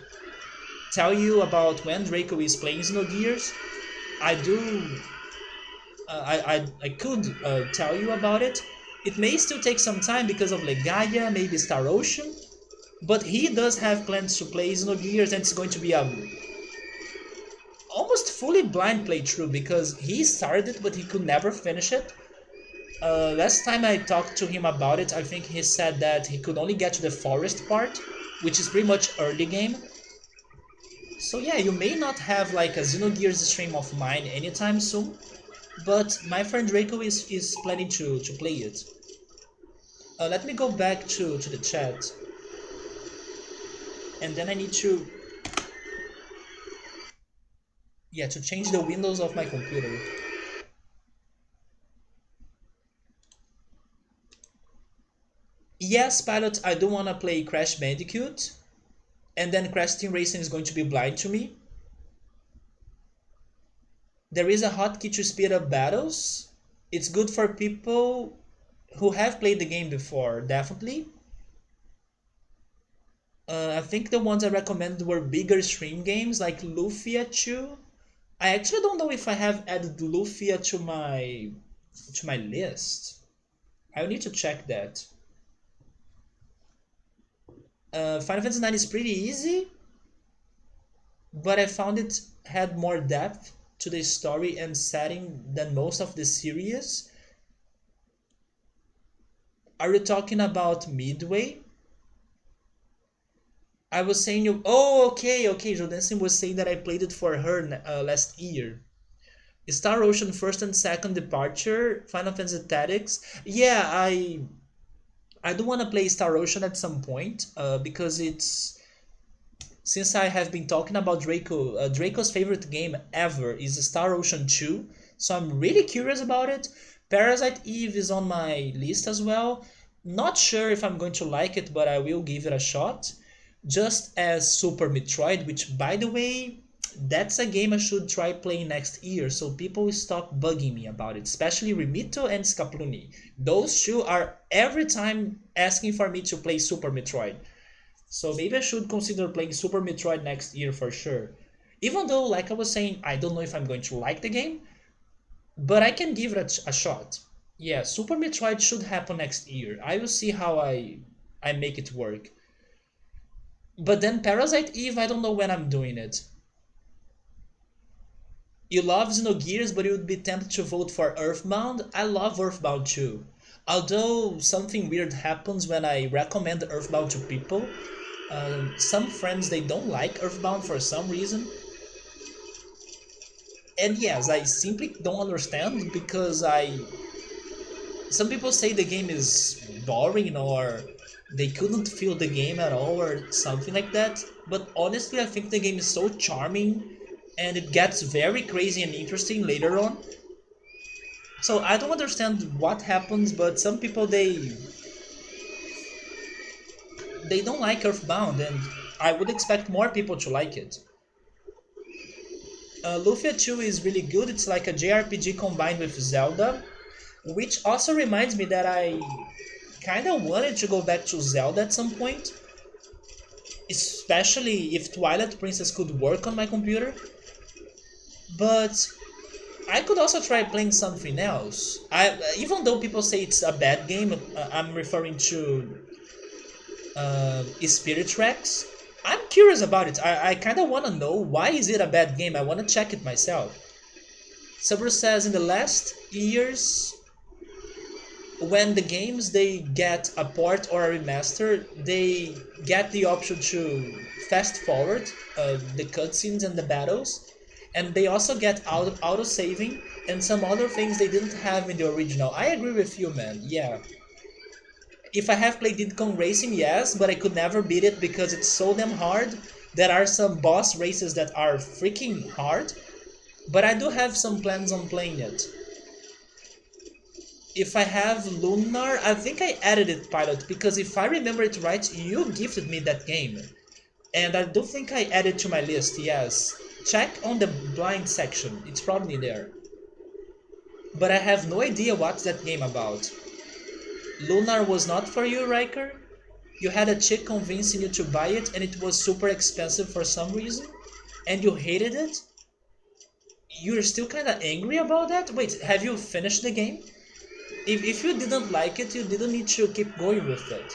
tell you about when Draco is playing Xenogears, I do. I could tell you about it. It may still take some time because of Legaia, maybe Star Ocean, but he does have plans to play Xenogears, and it's going to be a almost fully blind playthrough because he started it but he could never finish it. Last time I talked to him about it, I think he said that he could only get to the forest part, which is pretty much early game. So yeah, you may not have like a Xenogears stream of mine anytime soon, but my friend Draco is planning to play it. Let me go back to the chat, and then I need to to change the windows of my computer. Yes, Pilot, I do want to play Crash Bandicoot, and then Crash Team Racing is going to be blind to me. There is a hotkey to speed up battles. It's good for people who have played the game before, definitely. I think the ones I recommended were bigger stream games like Lufia 2. I actually don't know if I have added Lufia to my list. I will need to check that. Final Fantasy IX is pretty easy, but I found it had more depth to the story and setting than most of the series. Are you talking about Midway? I was saying you. Oh, okay. Jodensen was saying that I played it for her last year. Star Ocean First and Second Departure, Final Fantasy Tactics. Yeah, I do want to play Star Ocean at some point because it's since I have been talking about Draco. Draco's favorite game ever is Star Ocean 2, so I'm really curious about it. Parasite Eve is on my list as well. Not sure if I'm going to like it, but I will give it a shot. Just as Super Metroid, which by the way, That's a game I should try playing next year so people stop bugging me about it, especially Remito and Scapluni. Those two are every time asking for me to play Super Metroid. So maybe I should consider playing Super Metroid next year for sure. Even though, like I was saying, I don't know if I'm going to like the game, but I can give it a shot. Yeah, Super Metroid should happen next year. I will see how I make it work. But then Parasite Eve, I don't know when I'm doing it. You love Xenogears, but you would be tempted to vote for Earthbound? I love Earthbound too. Although something weird happens when I recommend Earthbound to people. Some friends they don't like Earthbound for some reason. And yes, I simply don't understand because I some people say the game is boring or they couldn't feel the game at all or something like that. But honestly, I think the game is so charming and it gets very crazy and interesting later on. So I don't understand what happens, but some people they don't like Earthbound, and I would expect more people to like it. Lufia 2 is really good. It's like a JRPG combined with Zelda, which also reminds me that I kind of wanted to go back to Zelda at some point, especially if Twilight Princess could work on my computer. But I could also try playing something else. Even though people say it's a bad game, I'm referring to Spirit Tracks. I'm curious about it. I kind of want to know why is it a bad game. I want to check it myself. Sabra says in the last years, when the games they get a port or a remaster, they get the option to fast forward the cutscenes and the battles, and they also get auto saving and some other things they didn't have in the original. I agree with you, man. Yeah. If I have played Diddy Kong Racing, yes, but I could never beat it because it's so damn hard. There are some boss races that are freaking hard, but I do have some plans on playing it. If I have Lunar, I think I added it, Pilot, because if I remember it right, you gifted me that game. And I do think I added to my list, yes. Check on the blind section, it's probably there. But I have no idea what's that game about. Lunar was not for you, Riker? You had a chick convincing you to buy it and it was super expensive for some reason? And you hated it? You're still kinda angry about that? Wait, have you finished the game? If you didn't like it, you didn't need to keep going with it.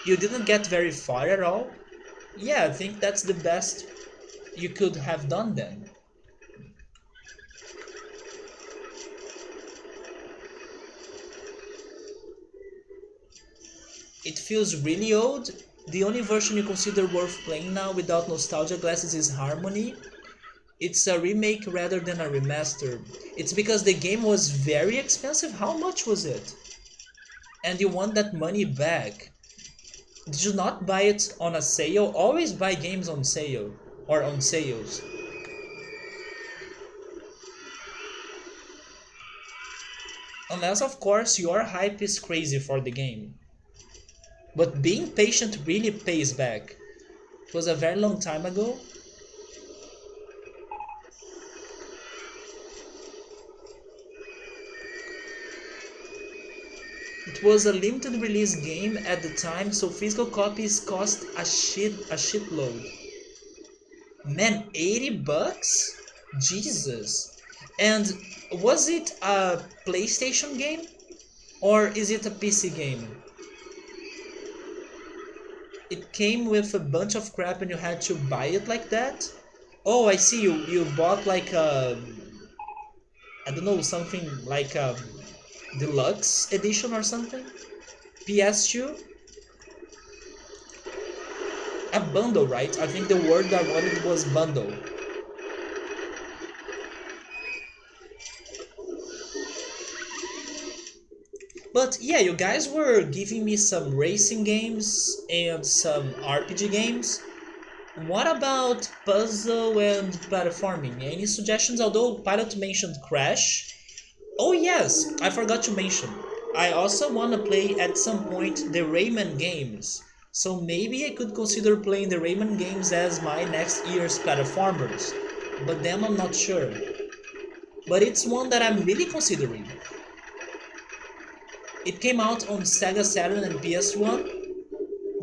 You didn't get very far at all? Yeah, I think that's the best you could have done then. It feels really old. The only version you consider worth playing now without nostalgia glasses is Harmony. It's a remake rather than a remaster. It's because the game was very expensive. How much was it? And you want that money back. Did you not buy it on a sale? Always buy games on sale or on sales. Unless, of course, your hype is crazy for the game. But being patient really pays back. It was a very long time ago. It was a limited release game at the time, so physical copies cost a shitload. Man, 80 bucks? Jesus. And was it a PlayStation game or is it a PC game? It came with a bunch of crap and you had to buy it like that? Oh, I see. You bought like a I don't know something like a deluxe edition or something. PS2, a bundle, right? I think the word I wanted was bundle. But yeah, you guys were giving me some racing games and some RPG games. What about puzzle and platforming? Any suggestions? Although Pilot mentioned Crash. Oh yes, I forgot to mention. I also want to play at some point the Rayman games. So maybe I could consider playing the Rayman games as my next year's platformers. But then I'm not sure. But it's one that I'm really considering. It came out on Sega Saturn and PS1,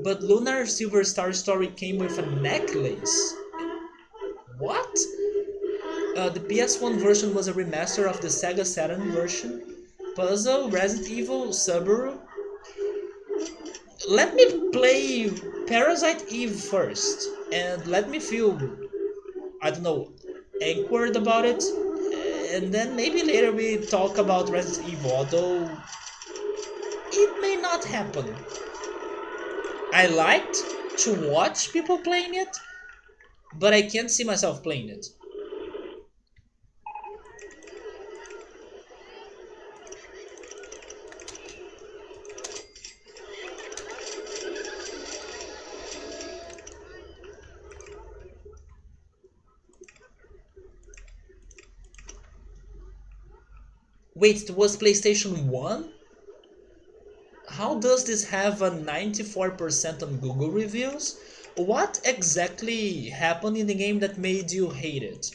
but Lunar Silver Star Story came with a necklace. What? The PS1 version was a remaster of the Sega Saturn version. Puzzle, Resident Evil, Subaru. Let me play Parasite Eve first, and let me feel, I don't know, anchored about it, and then maybe later we talk about Resident Evil, although it may not happen. I liked to watch people playing it, but I can't see myself playing it. Wait, it was PlayStation 1? How does this have a 94% on Google reviews? What exactly happened in the game that made you hate it?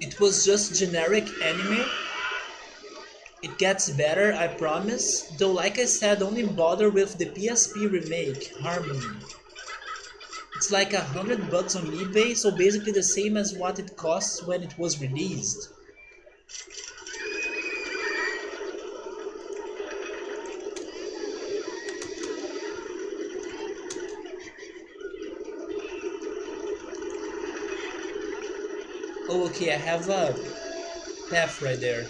It was just generic anime. It gets better, I promise. Though, like I said, only bother with the PSP remake, Harmony. It's like $100 on eBay, so basically the same as what it costs when it was released. Oh, okay, I have a path right there.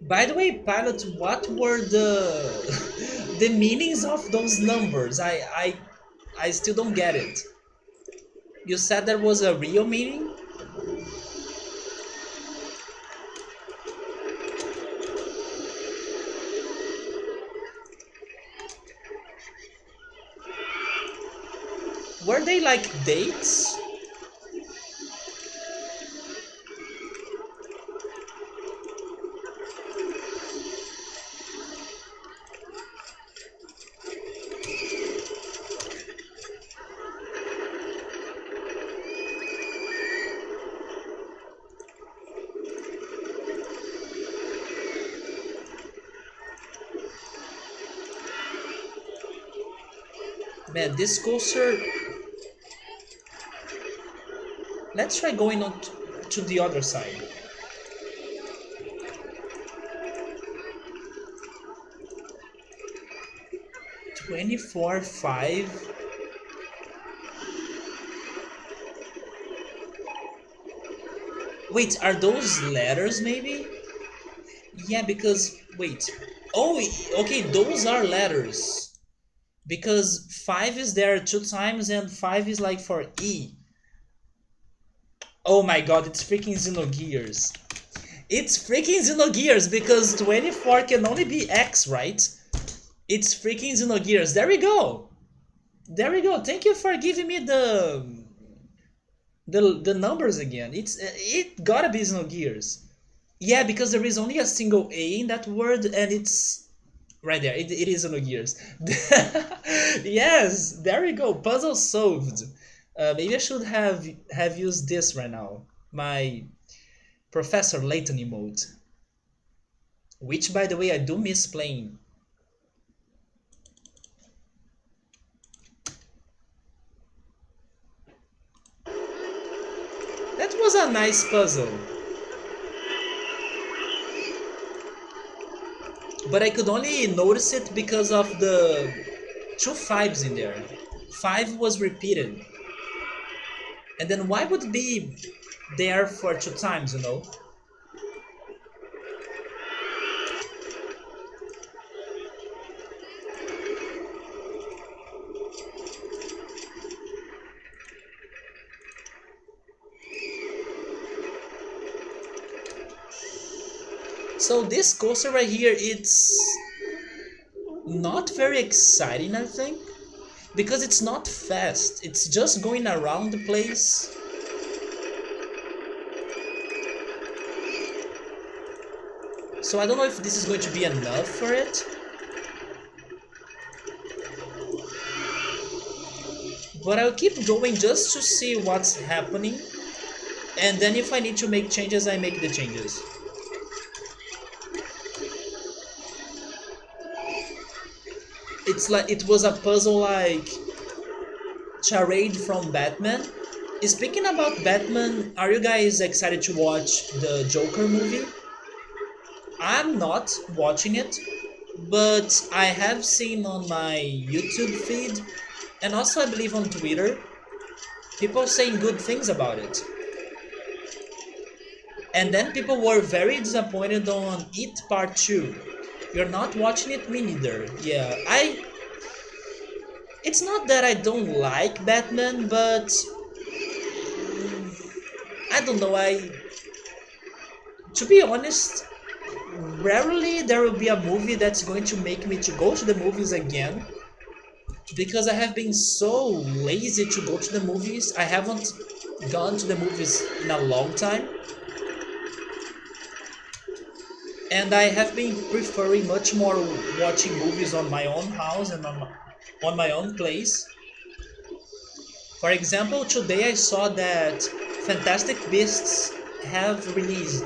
By the way, Pilot, what were the the meanings of those numbers? I still don't get it. You said there was a real meaning? Were they like dates? Man, this coaster. Let's try going on to the other side. 24-5. Wait, are those letters maybe? Yeah, because wait. Oh, okay, those are letters. Because 5 is there 2 times and 5 is like for E. Oh my god, it's freaking Xenogears. It's freaking Xenogears because 24 can only be X, right? It's freaking Xenogears. There we go. There we go. Thank you for giving me the numbers again. It gotta be Xenogears. Yeah, because there is only a single A in that word and it's right there. It is Xenogears. Yes, there we go. Puzzle solved. Maybe I should have used this right now. My Professor Layton emote. Which, by the way, I do miss playing. That was a nice puzzle. But I could only notice it because of the 2 5s in there. 5 was repeated. And then why would it be there for 2 times, you know? So this coaster right here, it's not very exciting, I think. Because it's not fast. It's just going around the place. So I don't know if this is going to be enough for it. But I'll keep going just to see what's happening. And then if I need to make changes, I make the changes. It's like it was a puzzle like Charade from Batman. Speaking about Batman, are you guys excited to watch the Joker movie? I'm not watching it, but I have seen on my YouTube feed and also I believe on Twitter people saying good things about it. And then people were very disappointed on It Part 2. You're not watching it? Me neither. Yeah, it's not that I don't like Batman, but I don't know, to be honest, rarely there will be a movie that's going to make me to go to the movies again. Because I have been so lazy to go to the movies. I haven't gone to the movies in a long time. And I have been preferring much more watching movies on my own house and on my own place. For example, today I saw that Fantastic Beasts have released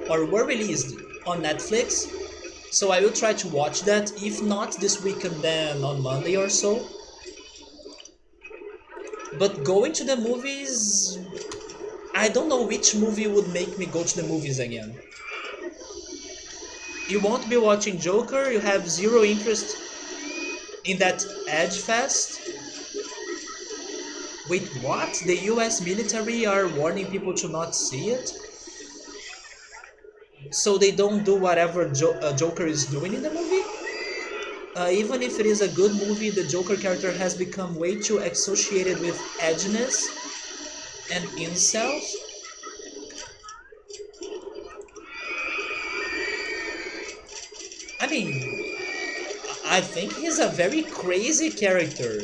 or were released on Netflix. So I will try to watch that, if not this weekend then on Monday or so. But going to the movies, I don't know which movie would make me go to the movies again. You won't be watching Joker, you have zero interest in that Edge Fest. Wait, what? The US military are warning people to not see it? So they don't do whatever Joker is doing in the movie? Even if it is a good movie, the Joker character has become way too associated with edginess and incels. I mean, I think he's a very crazy character.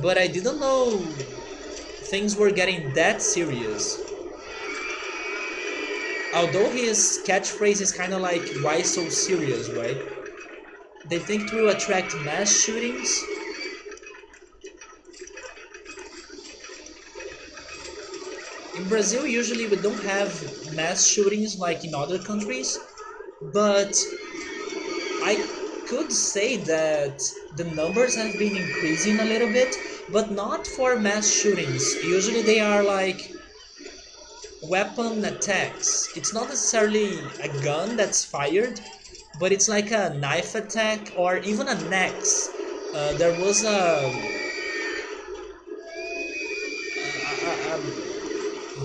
But I didn't know things were getting that serious. Although his catchphrase is kind of like, why so serious, right? They think it will attract mass shootings. In Brazil, usually we don't have mass shootings like in other countries, but I could say that the numbers have been increasing a little bit, but not for mass shootings. Usually they are like weapon attacks. It's not necessarily a gun that's fired, but it's like a knife attack or even an axe. There was a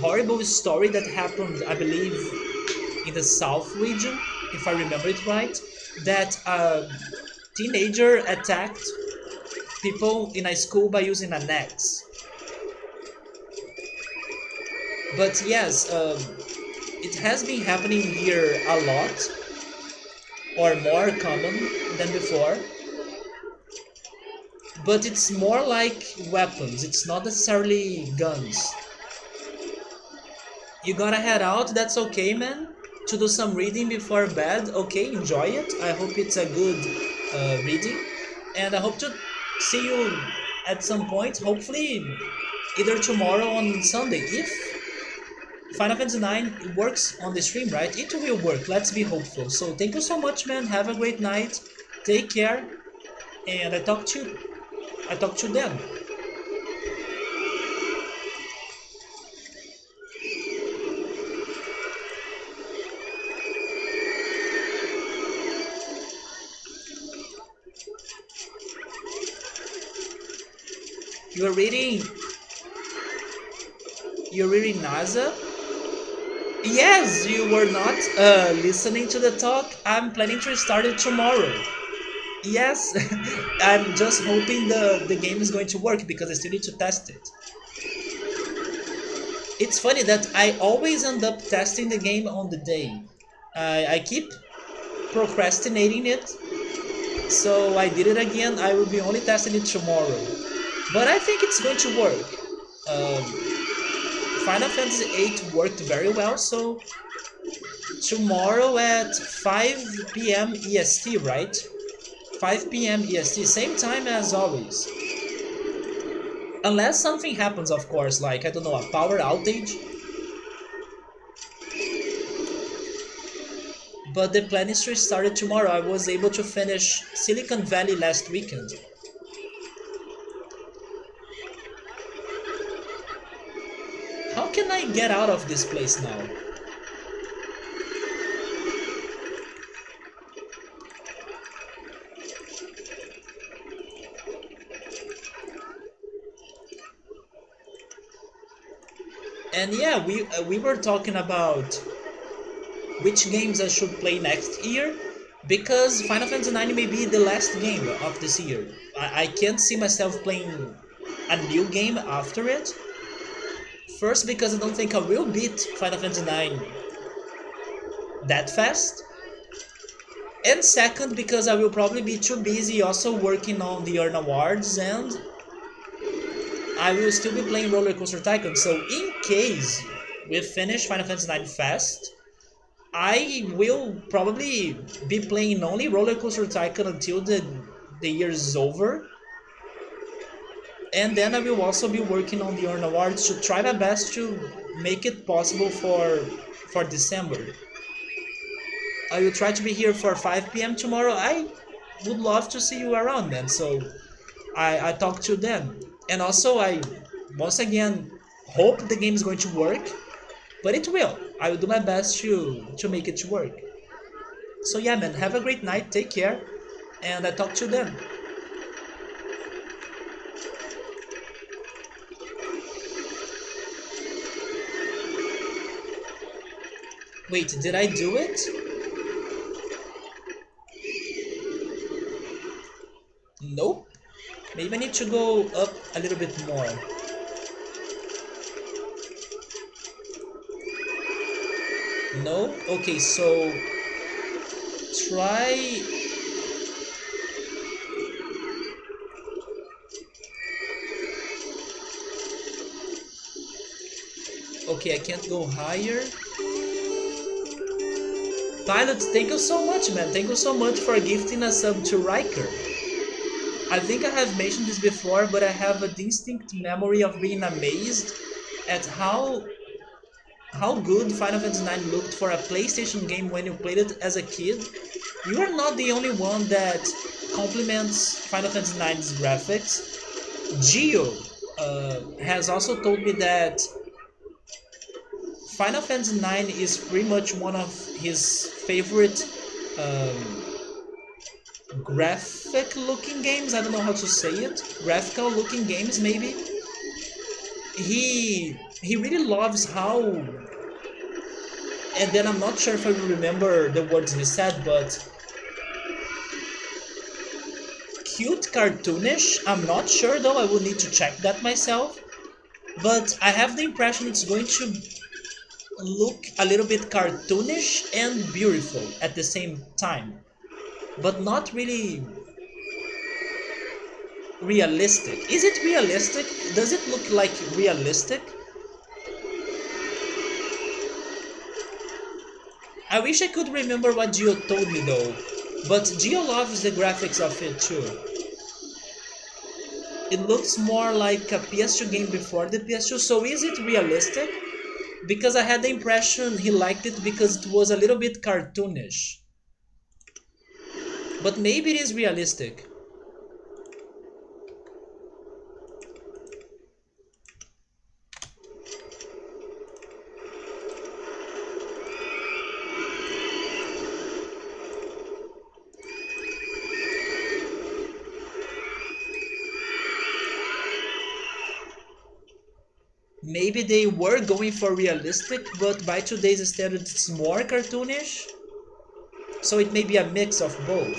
horrible story that happened, I believe, in the South region, if I remember it right, that a teenager attacked people in a school by using an axe. But yes, it has been happening here a lot, or more common than before. But it's more like weapons, it's not necessarily guns. You gotta head out, that's okay, man. To do some reading before bed, okay, enjoy it. I hope it's a good reading. And I hope to see you at some point, hopefully either tomorrow on Sunday. If Final Fantasy 9 works on the stream, right? It will work, let's be hopeful. So thank you so much, man. Have a great night. Take care. And I talk to them. You're reading NASA? Yes, you were not listening to the talk. I'm planning to start it tomorrow. Yes, I'm just hoping the game is going to work because I still need to test it. It's funny that I always end up testing the game on the day. I keep procrastinating it, so I did it again. I will be only testing it tomorrow. But I think it's going to work. Um, Final Fantasy VIII worked very well, so tomorrow at 5 p.m. EST, right? 5 p.m. EST, same time as always. Unless something happens, of course, like, I don't know, a power outage. But the plan is to start it tomorrow. I was able to finish Silicon Valley last weekend. How can I get out of this place now? And yeah, we were talking about which games I should play next year, because Final Fantasy IX may be the last game of this year. I can't see myself playing a new game after it. First, because I don't think I will beat Final Fantasy IX that fast. And second, because I will probably be too busy also working on the Earn Awards, and I will still be playing RollerCoaster Tycoon. So in case we finish Final Fantasy IX fast, I will probably be playing only RollerCoaster Tycoon until the year is over. And then I will also be working on the Earn Awards to try my best to make it possible for December. I will try to be here for 5 p.m. tomorrow. I would love to see you around, man. So I talk to them. And also I once again hope the game is going to work, but it will. I will do my best to make it work. So yeah, man, have a great night, take care, and I talk to them. Wait, did I do it? Nope. Maybe I need to go up a little bit more. No? Okay, so try... Okay, I can't go higher. Pilot, thank you so much, man. Thank you so much for gifting a sub to Riker. I think I have mentioned this before, but I have a distinct memory of being amazed at how good Final Fantasy IX looked for a PlayStation game when you played it as a kid, you are not the only one that compliments Final Fantasy IX's graphics. Gio has also told me that Final Fantasy IX is pretty much one of his favorite um, graphic looking games. I don't know how to say it. Graphical looking games, maybe. He really loves how, and then I'm not sure if I remember the words he said, but cute cartoonish. I'm not sure though. I will need to check that myself. But I have the impression it's going to look a little bit cartoonish and beautiful at the same time, but not really realistic. Is it realistic? Does it look like realistic? I wish I could remember what Gio told me though, but Gio loves the graphics of it too. It looks more like a PS2 game before the PS2, so is it realistic? Because I had the impression he liked it because it was a little bit cartoonish. But maybe it is realistic. Maybe they were going for realistic, but by today's standards it's more cartoonish. So it may be a mix of both.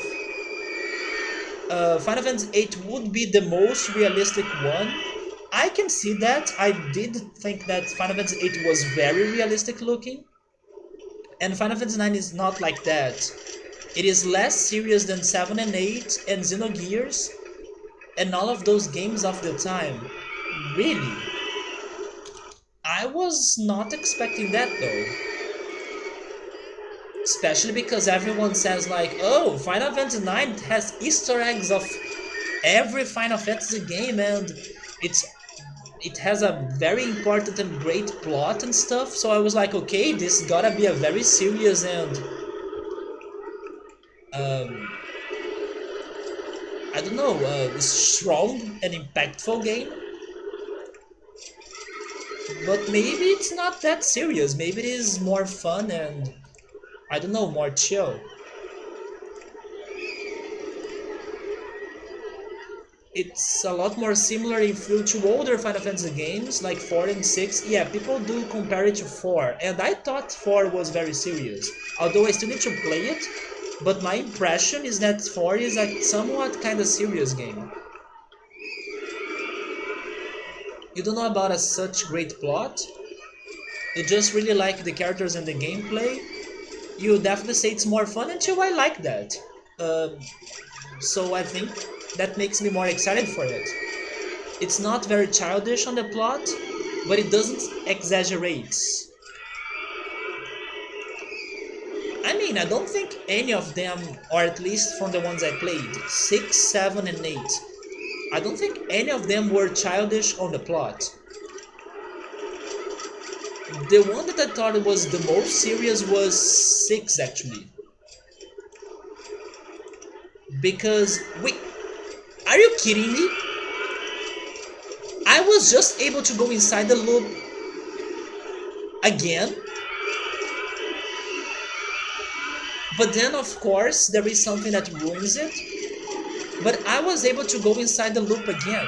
Final Fantasy VIII would be the most realistic one. I can see that. I did think that Final Fantasy VIII was very realistic looking. And Final Fantasy IX is not like that. It is less serious than 7 and 8 and Xenogears and all of those games of the time. Really? I was not expecting that though. Especially because everyone says like, oh, Final Fantasy IX has Easter eggs of every Final Fantasy game and it has a very important and great plot and stuff. So I was like, okay, this gotta be a very serious and I don't know, strong and impactful game. But maybe it's not that serious. Maybe it is more fun and I don't know, more chill. It's a lot more similar in feel to older Final Fantasy games like 4 and 6. Yeah, people do compare it to 4, and I thought 4 was very serious. Although I still need to play it, but my impression is that 4 is a somewhat kind of serious game. You don't know about a such great plot, you just really like the characters and the gameplay, you definitely say it's more fun, and too I like that. So I think that makes me more excited for it. It's not very childish on the plot, but it doesn't exaggerate. I mean, I don't think any of them, or at least from the ones I played, 6, 7 and 8, I don't think any of them were childish on the plot. The one that I thought was the most serious was 6 actually. Because, wait, are you kidding me? I was just able to go inside the loop again. But then of course there is something that ruins it. But I was able to go inside the loop again.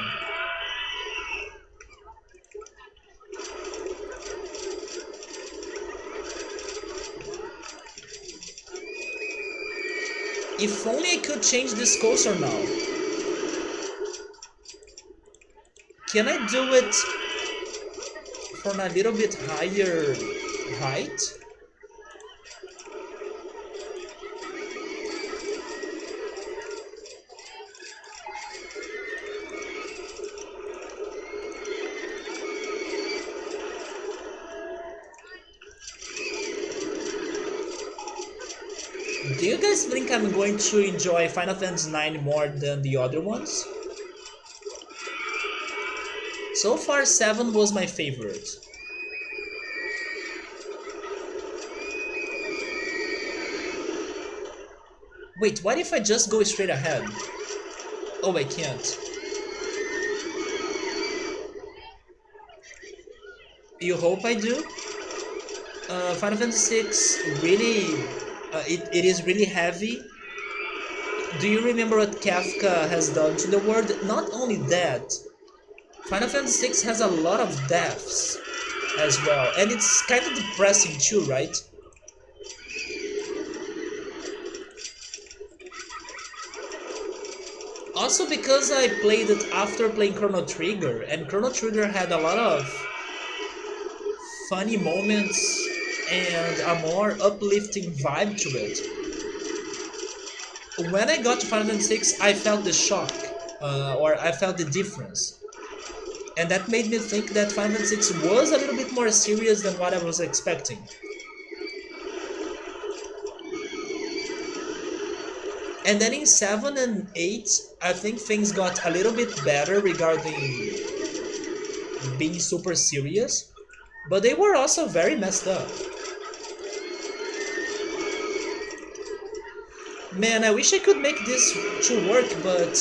If only I could change this coaster now. Can I do it from a little bit higher height? Do you guys think I'm going to enjoy Final Fantasy IX more than the other ones? So far 7 was my favorite. Wait, what if I just go straight ahead? Oh, I can't. You hope I do? Final Fantasy VI really, it is really heavy. Do you remember what Kafka has done to the world? Not only that, Final Fantasy VI has a lot of deaths as well, and it's kind of depressing too, right? Also because I played it after playing Chrono Trigger, and Chrono Trigger had a lot of funny moments and a more uplifting vibe to it. When I got to Final Fantasy VI, I felt the shock, or I felt the difference. And that made me think that Final Fantasy VI was a little bit more serious than what I was expecting. And then in 7 and 8, I think things got a little bit better regarding being super serious, but they were also very messed up. Man, I wish I could make this to work, but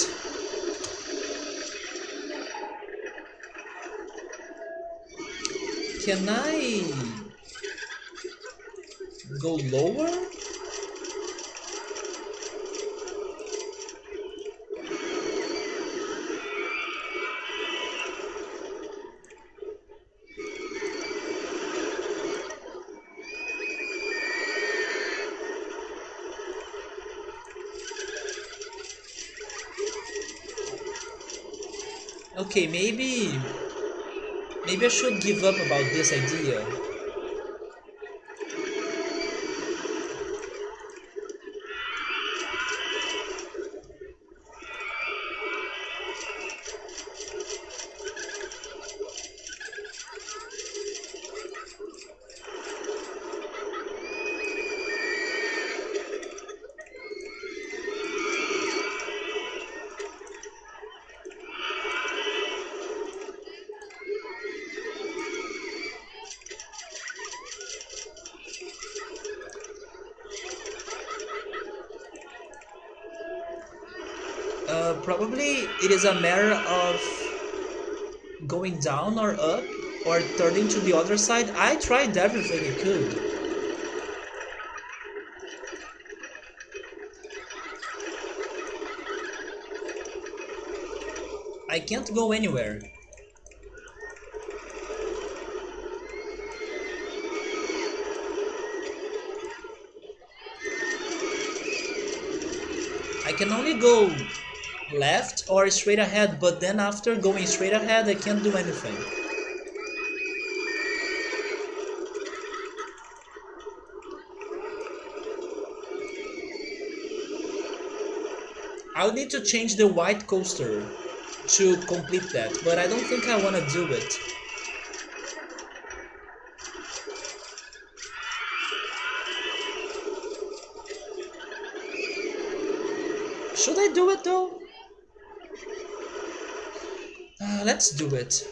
can I go lower? Okay, maybe I should give up about this idea. Probably it is a matter of going down or up or turning to the other side. I tried everything I could. I can't go anywhere. I can only go left or straight ahead, but then after going straight ahead, I can't do anything. I'll need to change the white coaster to complete that, but I don't think I want to do it. Should I do it though? Let's do it.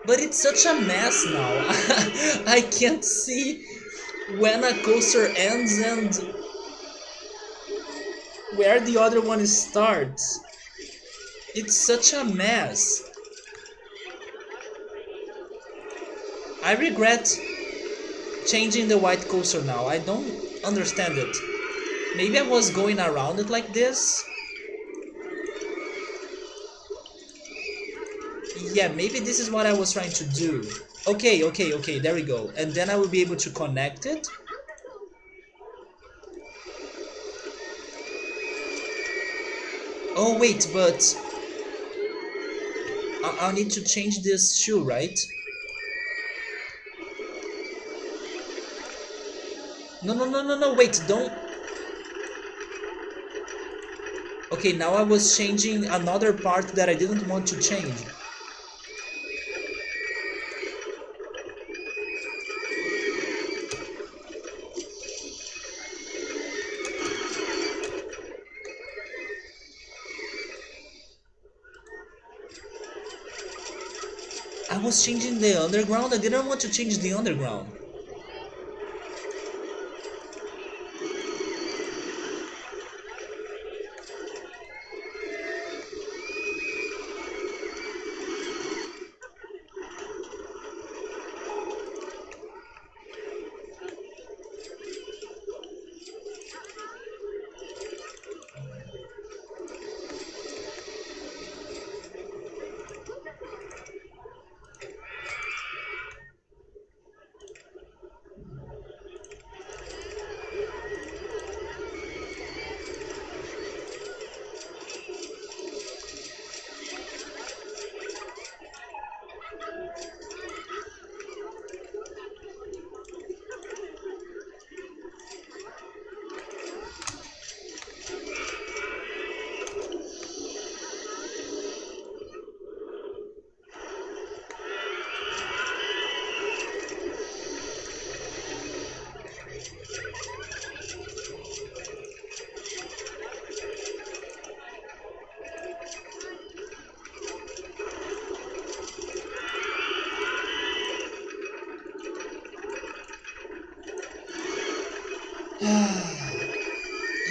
But it's such a mess now. I can't see when a coaster ends and where the other one starts. It's such a mess. I regret changing the white coaster now. I don't understand it. Maybe I was going around it like this. Yeah, maybe this is what I was trying to do. Okay, okay, okay, there we go. And then I will be able to connect it. Oh wait, but I'll need to change this shoe, right? No, no, no, no, no, wait, don't. Okay, now I was changing another part that I didn't want to change. I was changing the underground. I didn't want to change the underground.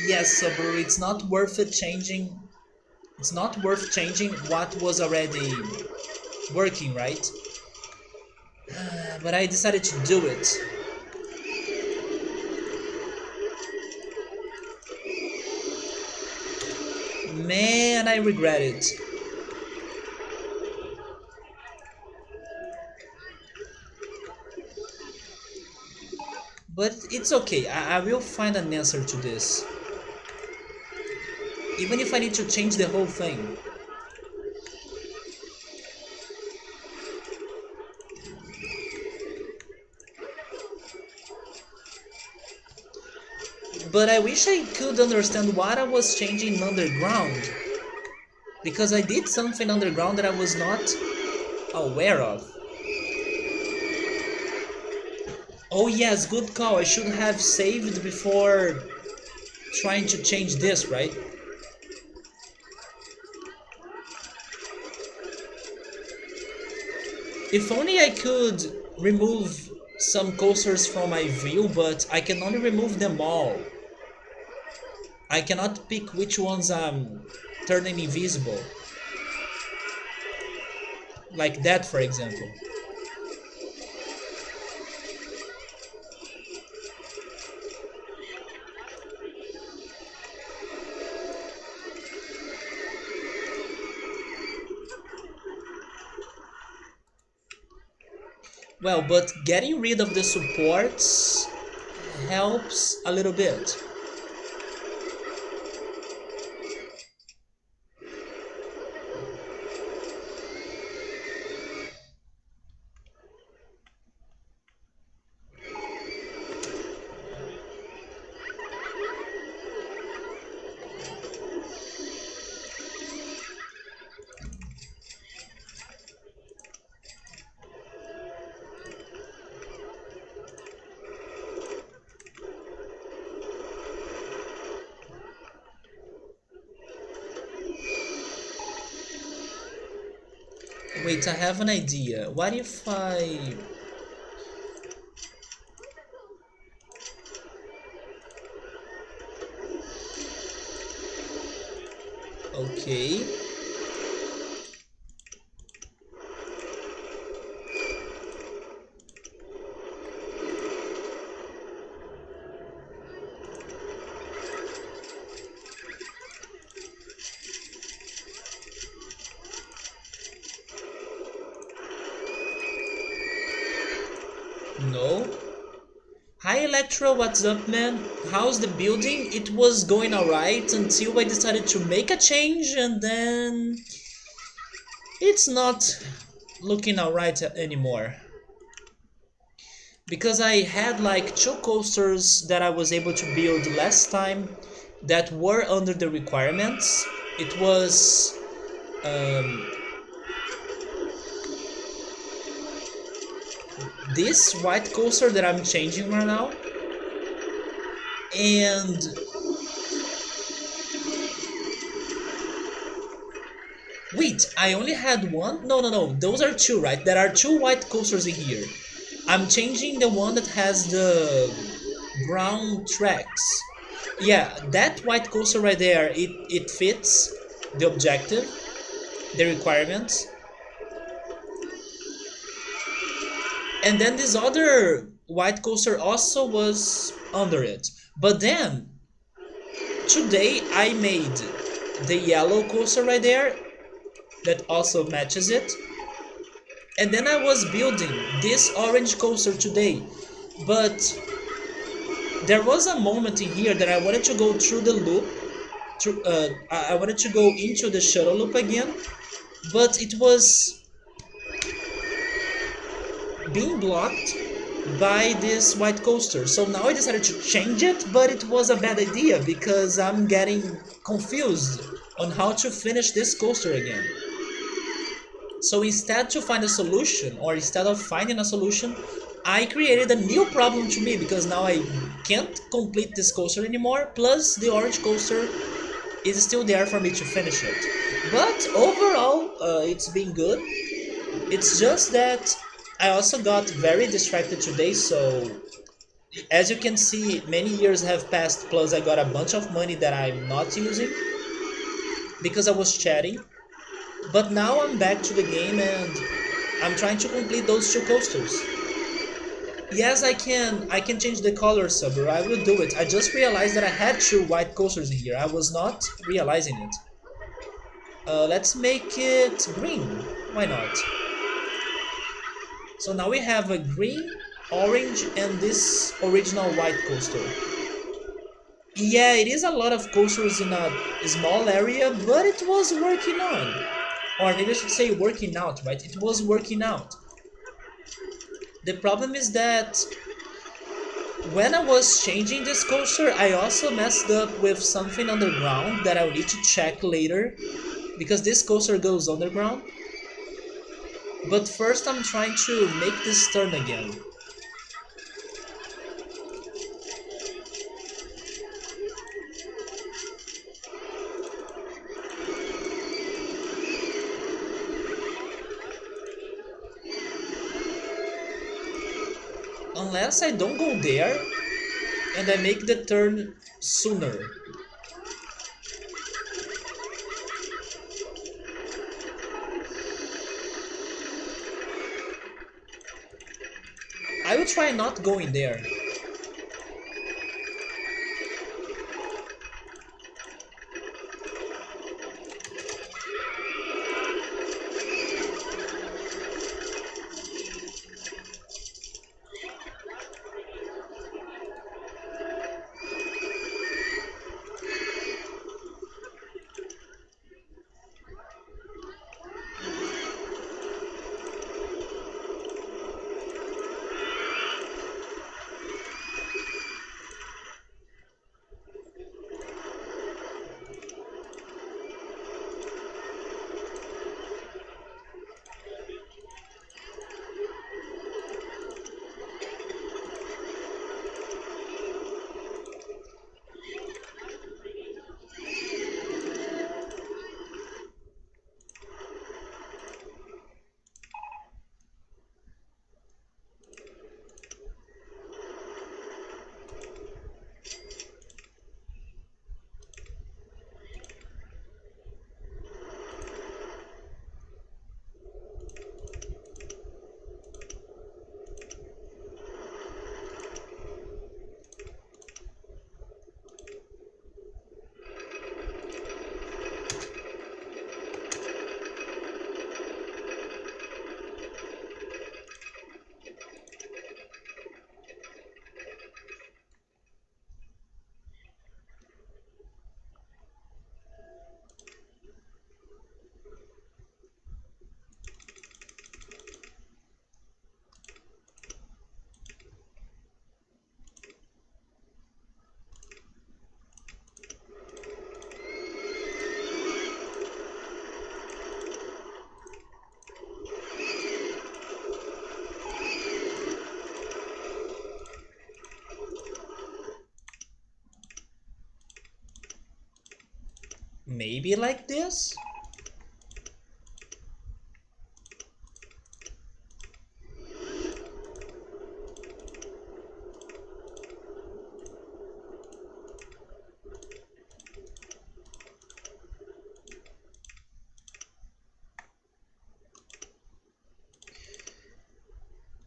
Yes, Subaru, it's not worth it changing. It's not worth changing what was already working, right? But I decided to do it. Man, I regret it. But it's okay, I will find an answer to this. Even if I need to change the whole thing. But I wish I could understand what I was changing underground. Because I did something underground that I was not aware of. Oh yes, good call. I should have saved before trying to change this, right? If only I could remove some coasters from my view, but I can only remove them all. I cannot pick which ones I'm turning invisible. Like that, for example. Well, but getting rid of the supports helps a little bit. Wait, I have an idea. What if I... Okay. No. Hi Electro, what's up, man? How's the building? It was going alright until I decided to make a change, and then it's not looking alright anymore. Because I had like two coasters that I was able to build last time that were under the requirements. It was um, this white coaster that I'm changing right now, and wait, I only had one? No, no, no, those are two, right? There are two white coasters in here. I'm changing the one that has the brown tracks. Yeah, that white coaster right there, it fits the objective, the requirements. And then this other white coaster also was under it. But then today I made the yellow coaster right there that also matches it. And then I was building this orange coaster today. But there was a moment in here that I wanted to go through the loop. I wanted to go into the shuttle loop again. But it was being blocked by this white coaster. So now I decided to change it, but it was a bad idea because I'm getting confused on how to finish this coaster again. So instead to find a solution, or instead of finding a solution, I created a new problem to me because now I can't complete this coaster anymore, plus the orange coaster is still there for me to finish it. But overall, it's been good. It's just that I also got very distracted today, so as you can see, many years have passed, plus I got a bunch of money that I'm not using because I was chatting. But now I'm back to the game and I'm trying to complete those two coasters. Yes, I can change the color, Subaru. I will do it. I just realized that I had two white coasters in here. I was not realizing it. Let's make it green. Why not? So now we have a green, orange, and this original white coaster. Yeah, it is a lot of coasters in a small area, but it was working on. Or maybe I should say working out, right? It was working out. The problem is that when I was changing this coaster, I also messed up with something underground that I'll need to check later. Because this coaster goes underground. But first I'm trying to make this turn again. Unless I don't go there and I make the turn sooner. I will try not going there. Maybe like this?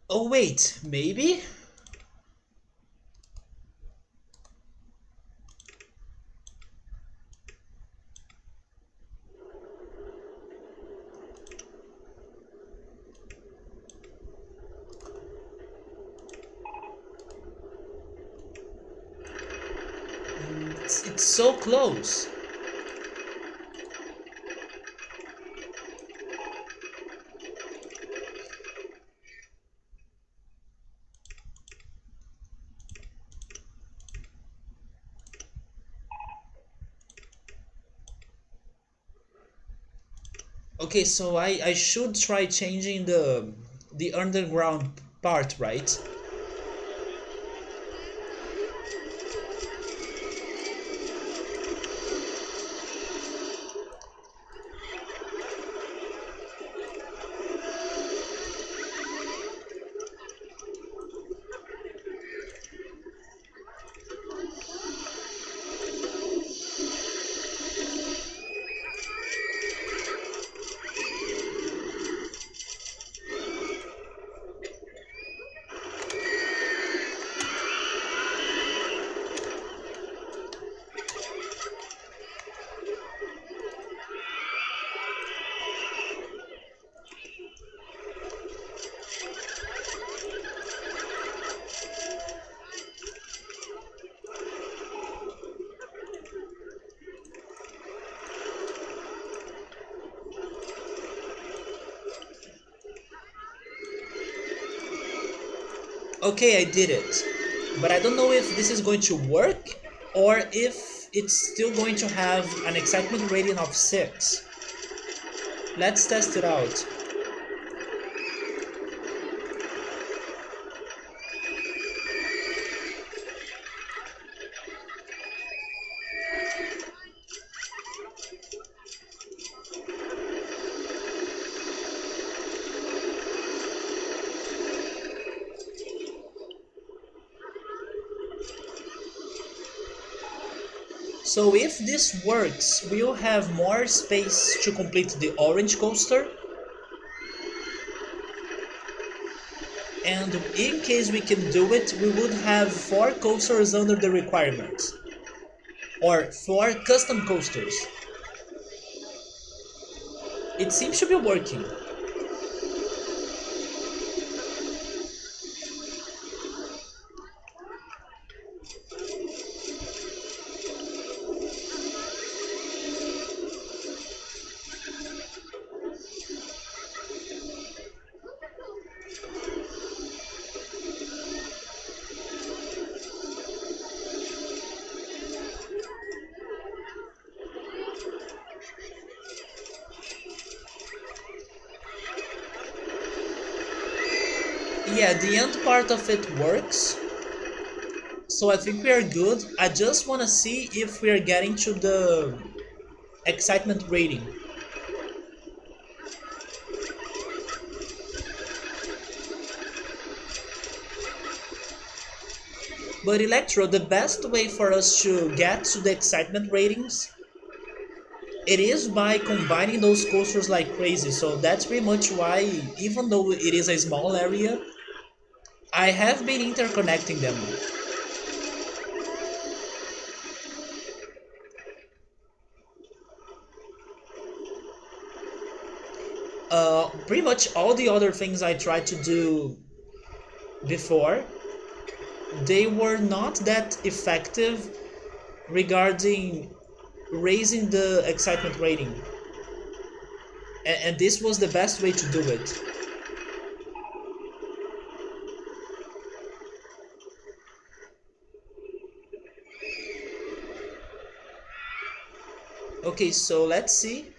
Oh wait, maybe? It's so close. Okay, so I should try changing the underground part, right? Okay, I did it. But I don't know if this is going to work or if it's still going to have an excitement rating of 6. Let's test it out. So if this works, we'll have more space to complete the orange coaster. And in case we can do it, we would have 4 coasters under the requirements. Or 4 custom coasters. It seems to be working. Yeah, the end part of it works. So I think we are good. I just want to see if we are getting to the excitement rating. But Electro, the best way for us to get to the excitement ratings, it is by combining those coasters like crazy. So that's pretty much why, even though it is a small area, I have been interconnecting them. Pretty much all the other things I tried to do before, they were not that effective regarding raising the excitement rating. And this was the best way to do it. Okay, so let's see.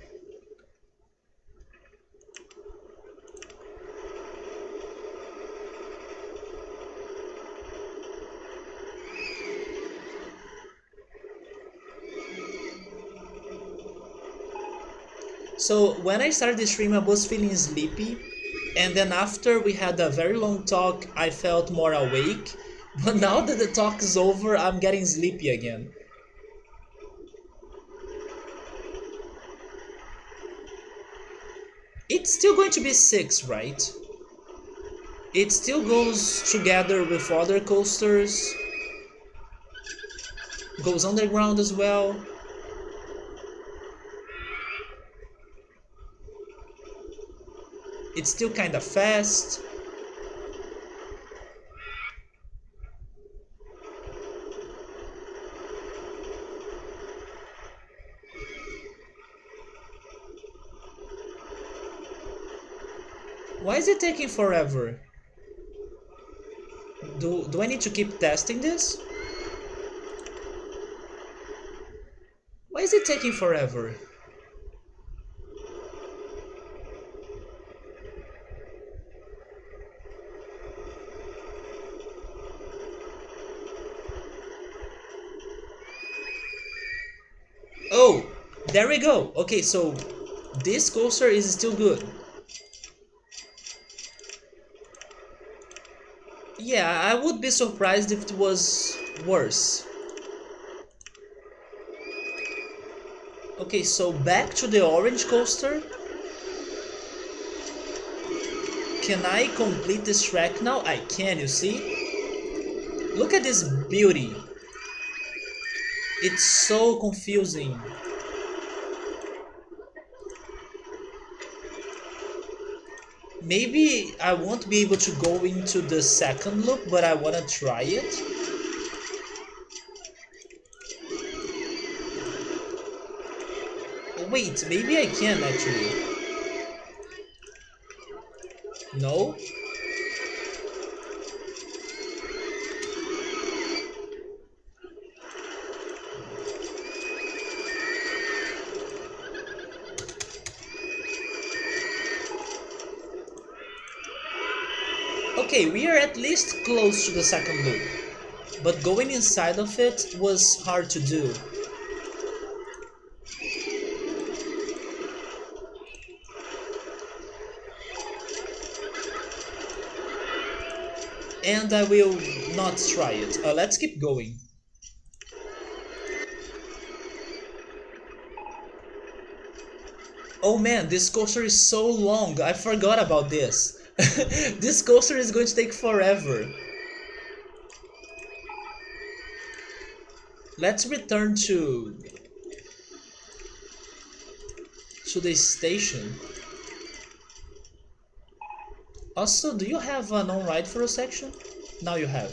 So when I started the stream, I was feeling sleepy, and then after we had a very long talk, I felt more awake. But now that the talk is over, I'm getting sleepy again. It's still going to be 6, right? It still goes together with other coasters, goes underground as well. It's still kind of fast. Why is it taking forever? Do I need to keep testing this? Why is it taking forever? Oh, there we go. Okay, so this coaster is still good. Yeah, I would be surprised if it was worse. Okay, so back to the orange coaster. Can I complete this track now? I can, you see? Look at this beauty. It's so confusing. Maybe I won't be able to go into the second loop, but I wanna try it. Oh, wait, maybe I can actually. No? Okay, we are at least close to the second loop, but going inside of it was hard to do. And I will not try it. Let's keep going. Oh man, this coaster is so long. I forgot about this. This coaster is going to take forever. Let's return to the station. Also, do you have an on-ride for a section? Now you have.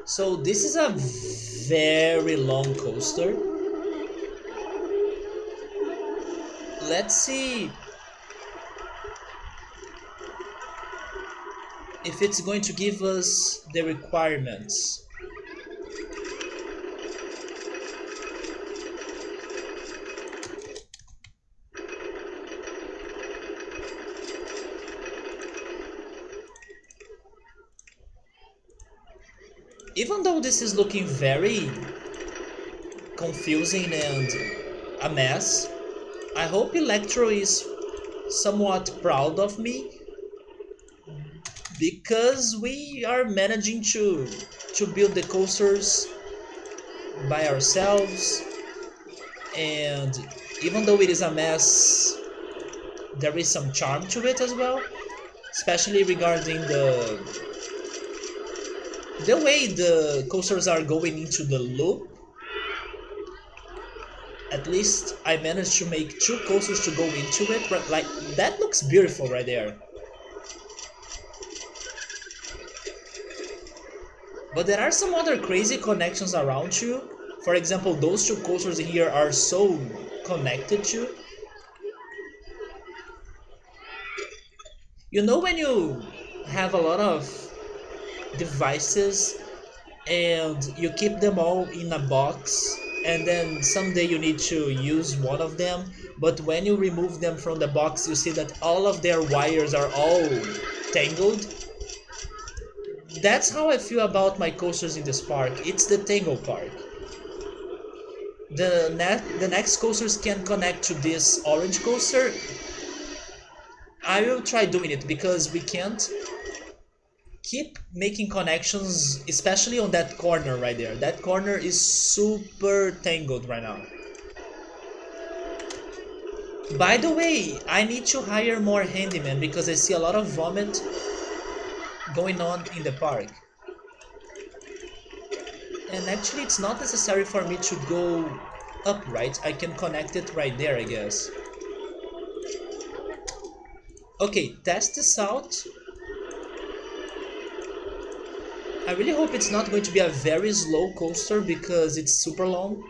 So this is a very long coaster. Let's see if it's going to give us the requirements. Even though this is looking very confusing and a mess, I hope Electro is somewhat proud of me because we are managing to build the coasters by ourselves, and even though it is a mess, there is some charm to it as well, especially regarding the way the coasters are going into the loop. At least I managed to make two coasters to go into it, but like that looks beautiful right there. But there are some other crazy connections around you. For example, those two coasters here are so connected to. You know when you have a lot of devices and you keep them all in a box and then someday you need to use one of them, but when you remove them from the box you see that all of their wires are all tangled? That's how I feel about my coasters in this park. It's the tangle part. The next coasters can connect to this orange coaster. I will try doing it because we can't keep making connections, especially on that corner right there. That corner is super tangled right now. By the way, I need to hire more handyman because I see a lot of vomit going on in the park. And actually it's not necessary for me to go up, right? I can connect it right there, I guess. Okay, test this out. I really hope it's not going to be a very slow coaster because it's super long.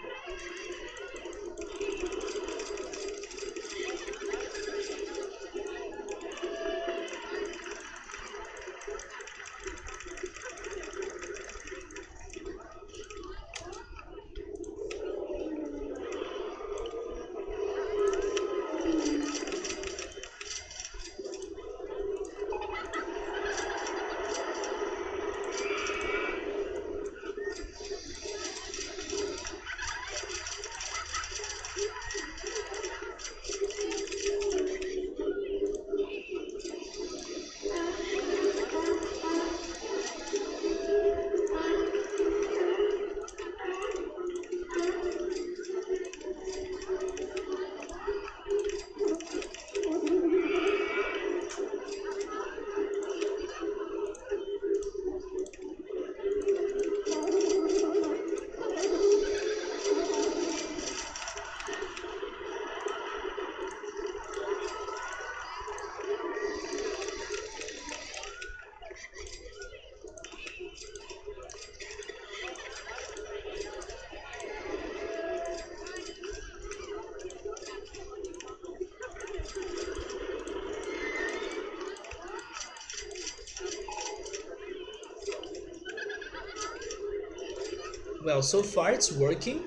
Well, so far it's working,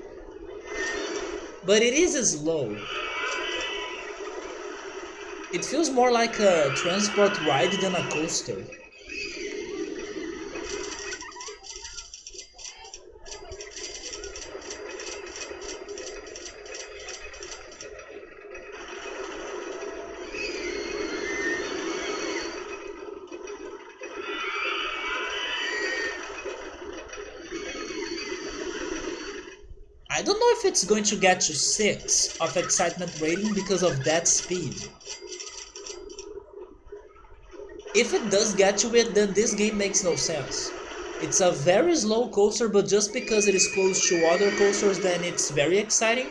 but it is slow. It feels more like a transport ride than a coaster. I don't know if it's going to get to 6 of excitement rating because of that speed. If it does get to it, then this game makes no sense. It's a very slow coaster, but just because it is close to other coasters, then it's very exciting.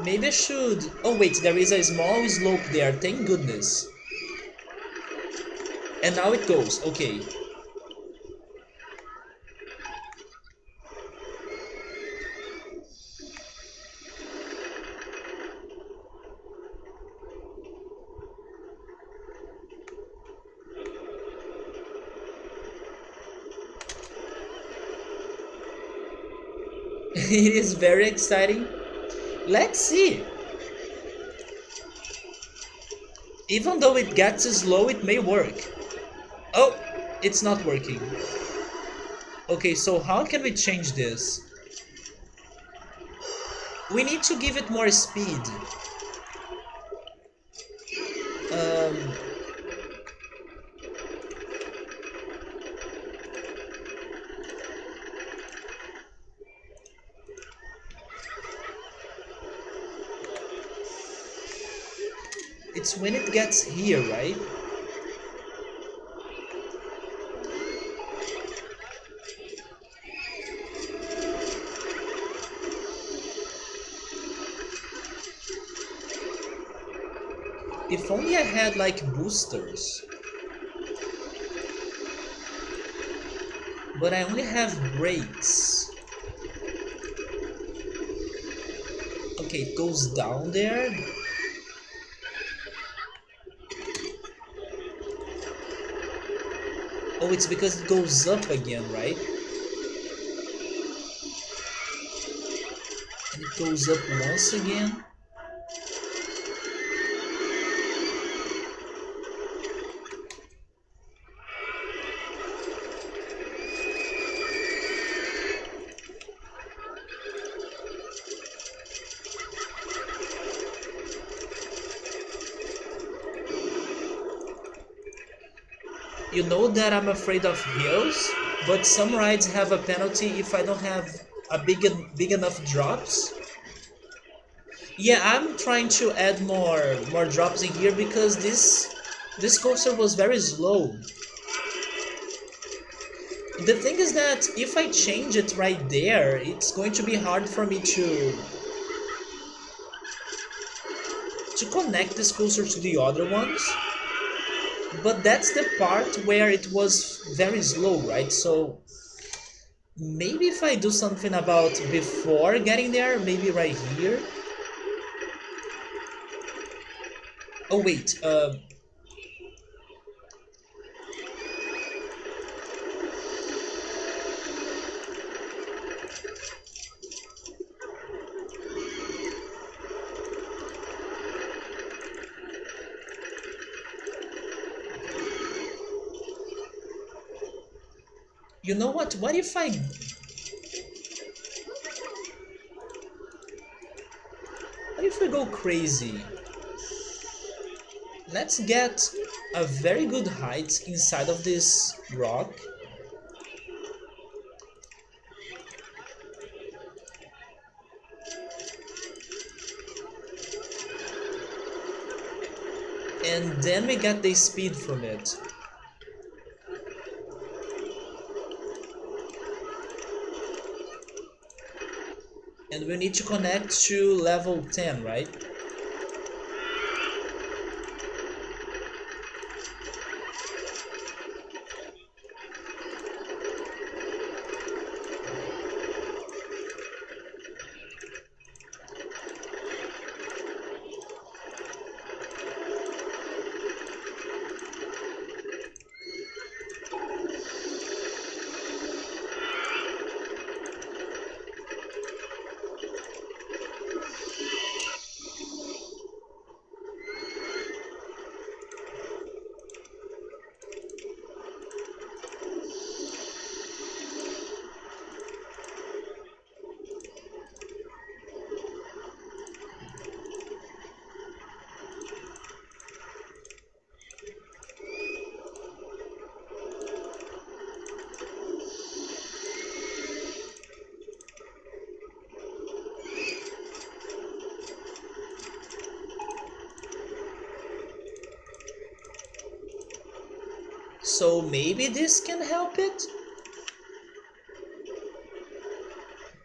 Maybe I should... Oh wait, there is a small slope there, thank goodness. And now it goes, okay. It is very exciting. Let's see. Even though it gets slow, it may work. Oh, it's not working. Okay, so how can we change this? We need to give it more speed. Um, it's when it gets here, right? If only I had like boosters. But I only have brakes. Okay, it goes down there. Oh, it's because it goes up again, right? And it goes up once again. You know that I'm afraid of hills, but some rides have a penalty if I don't have a big enough drops. Yeah, I'm trying to add more drops in here because this coaster was very slow. The thing is that if I change it right there, it's going to be hard for me to connect this coaster to the other ones. But that's the part where it was very slow, right? So maybe if I do something about before getting there, maybe right here. Oh wait, you know what? What if we go crazy? Let's get a very good height inside of this rock. And then we get the speed from it. And we need to connect to level 10, right? So maybe this can help it?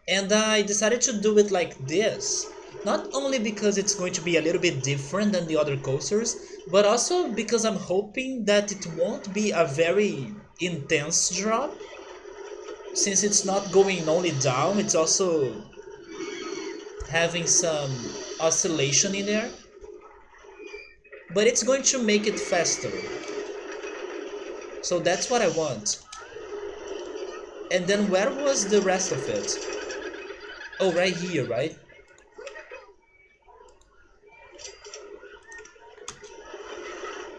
And I decided to do it like this. Not only because it's going to be a little bit different than the other coasters, but also because I'm hoping that it won't be a very intense drop. Since it's not going only down, it's also having some oscillation in there. But it's going to make it faster. So that's what I want. And then where was the rest of it? Oh, right here, right?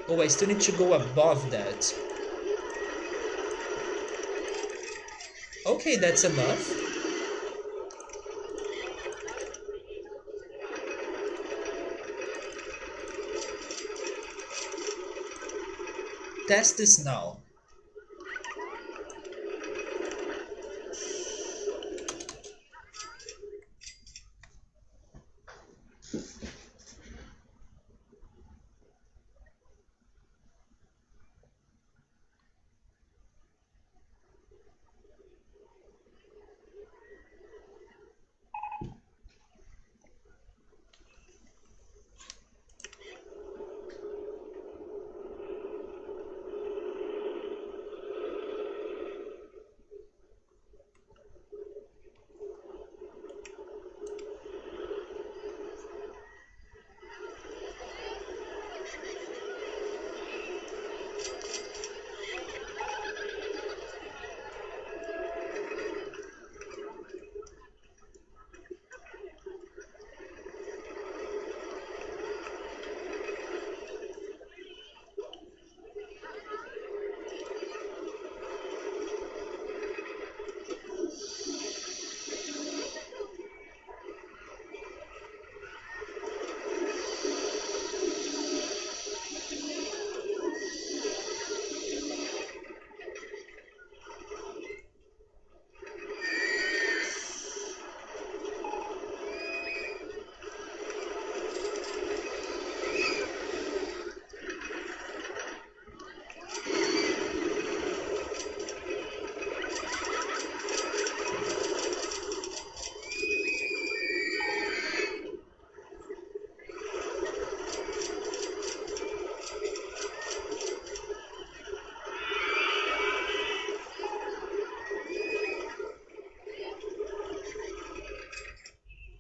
Oh, I still need to go above that. Okay, that's enough. Test this now.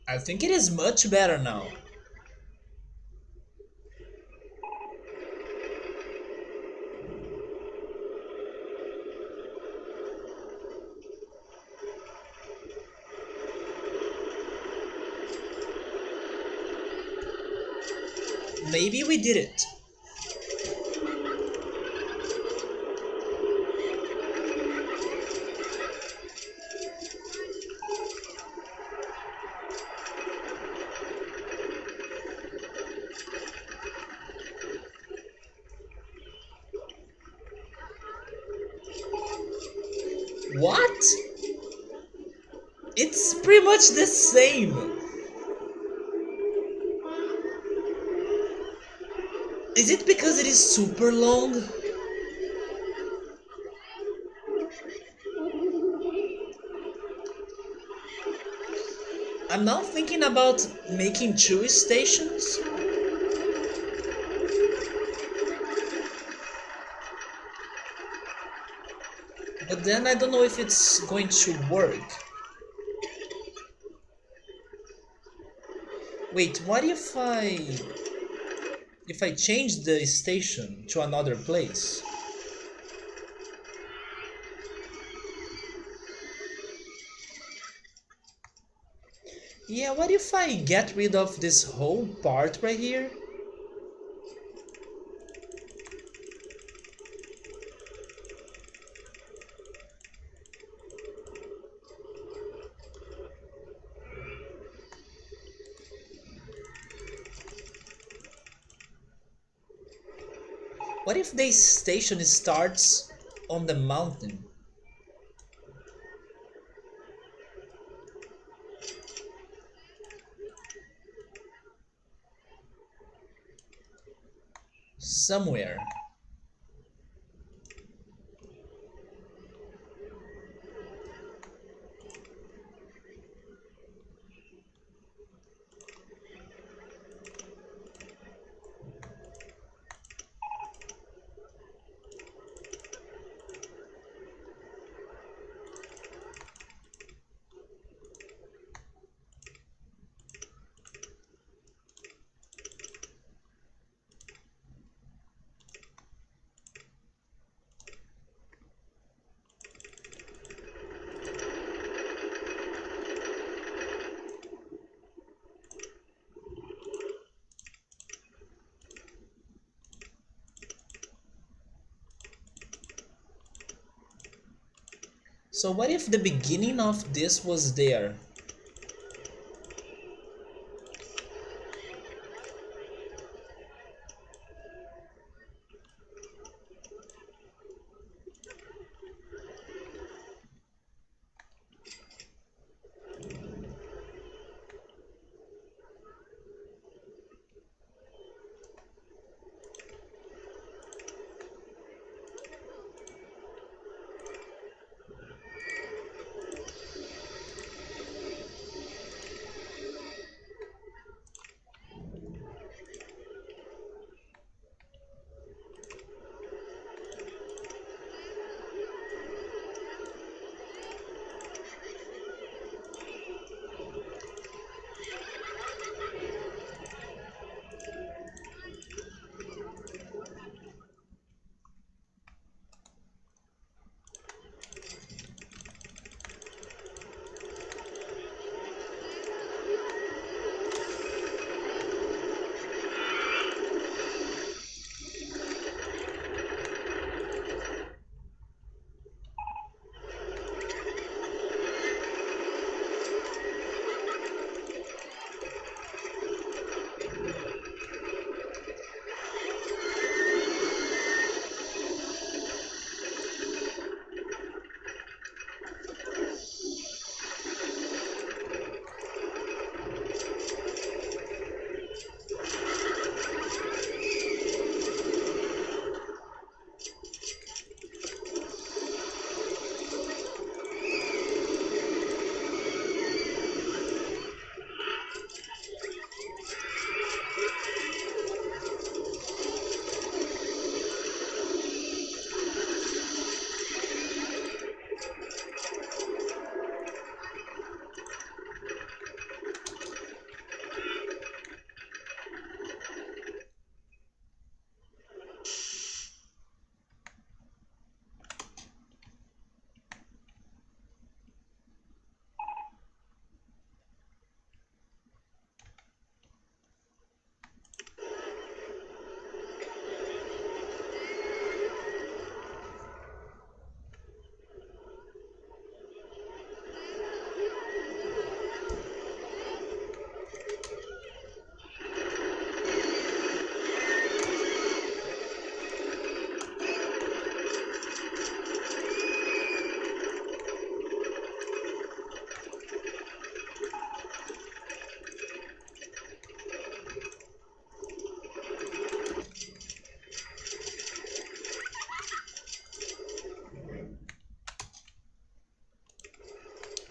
I think it is much better now. Maybe we did it. What? It's pretty much the same. Is it because it is super long? I'm now thinking about making two stations. But then I don't know if it's going to work. Wait, what if I change the station to another place? Yeah, what if I get rid of this whole part right here? What if this station starts on the mountain? Somewhere. So what if the beginning of this was there?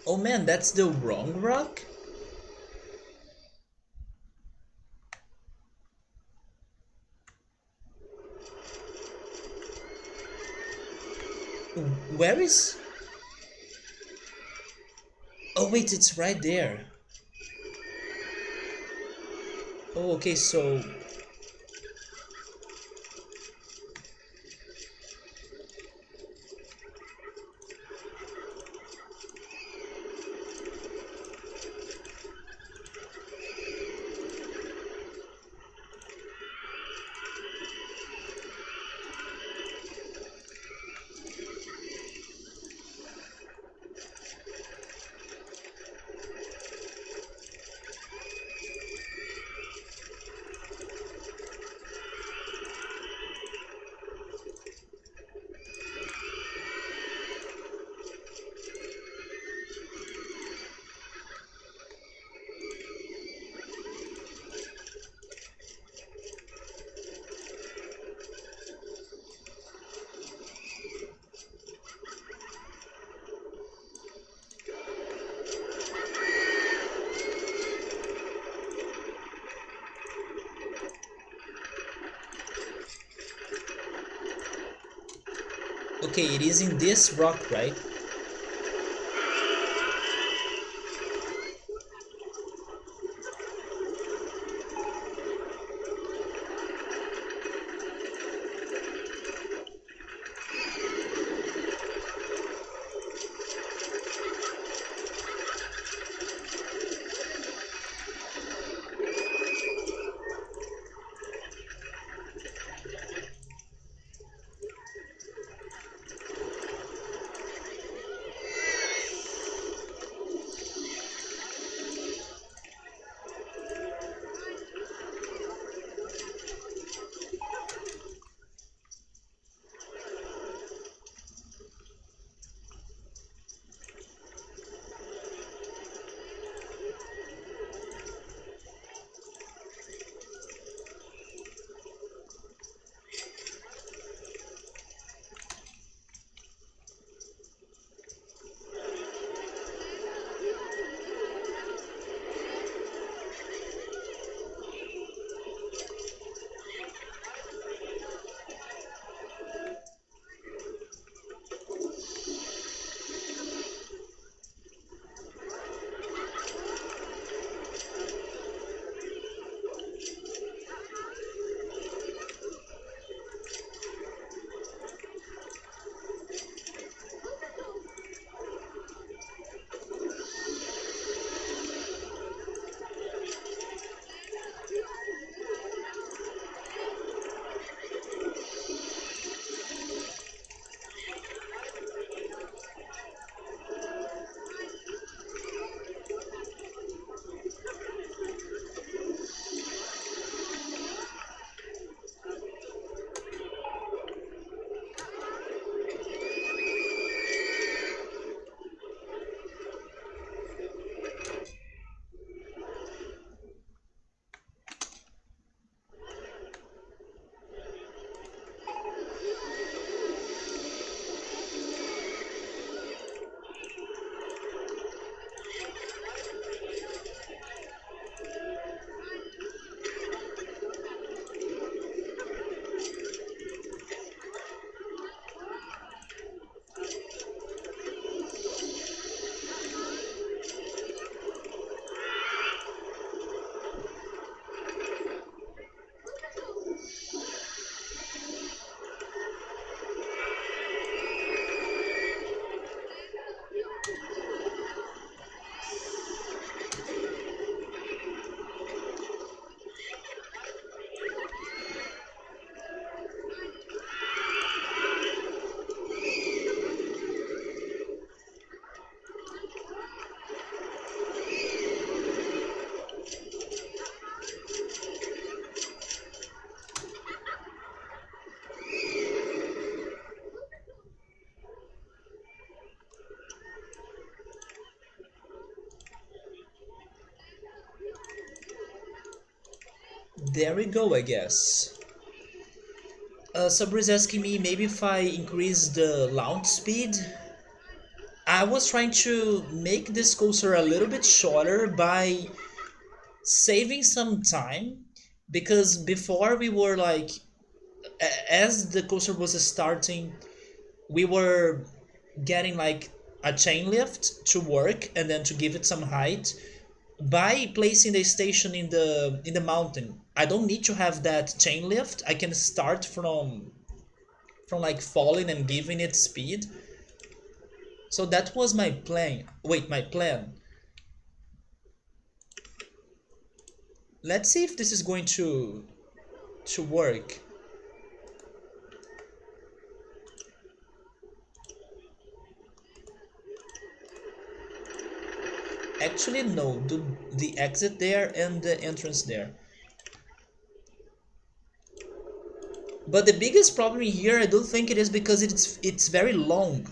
Oh man, that's the wrong rock? Where is... Oh wait, it's right there. Oh, okay, so... Okay, it is in this rock, right? There we go, I guess. Sabri's asking me maybe if I increase the launch speed. I was trying to make this coaster a little bit shorter by saving some time, because before we were like, as the coaster was starting, we were getting like a chain lift to work and then to give it some height by placing the station in the mountain. I don't need to have that chain lift. I can start from like falling and giving it speed. So that was my plan. Wait, my plan. Let's see if this is going to work. Actually, no. Do the exit there and the entrance there. But the biggest problem here, I don't think it is because it's very long.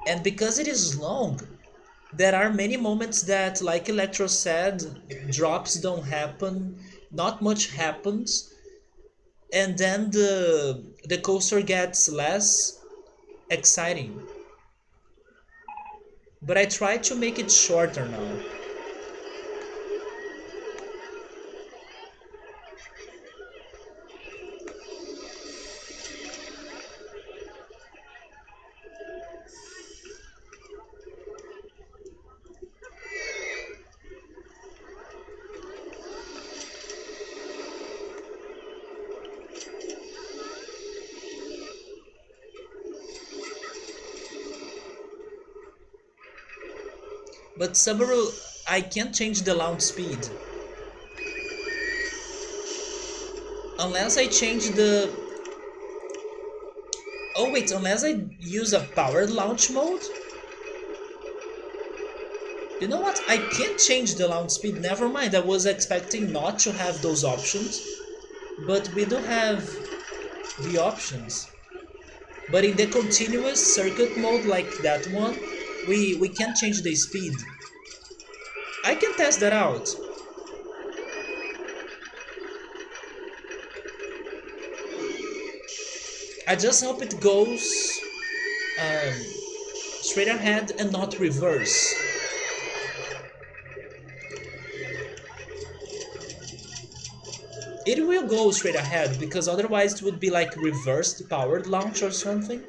And because it is long, there are many moments that, like Electro said, drops don't happen, not much happens, and then the coaster gets less exciting. But I try to make it shorter now. But Subaru, I can't change the launch speed. Unless I change the... Oh wait, unless I use a powered launch mode? You know what? I can't change the launch speed. Never mind, I was expecting not to have those options. But we do have the options. But in the continuous circuit mode like that one, we can't change the speed. I can test that out. I just hope it goes um, straight ahead and not reverse. It will go straight ahead because otherwise it would be like reversed powered launch or something.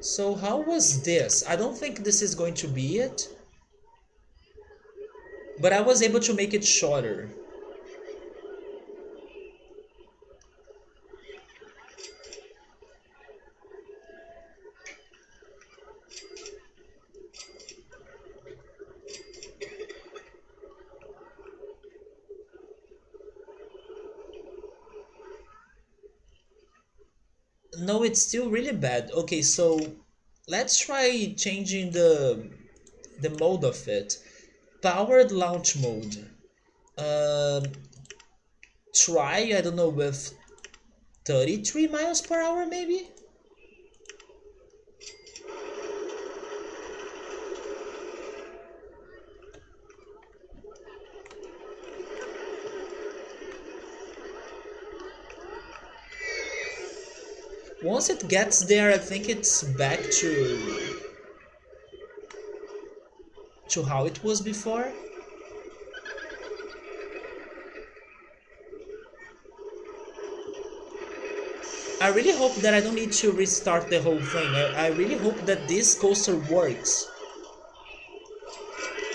So how was this? I don't think this is going to be it. But I was able to make it shorter. No, it's still really bad. Okay, so let's try changing the mode of it. Powered launch mode. Um, Try, I don't know, with 33 miles per hour maybe? Once it gets there, I think it's back to how it was before. I really hope that I don't need to restart the whole thing. I really hope that this coaster works.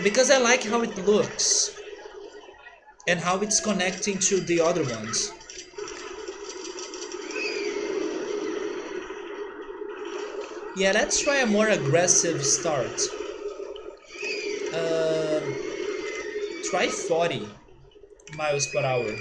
Because I like how it looks. And how it's connecting to the other ones. Yeah, let's try a more aggressive start. Try 40 miles per hour.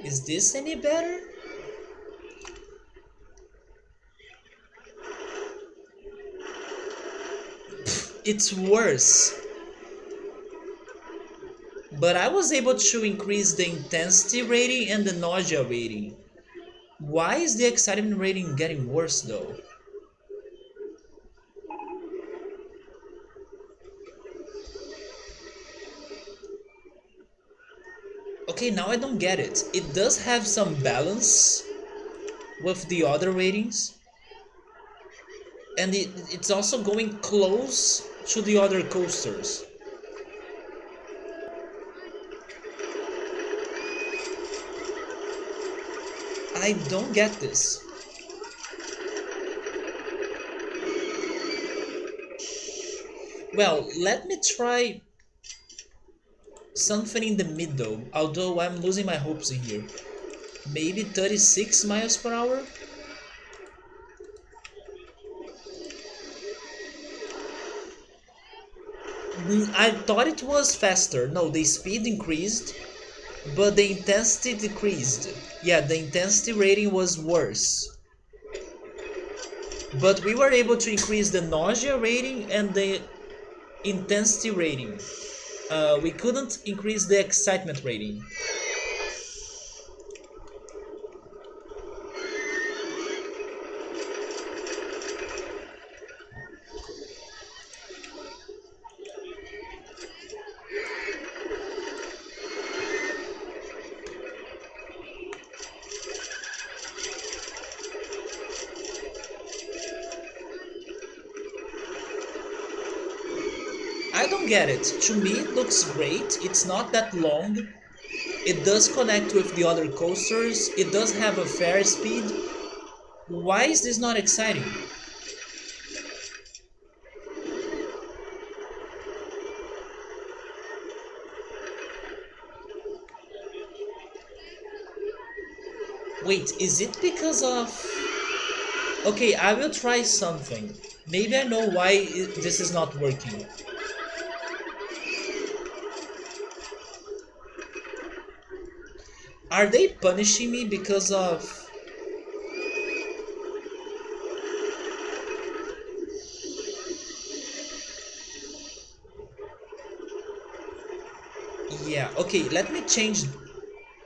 Is this any better? It's worse. But I was able to increase the intensity rating and the nausea rating. Why is the excitement rating getting worse though? Okay, now I don't get it. It does have some balance with the other ratings, and it's also going close to the other coasters. I don't get this. Well, let me try something in the middle, although I'm losing my hopes in here. Maybe 36 miles per hour? I thought it was faster. No, the speed increased, but the intensity decreased. Yeah, the intensity rating was worse. But we were able to increase the nausea rating and the intensity rating. We couldn't increase the excitement rating. I don't get it. To me, it looks great. It's not that long. It does connect with the other coasters. It does have a fair speed. Why is this not exciting? Wait, is it because of... Okay, I will try something. Maybe I know why this is not working. Are they punishing me because of... Yeah, okay, let me change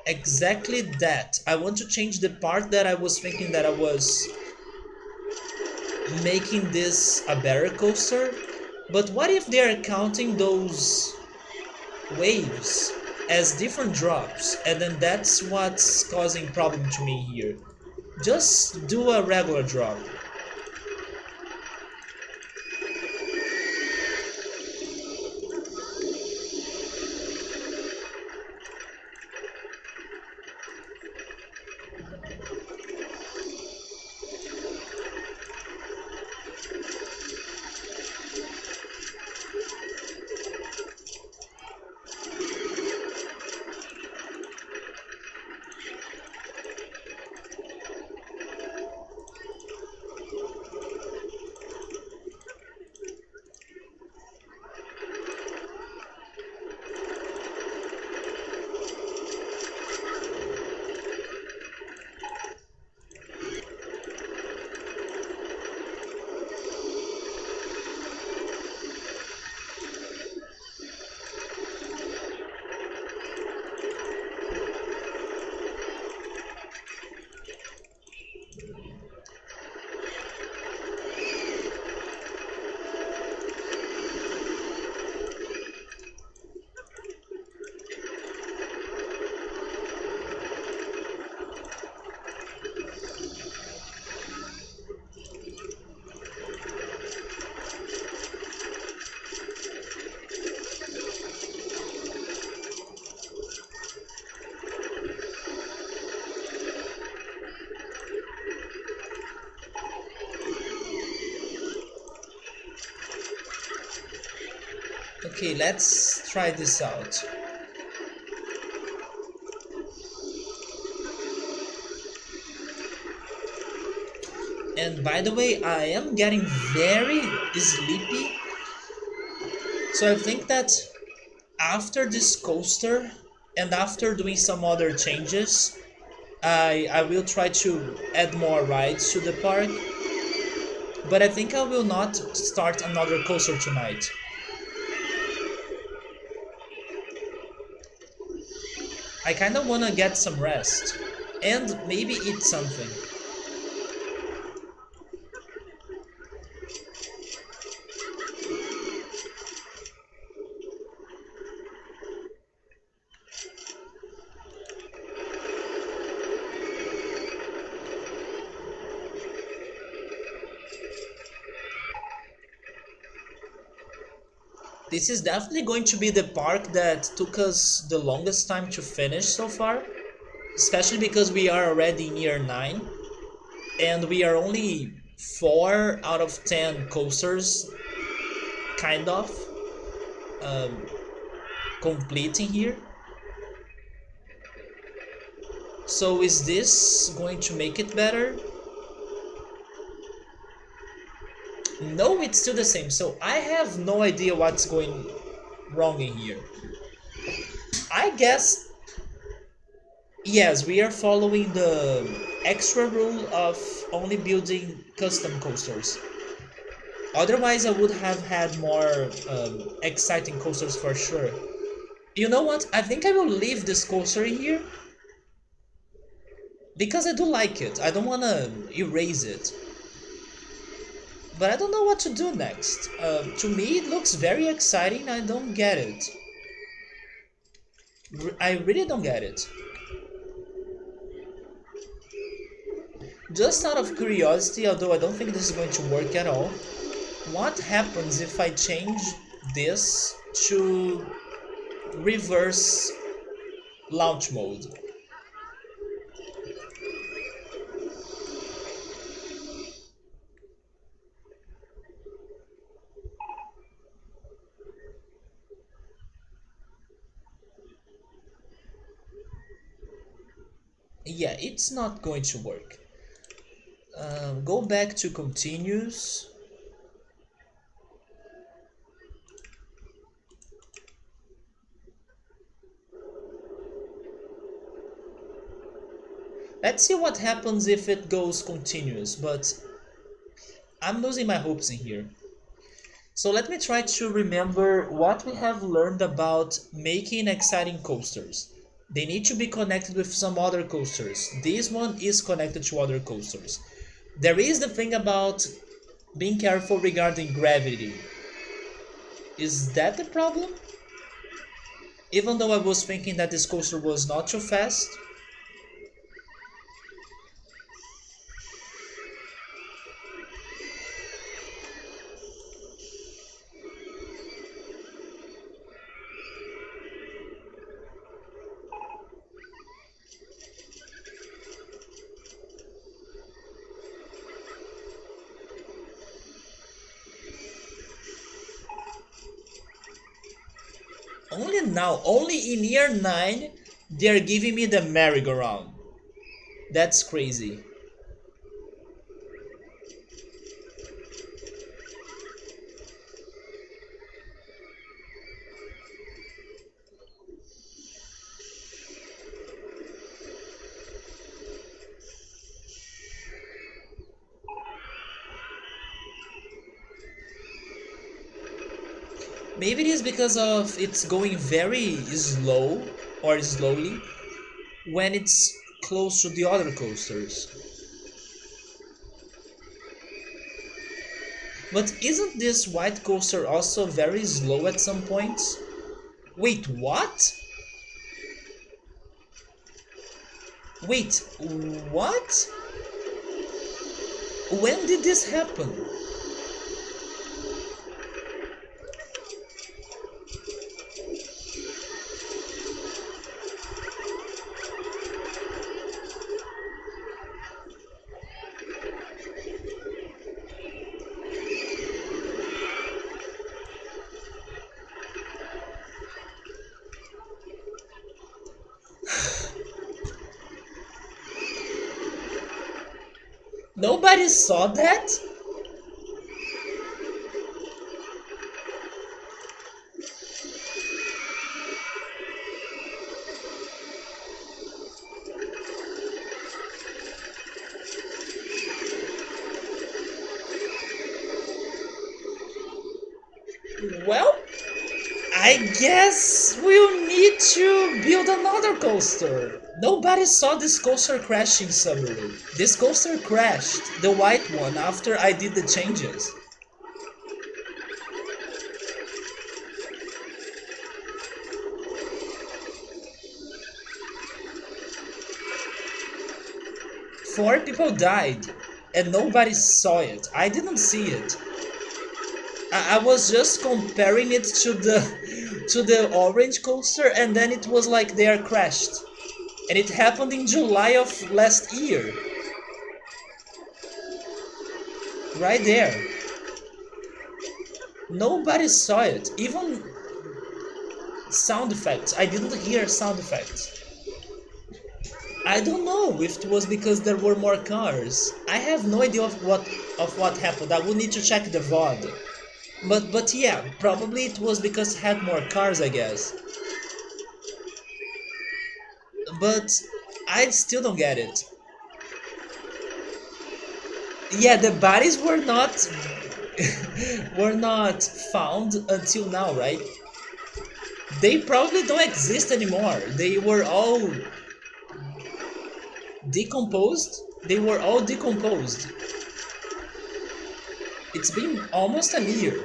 exactly that. I want to change the part that I was thinking that I was making this a better coaster. But what if they are counting those waves as different drops, and then that's what's causing problem to me here? Just do a regular drop. Okay, let's try this out. And by the way, I am getting very sleepy. So I think that after this coaster and after doing some other changes, I will try to add more rides to the park, but I think I will not start another coaster tonight. I kinda wanna get some rest and maybe eat something. This is definitely going to be the park that took us the longest time to finish so far, especially because we are already near 9 and we are only 4 out of 10 coasters kind of um, completing here. So is this going to make it better? No, it's still the same. So I have no idea what's going wrong in here. I guess, yes, we are following the extra rule of only building custom coasters. Otherwise, I would have had more exciting coasters for sure. You know what? I think I will leave this coaster in here because I do like it. I don't want to erase it. But I don't know what to do next. To me, it looks very exciting. I don't get it. I really don't get it. Just out of curiosity, although I don't think this is going to work at all, what happens if I change this to reverse launch mode? Yeah, it's not going to work. Go back to continues. Let's see what happens if it goes continuous, but I'm losing my hopes in here. So let me try to remember what we have learned about making exciting coasters. They need to be connected with some other coasters. This one is connected to other coasters. There is the thing about being careful regarding gravity. Is that the problem? Even though I was thinking that this coaster was not too fast. Only now, only in year 9, they are giving me the merry-go-round. That's crazy. Maybe it is because of it's going very slow or slowly when it's close to the other coasters. But isn't this white coaster also very slow at some points? Wait, what? Wait, what? When did this happen? Nobody saw that? Well, I guess we'll need to build another coaster. Nobody saw this coaster crashing summary. This coaster crashed, the white one, after I did the changes. Four people died, and nobody saw it. I didn't see it. I was just comparing it to the orange coaster, and then it was like they are crashed, and it happened in July of last year, right there. Nobody saw it, even sound effects. I didn't hear sound effects. I don't know if it was because there were more cars. I have no idea of what happened. I would need to check the VOD. But yeah, probably it was because it had more cars, I guess. But I still don't get it. Yeah, the bodies were not were not found until now, right? They probably don't exist anymore. They were all decomposed. They were all decomposed. It's been almost a year.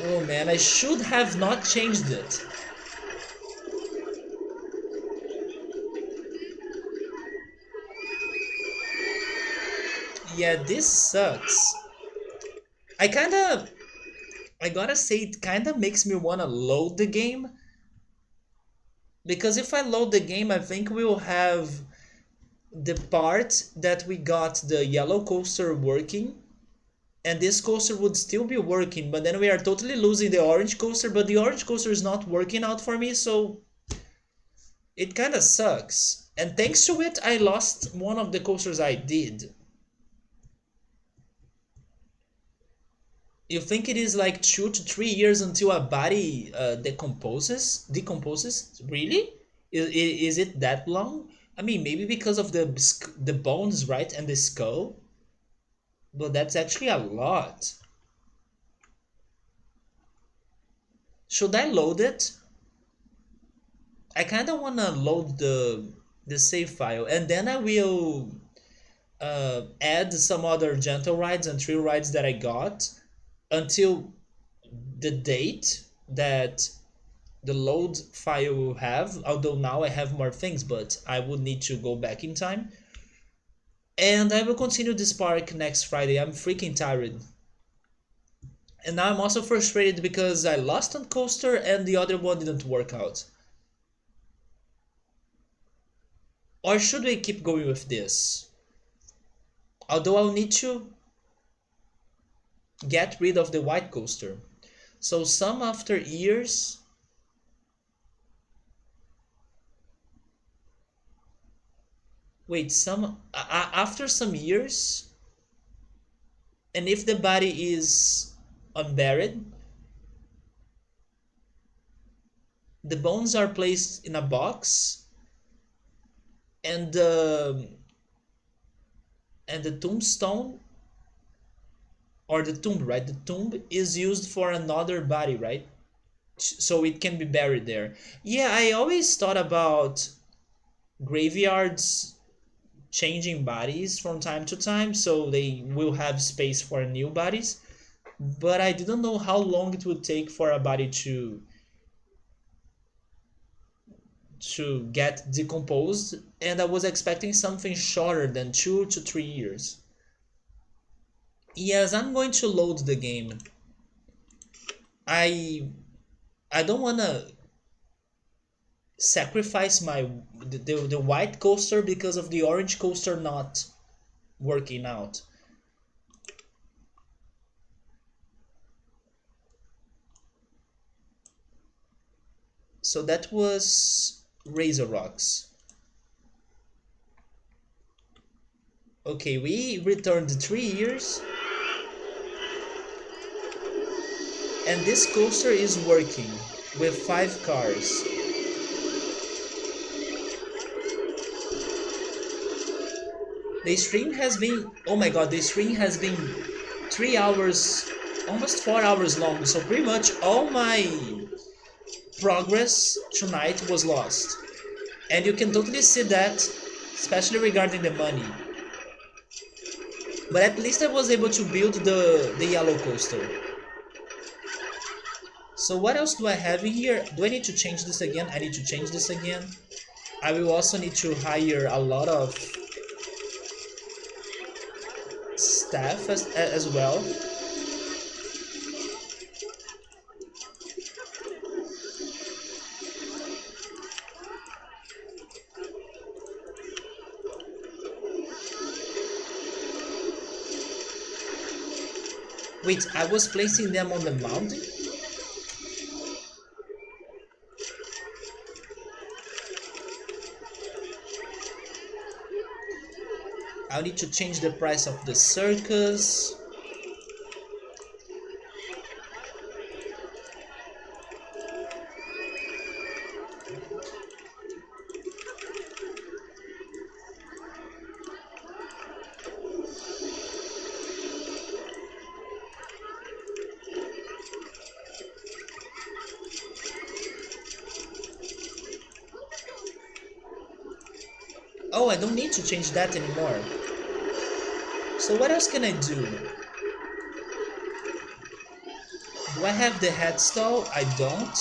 Oh man, I should have not changed it. Yeah, this sucks. I kinda, I gotta say, it kinda makes me wanna load the game. Because if I load the game, I think we will have the part that we got the yellow coaster working, and this coaster would still be working, but then we are totally losing the orange coaster, but the orange coaster is not working out for me, so it kind of sucks. And thanks to it, I lost one of the coasters I did. You think it is like 2 to 3 years until a body decomposes? Really? Is it that long? I mean, maybe because of the bones, right, and the skull, but that's actually a lot. Should I load it? I kind of want to load the save file, and then I will add some other gentle rides and thrill rides that I got until the date that the load file will have. Although now I have more things, but I would need to go back in time. And I will continue this park next Friday. I'm freaking tired. And now I'm also frustrated because I lost on coaster and the other one didn't work out. Or should we keep going with this? Although I'll need to get rid of the white coaster. So some after years. Wait, some after some years, and if the body is unburied, the bones are placed in a box, and the tombstone, or the tomb, right? The tomb is used for another body, right? So it can be buried there. Yeah, I always thought about graveyards changing bodies from time to time, so they will have space for new bodies. But I didn't know how long it would take for a body to get decomposed, and I was expecting something shorter than 2 to 3 years. Yes, I'm going to load the game. I I don't wanna sacrifice the white coaster because of the orange coaster not working out. So that was Razor Rocks. Okay, we returned 3 years. And this coaster is working with 5 cars. The stream has been, oh my god, the stream has been 3 hours, almost 4 hours long. So pretty much all my progress tonight was lost. And you can totally see that, especially regarding the money. But at least I was able to build the yellow coaster. So what else do I have in here? Do I need to change this again? I need to change this again. I will also need to hire a lot of staff as well. Wait, I was placing them on the mountain? I'll need to change the price of the circus. Oh, I don't need to change that anymore. So what else can I do? Do I have the head stall? I don't.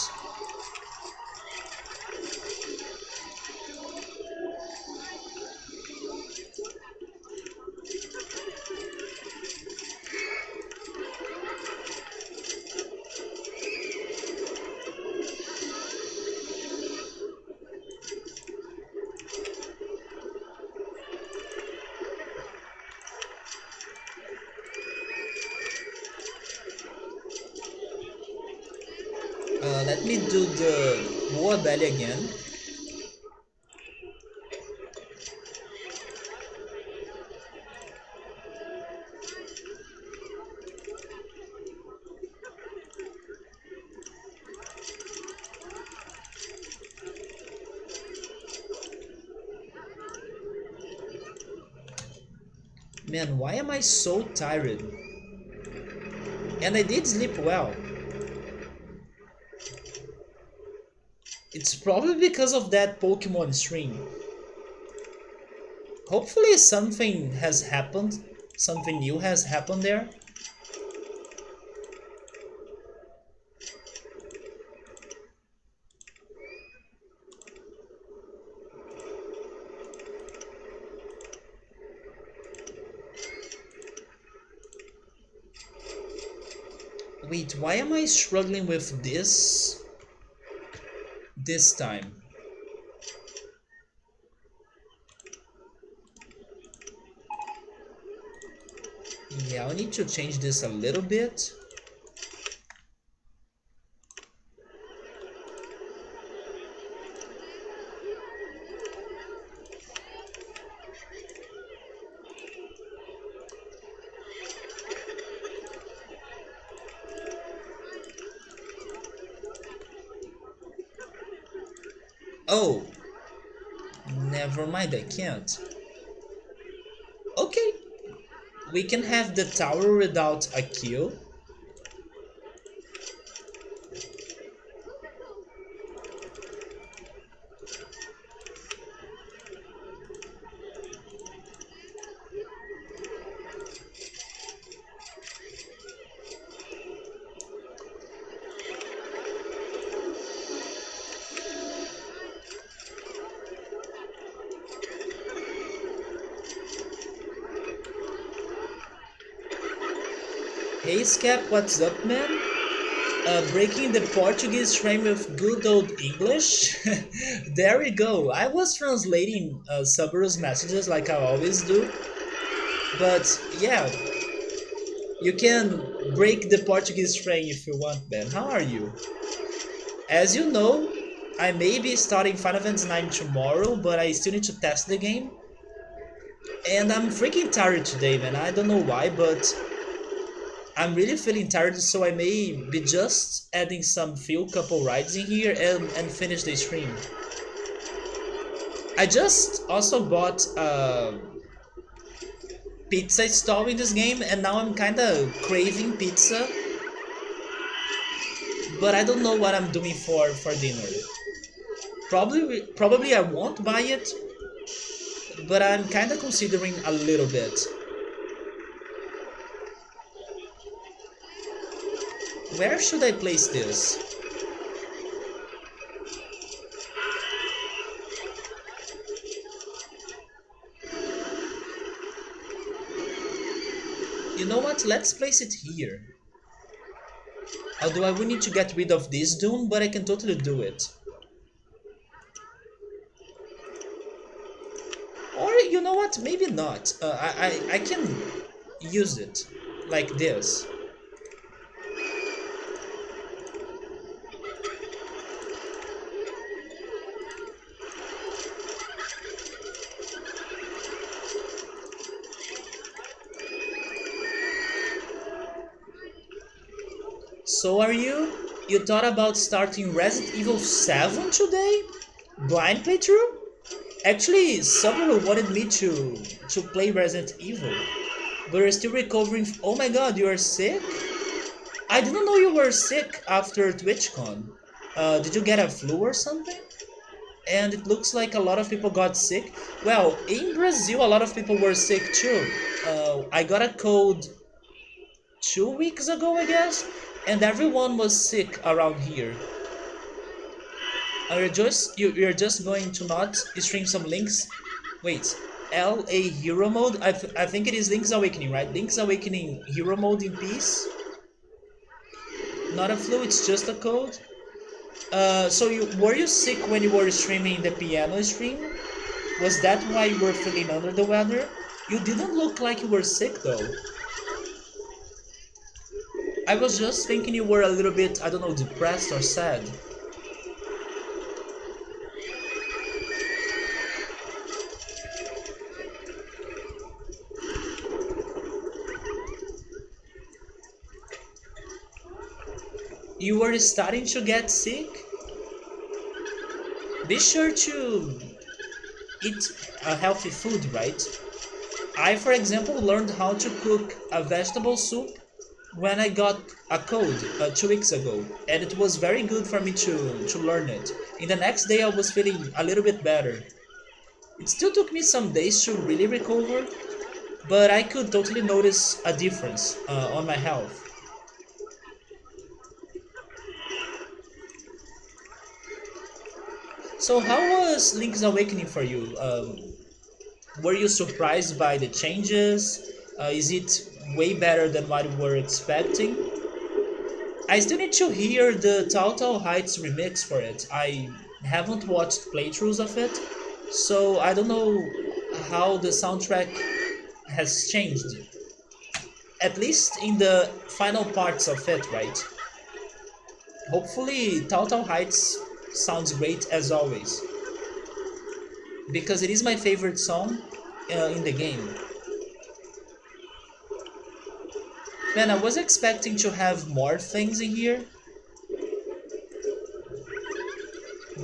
Let me do the Boa Belly again. Man, why am I so tired? And I did sleep well. It's probably because of that Pokemon stream. Hopefully something has happened. Something new has happened there. Wait, why am I struggling with this time? Yeah, I'll need to change this a little bit. Oh, never mind, I can't. Okay, we can have the tower without a kill. Hey Scap, what's up, man? Breaking the Portuguese frame with good old English. There we go. I was translating Subaru's messages like I always do. But yeah, you can break the Portuguese frame if you want, man. How are you? As you know, I may be starting Final Fantasy 9 tomorrow, but I still need to test the game. And I'm freaking tired today, man. I don't know why, but I'm really feeling tired, so I may be just adding some few couple rides in here and finish the stream. I just also bought pizza stall in this game, and now I'm kinda craving pizza, but I don't know what I'm doing for dinner. Probably I won't buy it, but I'm kinda considering a little bit. Where should I place this? You know what? Let's place it here. Although I will need to get rid of this dune, but I can totally do it. Or you know what? Maybe not. I can use it like this. So are you? You thought about starting Resident Evil 7 today? Blind playthrough? Actually, someone wanted me to play Resident Evil, but you're still recovering. Oh my god, you are sick? I didn't know you were sick after TwitchCon. Did you get a flu or something? And it looks like a lot of people got sick. Well, in Brazil, a lot of people were sick too. I got a cold 2 weeks ago, I guess, and everyone was sick around here. You're just going to not stream some links. Wait, LA Hero Mode. I think it is Link's Awakening, right? Link's Awakening Hero Mode in peace. Not a flu. It's just a cold. So were you sick when you were streaming the piano stream? Was that why you were feeling under the weather? You didn't look like you were sick though. I was just thinking you were a little bit, I don't know, depressed or sad. You were starting to get sick? Be sure to eat a healthy food, right? I, for example, learned how to cook a vegetable soup when I got a cold 2 weeks ago, and it was very good for me to learn it. In the next day, I was feeling a little bit better. It still took me some days to really recover, but I could totally notice a difference on my health. So how was Link's Awakening for you? Were you surprised by the changes? Is it way better than what you were expecting? I still need to hear the Total Heights remix for it. I haven't watched playthroughs of it, so I don't know how the soundtrack has changed. At least in the final parts of it, right? Hopefully, Total Heights sounds great as always, because it is my favorite song in the game. Man, I was expecting to have more things in here,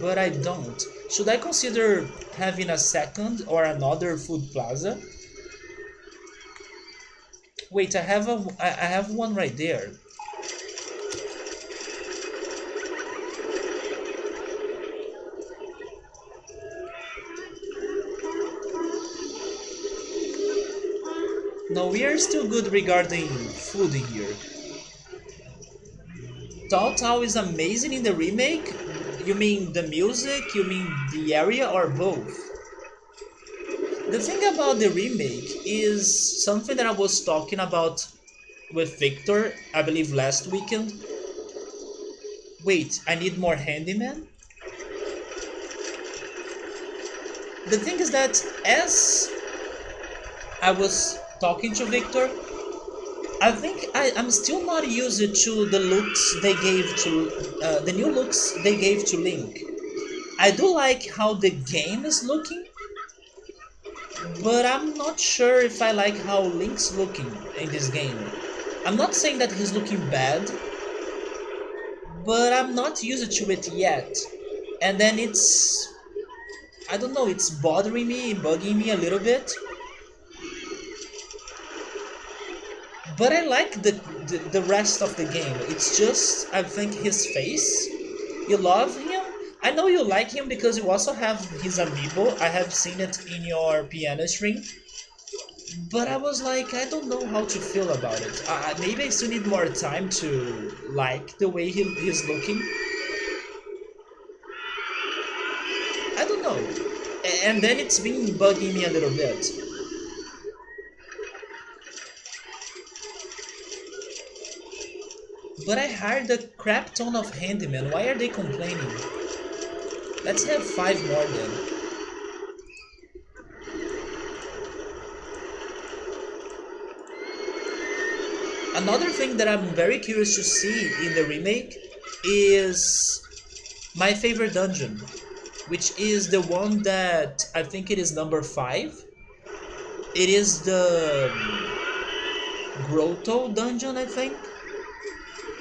but I don't. Should I consider having a second or another food plaza? Wait, I have one right there. No, we are still good regarding food in here. Tao Tao is amazing in the remake? You mean the music? You mean the area, or both? The thing about the remake is something that I was talking about with Victor, I believe last weekend. Wait, I need more handyman? The thing is that as I was talking to Victor, I think I'm still not used to the looks they gave to the new looks they gave to Link. I do like how the game is looking, but I'm not sure if I like how Link's looking in this game. I'm not saying that he's looking bad, but I'm not used to it yet. And then I don't know, it's bothering me, bugging me a little bit. But I like the rest of the game. It's just, I think, his face. You love him. I know you like him because you also have his amiibo. I have seen it in your piano string. But I was like, I don't know how to feel about it. Maybe I still need more time to like the way he's looking. I don't know. And then it's been bugging me a little bit. But I hired a crap ton of handymen. Why are they complaining? Let's have 5 more then. Another thing that I'm very curious to see in the remake is my favorite dungeon, which is the one that I think it is number 5. It is the Grotto dungeon, I think.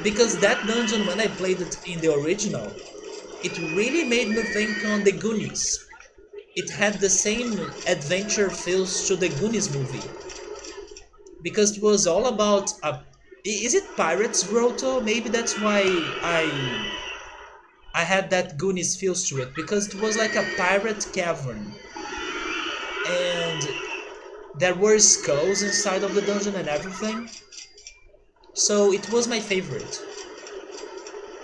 Because that dungeon, when I played it in the original, it really made me think on the Goonies. It had the same adventure feels to the Goonies movie. Because it was all about is it Pirates Grotto? Maybe that's why I had that Goonies feels to it, because it was like a pirate cavern. And there were skulls inside of the dungeon and everything. So it was my favorite.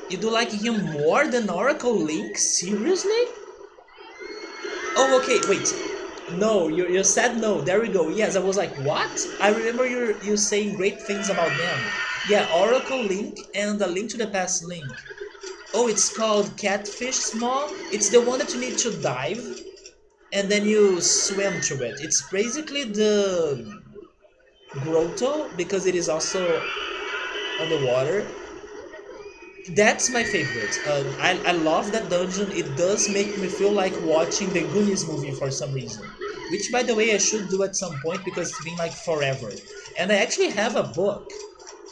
You do like him more than Oracle Link? Seriously? Oh, okay, wait. No, you said no. There we go. Yes, I was like, what? I remember you saying great things about them. Yeah, Oracle Link and the Link to the Past Link. Oh, it's called Catfish Small. It's the one that you need to dive and then you swim to it. It's basically the Grotto because it is also on the water. That's my favorite. I love that dungeon. It does make me feel like watching the Goonies movie for some reason. Which, by the way, I should do at some point because it's been like forever. And I actually have a book.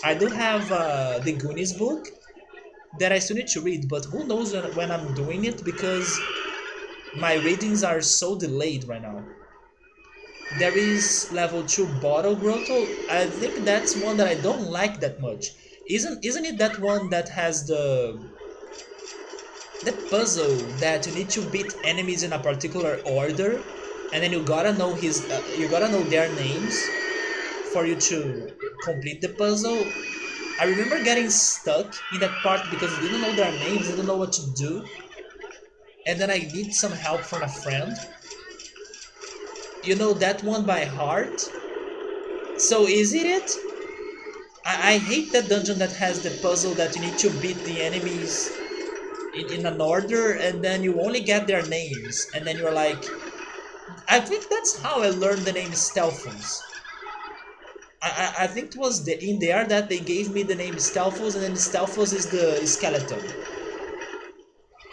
I do have the Goonies book that I still need to read, but who knows when I'm doing it because my readings are so delayed right now. There is level 2 Bottle Grotto. I think that's one that I don't like that much. Isn't it that one that has the puzzle that you need to beat enemies in a particular order, and then you gotta know their names for you to complete the puzzle. I remember getting stuck in that part because I didn't know their names, I didn't know what to do, and then I need some help from a friend. You know that one by heart. So is it? I hate that dungeon that has the puzzle that you need to beat the enemies in an order and then you only get their names and then you're like, I think that's how I learned the name Stelfos. I think it was in there that they gave me the name Stelfos, and then Stelfos is the skeleton.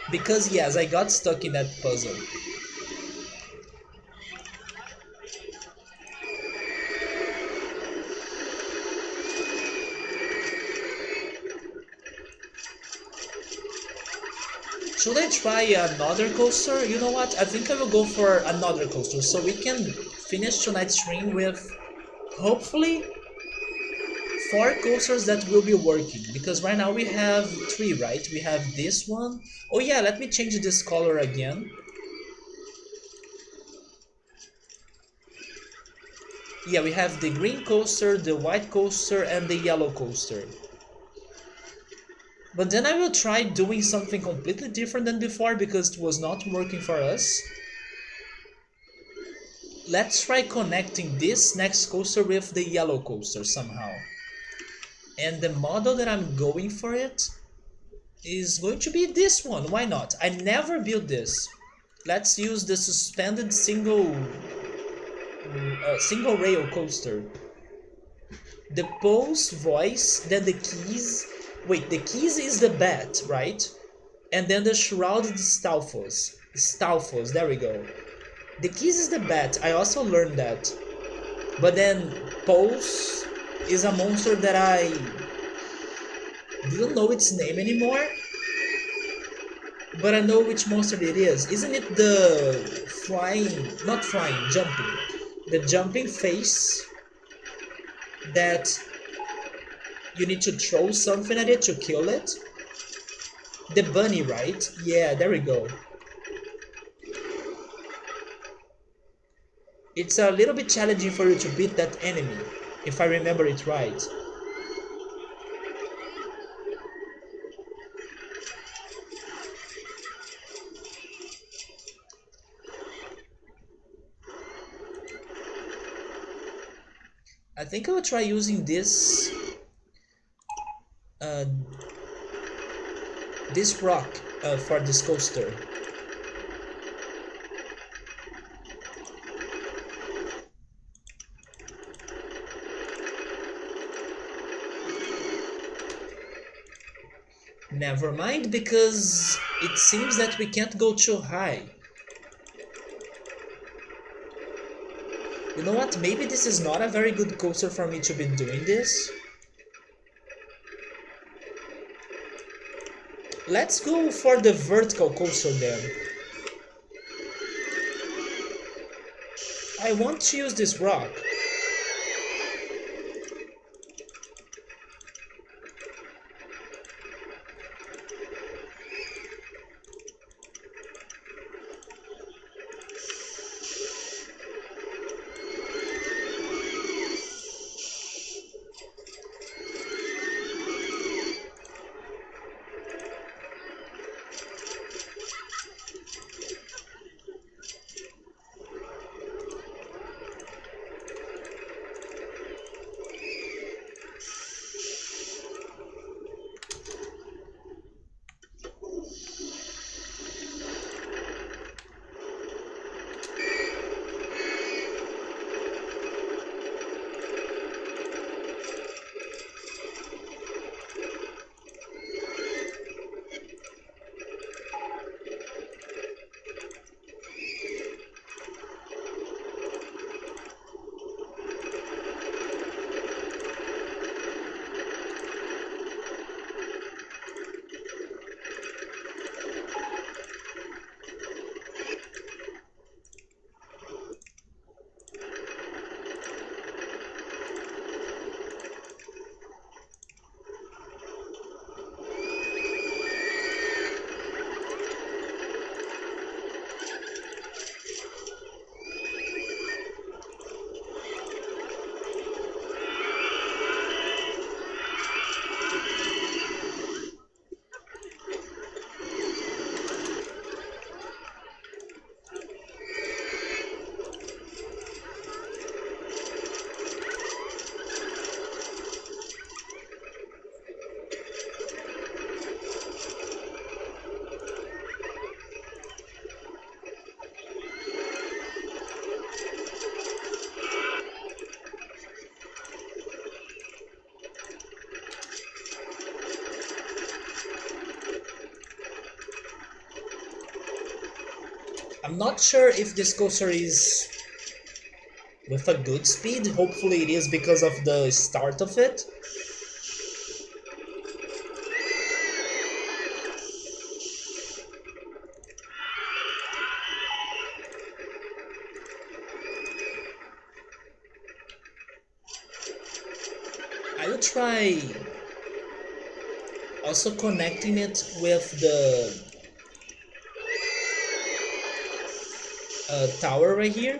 Because yes, I got stuck in that puzzle. Should I try another coaster? You know what? I think I will go for another coaster so we can finish tonight's stream with, hopefully, 4 coasters that will be working. Because right now we have 3, right? We have this one. Oh yeah, let me change this color again. Yeah, we have the green coaster, the white coaster, and the yellow coaster. But then I will try doing something completely different than before because it was not working for us. Let's try connecting this next coaster with the yellow coaster somehow. And the model that I'm going for it is going to be this one. Why not? I never built this. Let's use the suspended single rail coaster. The pose, voice, then the keys. Wait, the keys is the bat, right? And then the shrouded Stalfos. Stalfos, there we go. The keys is the bat, I also learned that. But then pose is a monster that I didn't know its name anymore. But I know which monster it is. Isn't it the jumping. The jumping face that You need to throw something at it to kill it. The bunny, right? Yeah, there we go. It's a little bit challenging for you to beat that enemy, if I remember it right. I think I will try using uh, this rock for this coaster. Never mind, because it seems that we can't go too high. You know what? Maybe this is not a very good coaster for me to be doing this. Let's go for the vertical coaster then. I want to use this rock. I'm not sure if this coaster is with a good speed. Hopefully it is because of the start of it. I will try also connecting it with the tower right here.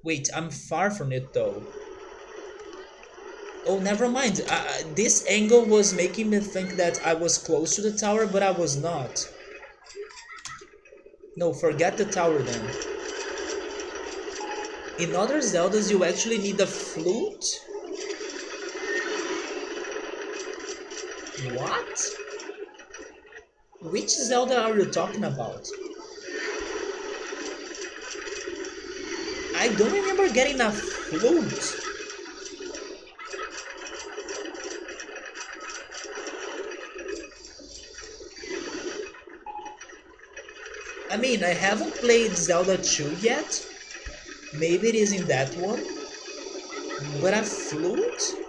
Wait, I'm far from it though. Oh, never mind. This angle was making me think that I was close to the tower, but I was not. No, forget the tower then. In other Zeldas, you actually need a flute? What? Which Zelda are you talking about? I don't remember getting a flute. I mean, I haven't played Zelda 2 yet. Maybe it is in that one. But a flute?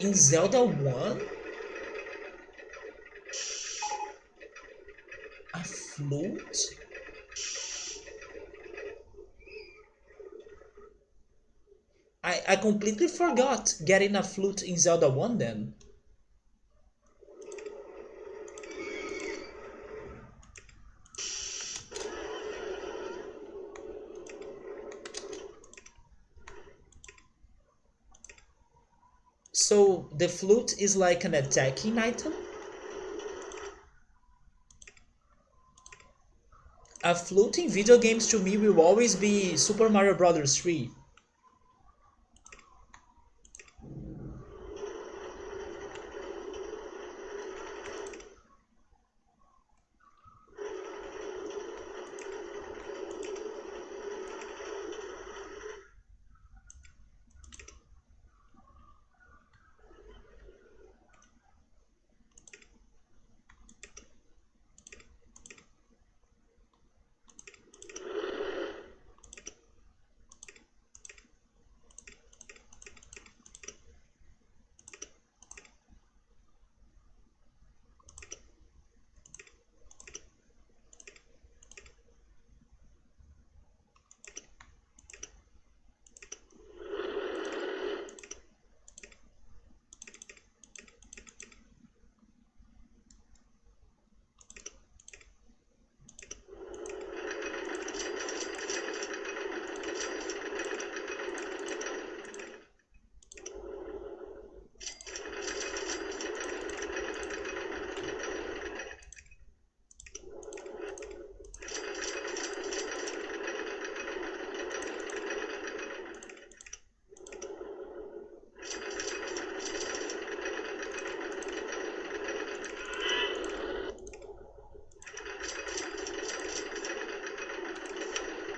In Zelda 1, a flute? I completely forgot getting a flute in Zelda 1 then. So the flute is like an attacking item? A flute in video games to me will always be Super Mario Bros. 3.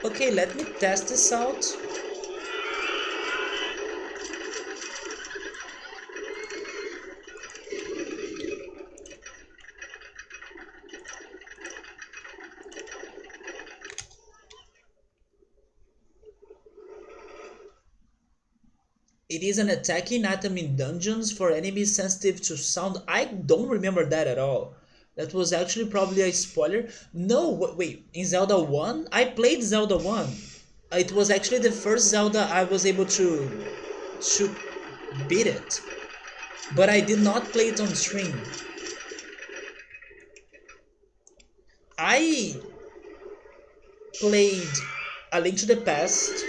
Okay, let me test this out. It is an attacking item in dungeons for enemies sensitive to sound. I don't remember that at all. That was actually probably a spoiler. No, wait, in Zelda 1? I played Zelda 1. It was actually the first Zelda I was able to beat it. But I did not play it on stream. I played A Link to the Past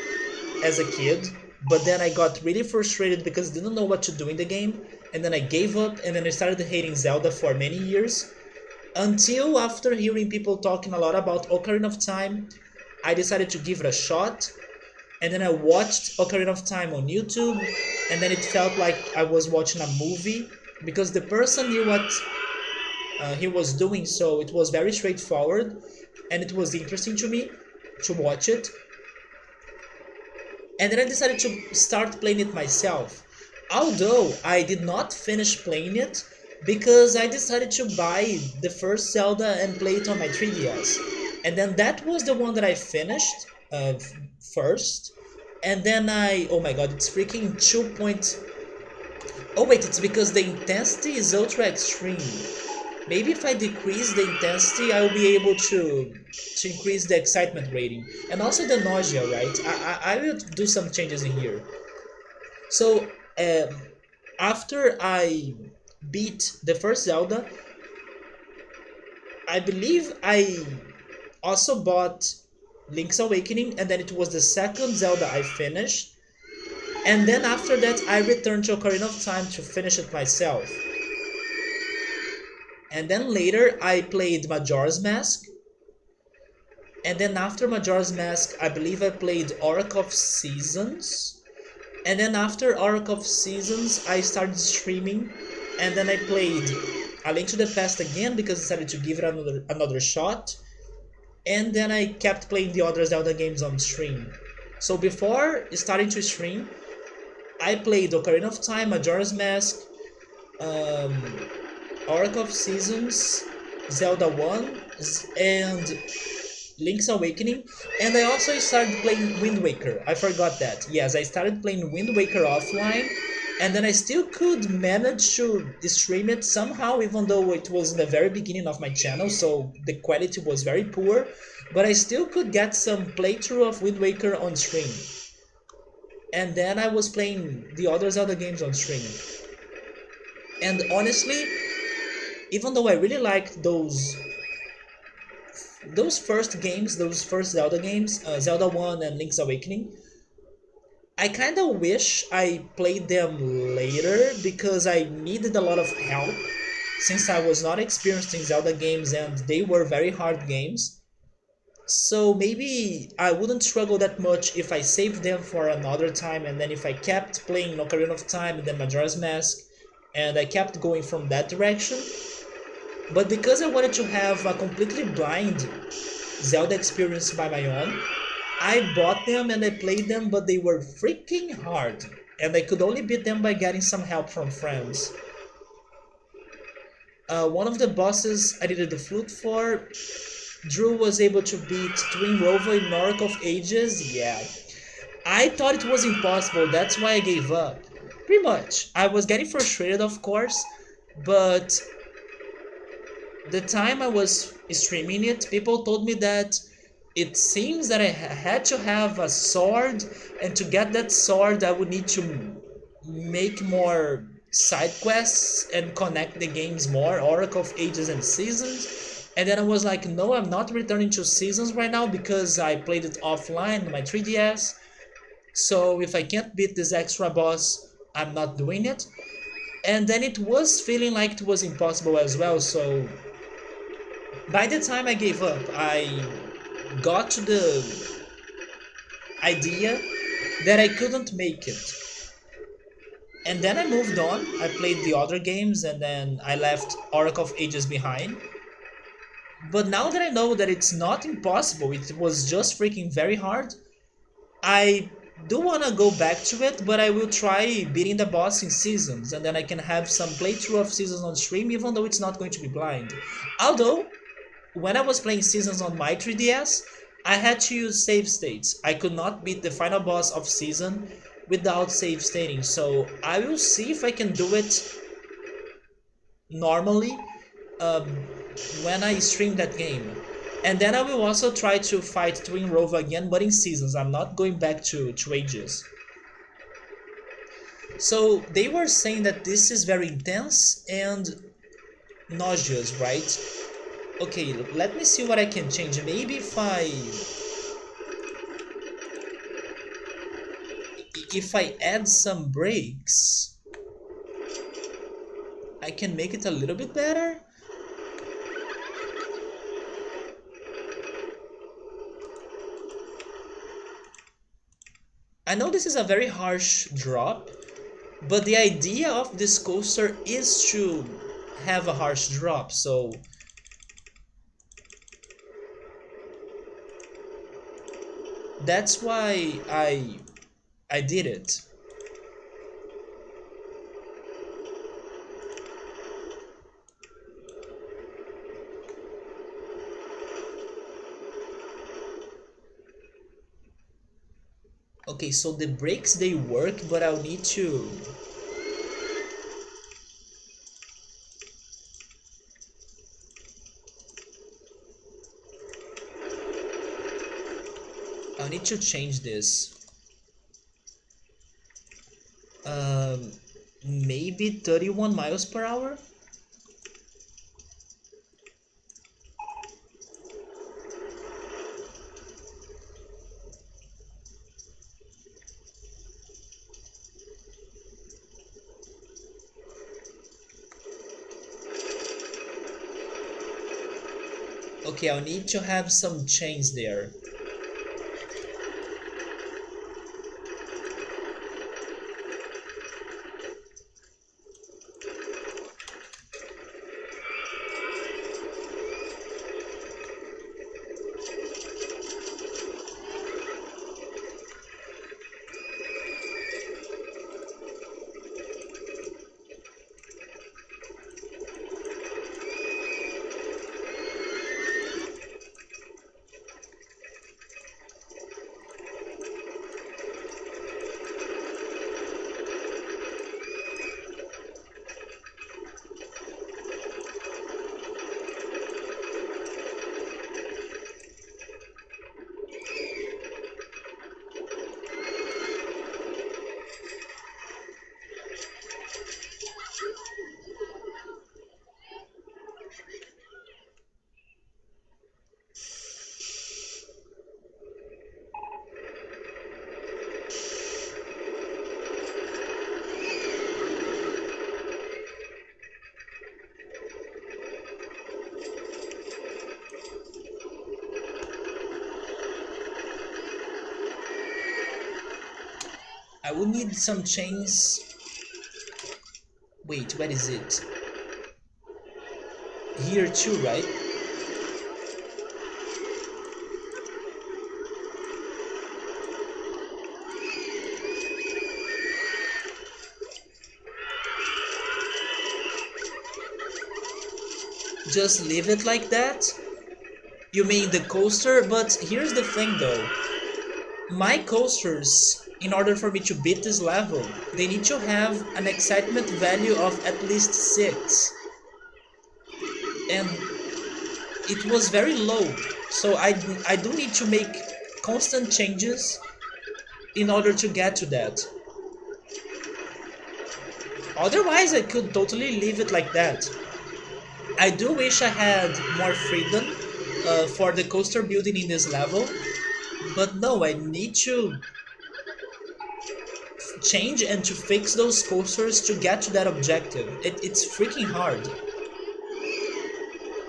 as a kid, but then I got really frustrated because I didn't know what to do in the game, and then I gave up, and then I started hating Zelda for many years, until after hearing people talking a lot about Ocarina of Time, I decided to give it a shot, and then I watched Ocarina of Time on YouTube, and then it felt like I was watching a movie, because the person knew what he was doing, so it was very straightforward, and it was interesting to me to watch it. And then I decided to start playing it myself. Although I did not finish playing it because I decided to buy the first Zelda and play it on my 3DS. And then that was the one that I finished first. And then oh my god, it's freaking 2 point... Oh wait, it's because the intensity is ultra extreme. Maybe if I decrease the intensity, I will be able to increase the excitement rating. And also the nausea, right? I will do some changes in here. So, after I beat the first Zelda, I believe I also bought Link's Awakening, and then it was the second Zelda I finished. And then after that, I returned to Ocarina of Time to finish it myself. And then later I played Majora's Mask. And then after Majora's Mask, I believe I played Oracle of Seasons. And then after Oracle of Seasons, I started streaming. And then I played A Link to the Past again because I decided to give it another shot. And then I kept playing the other Zelda games on stream. So before starting to stream, I played Ocarina of Time, Majora's Mask, Oracle of Seasons, Zelda 1, and Link's Awakening. And I also started playing Wind Waker. I forgot that. Yes, I started playing Wind Waker offline. and then I still could manage to stream it somehow, even though it was in the very beginning of my channel, so the quality was very poor, but I still could get some playthrough of Wind Waker on stream. And then I was playing the other Zelda games on stream. And honestly, even though I really liked those first games, those first Zelda games, Zelda 1 and Link's Awakening, I kind of wish I played them later because I needed a lot of help since I was not experienced in Zelda games and they were very hard games. So maybe I wouldn't struggle that much if I saved them for another time, and then if I kept playing Ocarina of Time and then Majora's Mask and I kept going from that direction. But because I wanted to have a completely blind Zelda experience by my own, I bought them and I played them, but they were freaking hard. And I could only beat them by getting some help from friends. One of the bosses I needed the flute for, Drew was able to beat Twin Rova in Oracle of Ages. Yeah, I thought it was impossible, that's why I gave up. Pretty much. I was getting frustrated, of course, but the time I was streaming it, people told me that it seems that I had to have a sword, and to get that sword, I would need to make more side quests and connect the games more, Oracle of Ages and Seasons. And then I was like, no, I'm not returning to Seasons right now because I played it offline on my 3DS. So if I can't beat this extra boss, I'm not doing it. And then it was feeling like it was impossible as well, so by the time I gave up, I got to the idea that I couldn't make it. And then I moved on. I played the other games and then I left Oracle of Ages behind. But now that I know that it's not impossible, it was just freaking very hard, I do want to go back to it, but I will try beating the boss in Seasons and then I can have some playthrough of Seasons on stream, even though it's not going to be blind. Although, when I was playing Seasons on my 3DS, I had to use save states. I could not beat the final boss of Season without save stating, so I will see if I can do it normally um, when I stream that game. And then I will also try to fight Twin Rova again, but in Seasons. I'm not going back to Ages. So they were saying that this is very intense and nauseous, right? Okay, let me see what I can change. Maybe if I add some breaks, I can make it a little bit better. I know this is a very harsh drop, but the idea of this coaster is to have a harsh drop, so that's why I did it. Okay, so the brakes they work, but I'll need to change this. Um, maybe 31 miles per hour? Okay, I'll need to have some chains there. I will need some chains. Wait, where is it? Here too, right? Just leave it like that? You mean the coaster? But here's the thing though. My coasters, in order for me to beat this level, they need to have an excitement value of at least 6. And it was very low. So I do need to make constant changes in order to get to that. Otherwise, I could totally leave it like that. I do wish I had more freedom for the coaster building in this level, but no, I need to change and to fix those coasters to get to that objective. It's freaking hard.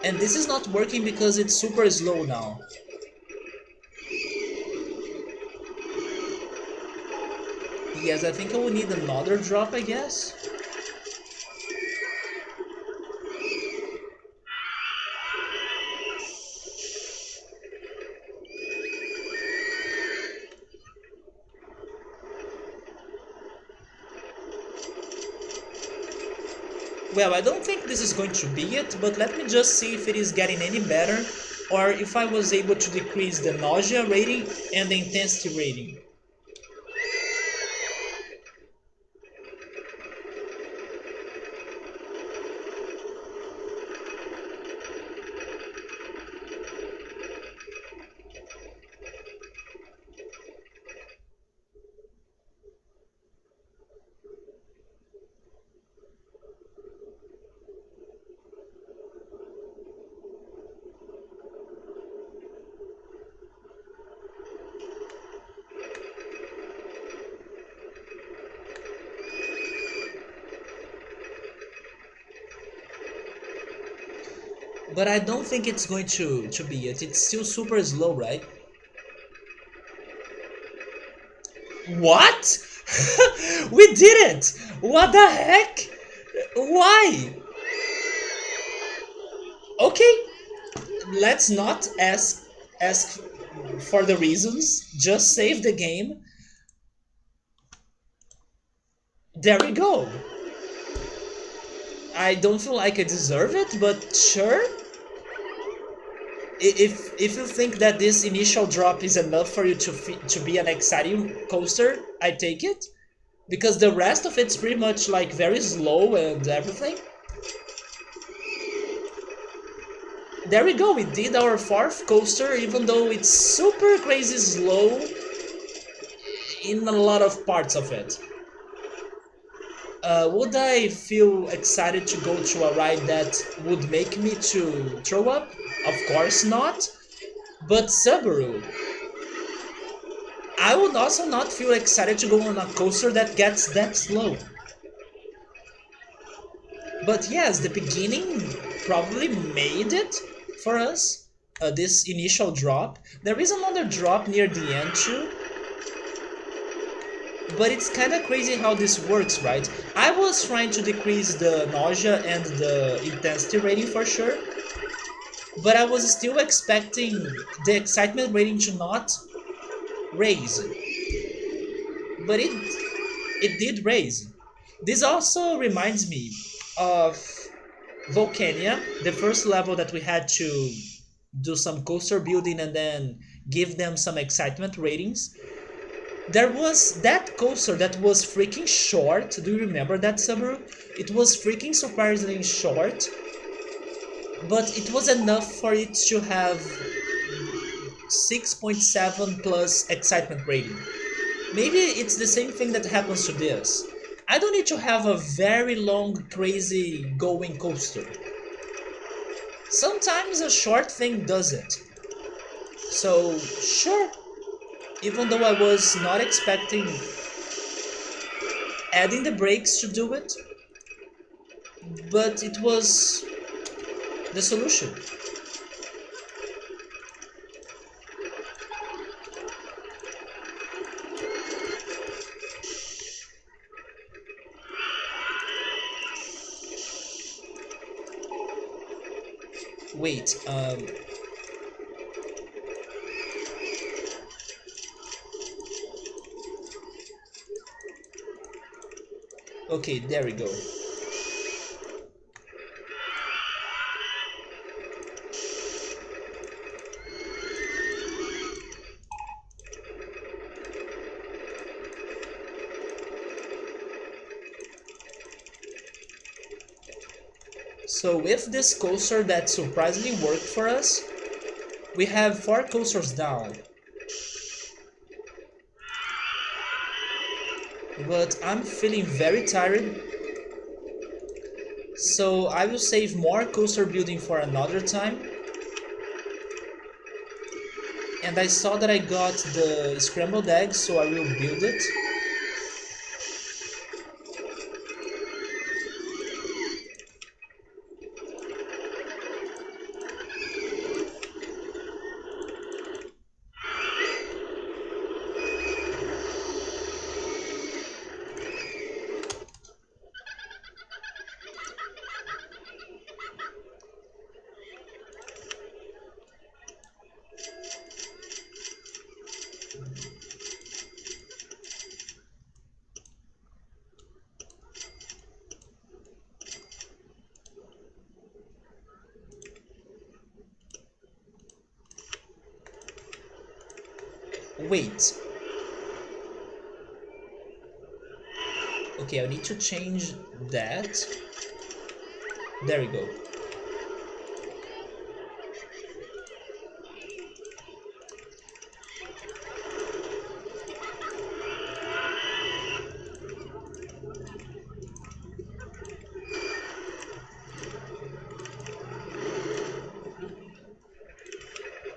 And this is not working because it's super slow now. Yes, I think I will need another drop, I guess. Well, I don't think this is going to be it, but let me just see if it is getting any better, or if I was able to decrease the nausea rating and the intensity rating. But I don't think it's going to be it. It's still super slow, right? What? We did it! What the heck? Why? Okay, let's not ask for the reasons. Just save the game. There we go. I don't feel like I deserve it, but sure. If you think that this initial drop is enough for you to be an exciting coaster, I take it, because the rest of it's pretty much like very slow and everything. There we go, we did our 4th coaster, even though it's super crazy slow in a lot of parts of it. Would I feel excited to go to a ride that would make me to throw up? Of course not. But Subaru, I would also not feel excited to go on a coaster that gets that slow. But yes, the beginning probably made it for us. This initial drop. There is another drop near the end too. But it's kind of crazy how this works, right? I was trying to decrease the nausea and the intensity rating for sure. But I was still expecting the excitement rating to not raise. But it did raise. This also reminds me of Volcania, the first level that we had to do some coaster building and then give them some excitement ratings. There was that coaster that was freaking short. Do you remember that, Subaru? It was freaking surprisingly short, but it was enough for it to have 6.7 plus excitement rating. Maybe it's the same thing that happens to this. I don't need to have a very long, crazy going coaster. Sometimes a short thing does it. So, sure, even though I was not expecting adding the brakes to do it, but it was the solution. Wait, okay, there we go. So with this coaster that surprisingly worked for us, we have 4 coasters down. But I'm feeling very tired, so I will save more coaster building for another time. And I saw that I got the scrambled eggs, so I will build it. Wait. Okay, I need to change that. There we go.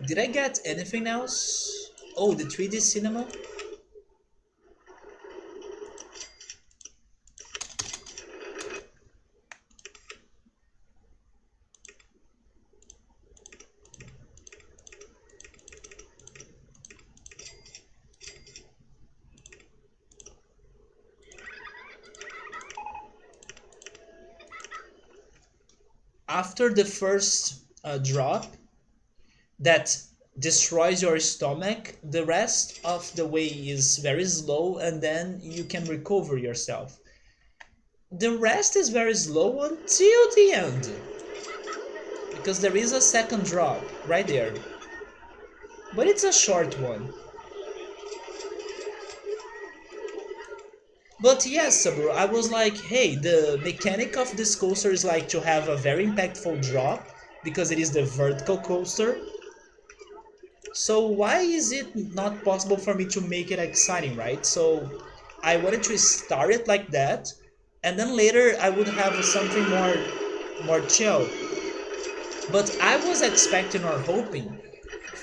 Did I get anything else? Oh, the 3D cinema? After the first drop that destroys your stomach, the rest of the way is very slow and then you can recover yourself. The rest is very slow until the end, because there is a second drop right there, but it's a short one. But yes, Saburo, I was like, hey, the mechanic of this coaster is like to have a very impactful drop because it is the vertical coaster. So why is it not possible for me to make it exciting, right? So I wanted to start it like that, and then later I would have something more chill. But I was expecting or hoping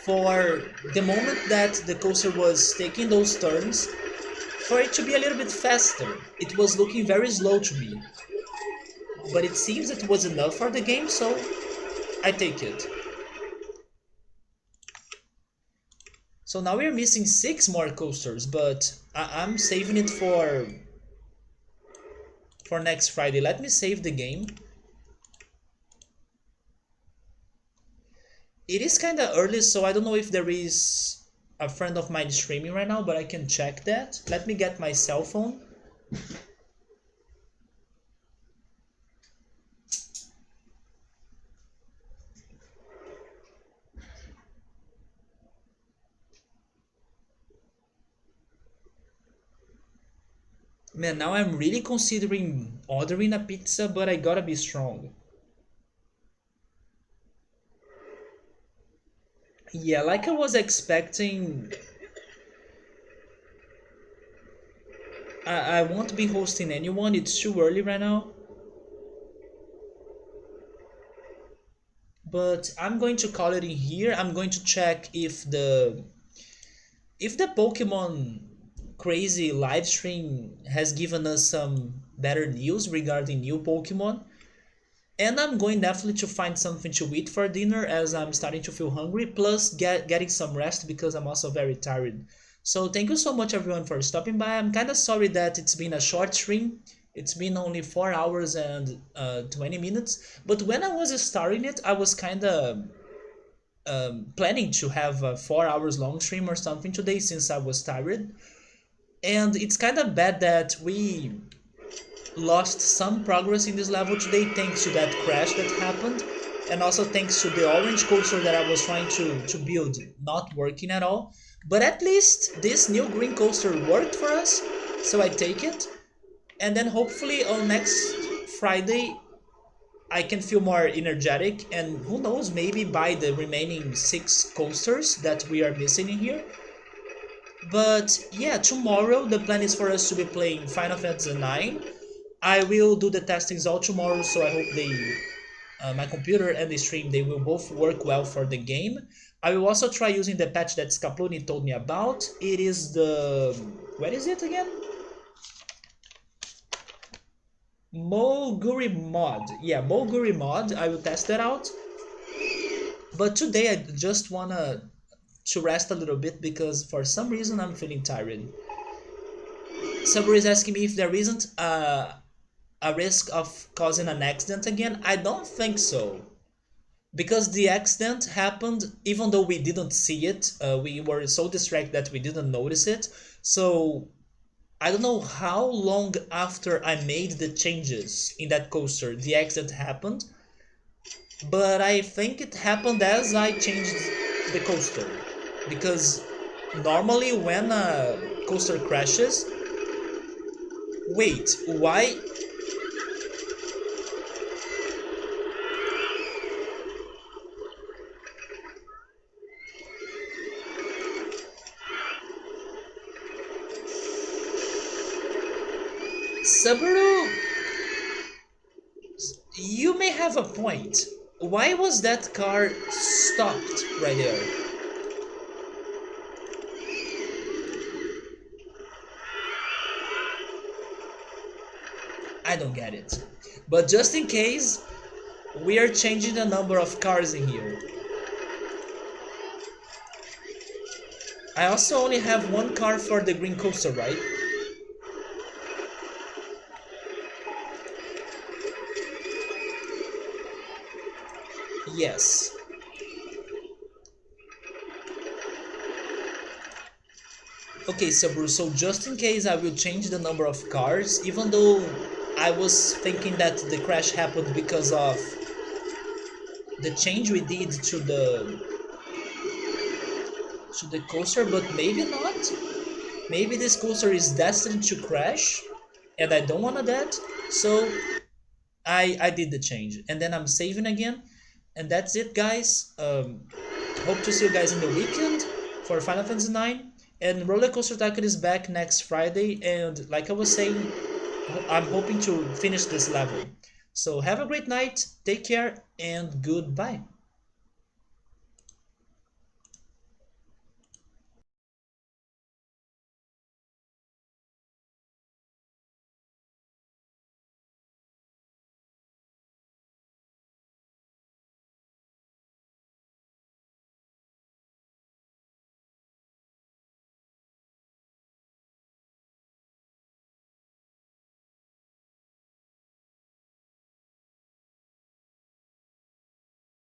for the moment that the coaster was taking those turns for it to be a little bit faster. It was looking very slow to me, but it seems it was enough for the game, so I take it. So now we're missing 6 more coasters, but I'm saving it for next Friday. Let me save the game. It is kind of early, so I don't know if there is a friend of mine streaming right now, but I can check that. Let me get my cell phone. Man, now I'm really considering ordering a pizza, but I gotta be strong. Yeah, like I was expecting, I won't be hosting anyone. It's too early right now. But I'm going to call it in here. I'm going to check if the Pokemon crazy live stream has given us some better news regarding new Pokemon. And I'm going definitely to find something to eat for dinner as I'm starting to feel hungry, plus getting some rest because I'm also very tired. So thank you so much everyone for stopping by. I'm kind of sorry that it's been a short stream. It's been only 4 hours and 20 minutes. But when I was starting it, I was kind of planning to have a 4 hours long stream or something today since I was tired. And it's kind of bad that we lost some progress in this level today thanks to that crash that happened, and also thanks to the orange coaster that I was trying to build not working at all. But at least this new green coaster worked for us, so I take it. And then hopefully on next Friday I can feel more energetic, and who knows, maybe buy the remaining 6 coasters that we are missing in here. But yeah, tomorrow the plan is for us to be playing Final Fantasy IX. I will do the testings all tomorrow, so I hope my computer and the stream, they will both work well for the game. I will also try using the patch that Scaploni told me about. It is the... where is it again? Moguri mod. Yeah, Moguri mod. I will test that out. But today I just wanna to rest a little bit because for some reason I'm feeling tired. Somebody is asking me if there isn't a risk of causing an accident again. I don't think so. Because the accident happened even though we didn't see it. We were so distracted that we didn't notice it. So I don't know how long after I made the changes in that coaster the accident happened. But I think it happened as I changed the coaster. Because normally when a coaster crashes... Wait, why? Subaru, you may have a point. Why was that car stopped right there? I don't get it. But just in case, we are changing the number of cars in here. I also only have 1 car for the green coaster, right? Yes. Okay, Sabru, so just in case I will change the number of cars, even though I was thinking that the crash happened because of the change we did to the coaster, but maybe not. Maybe this coaster is destined to crash, and I don't want that, so I did the change. And then I'm saving again, and that's it, guys. Hope to see you guys in the weekend for Final Fantasy IX. And RollerCoaster Tycoon is back next Friday, and like I was saying, I'm hoping to finish this level. So have a great night, take care, and goodbye.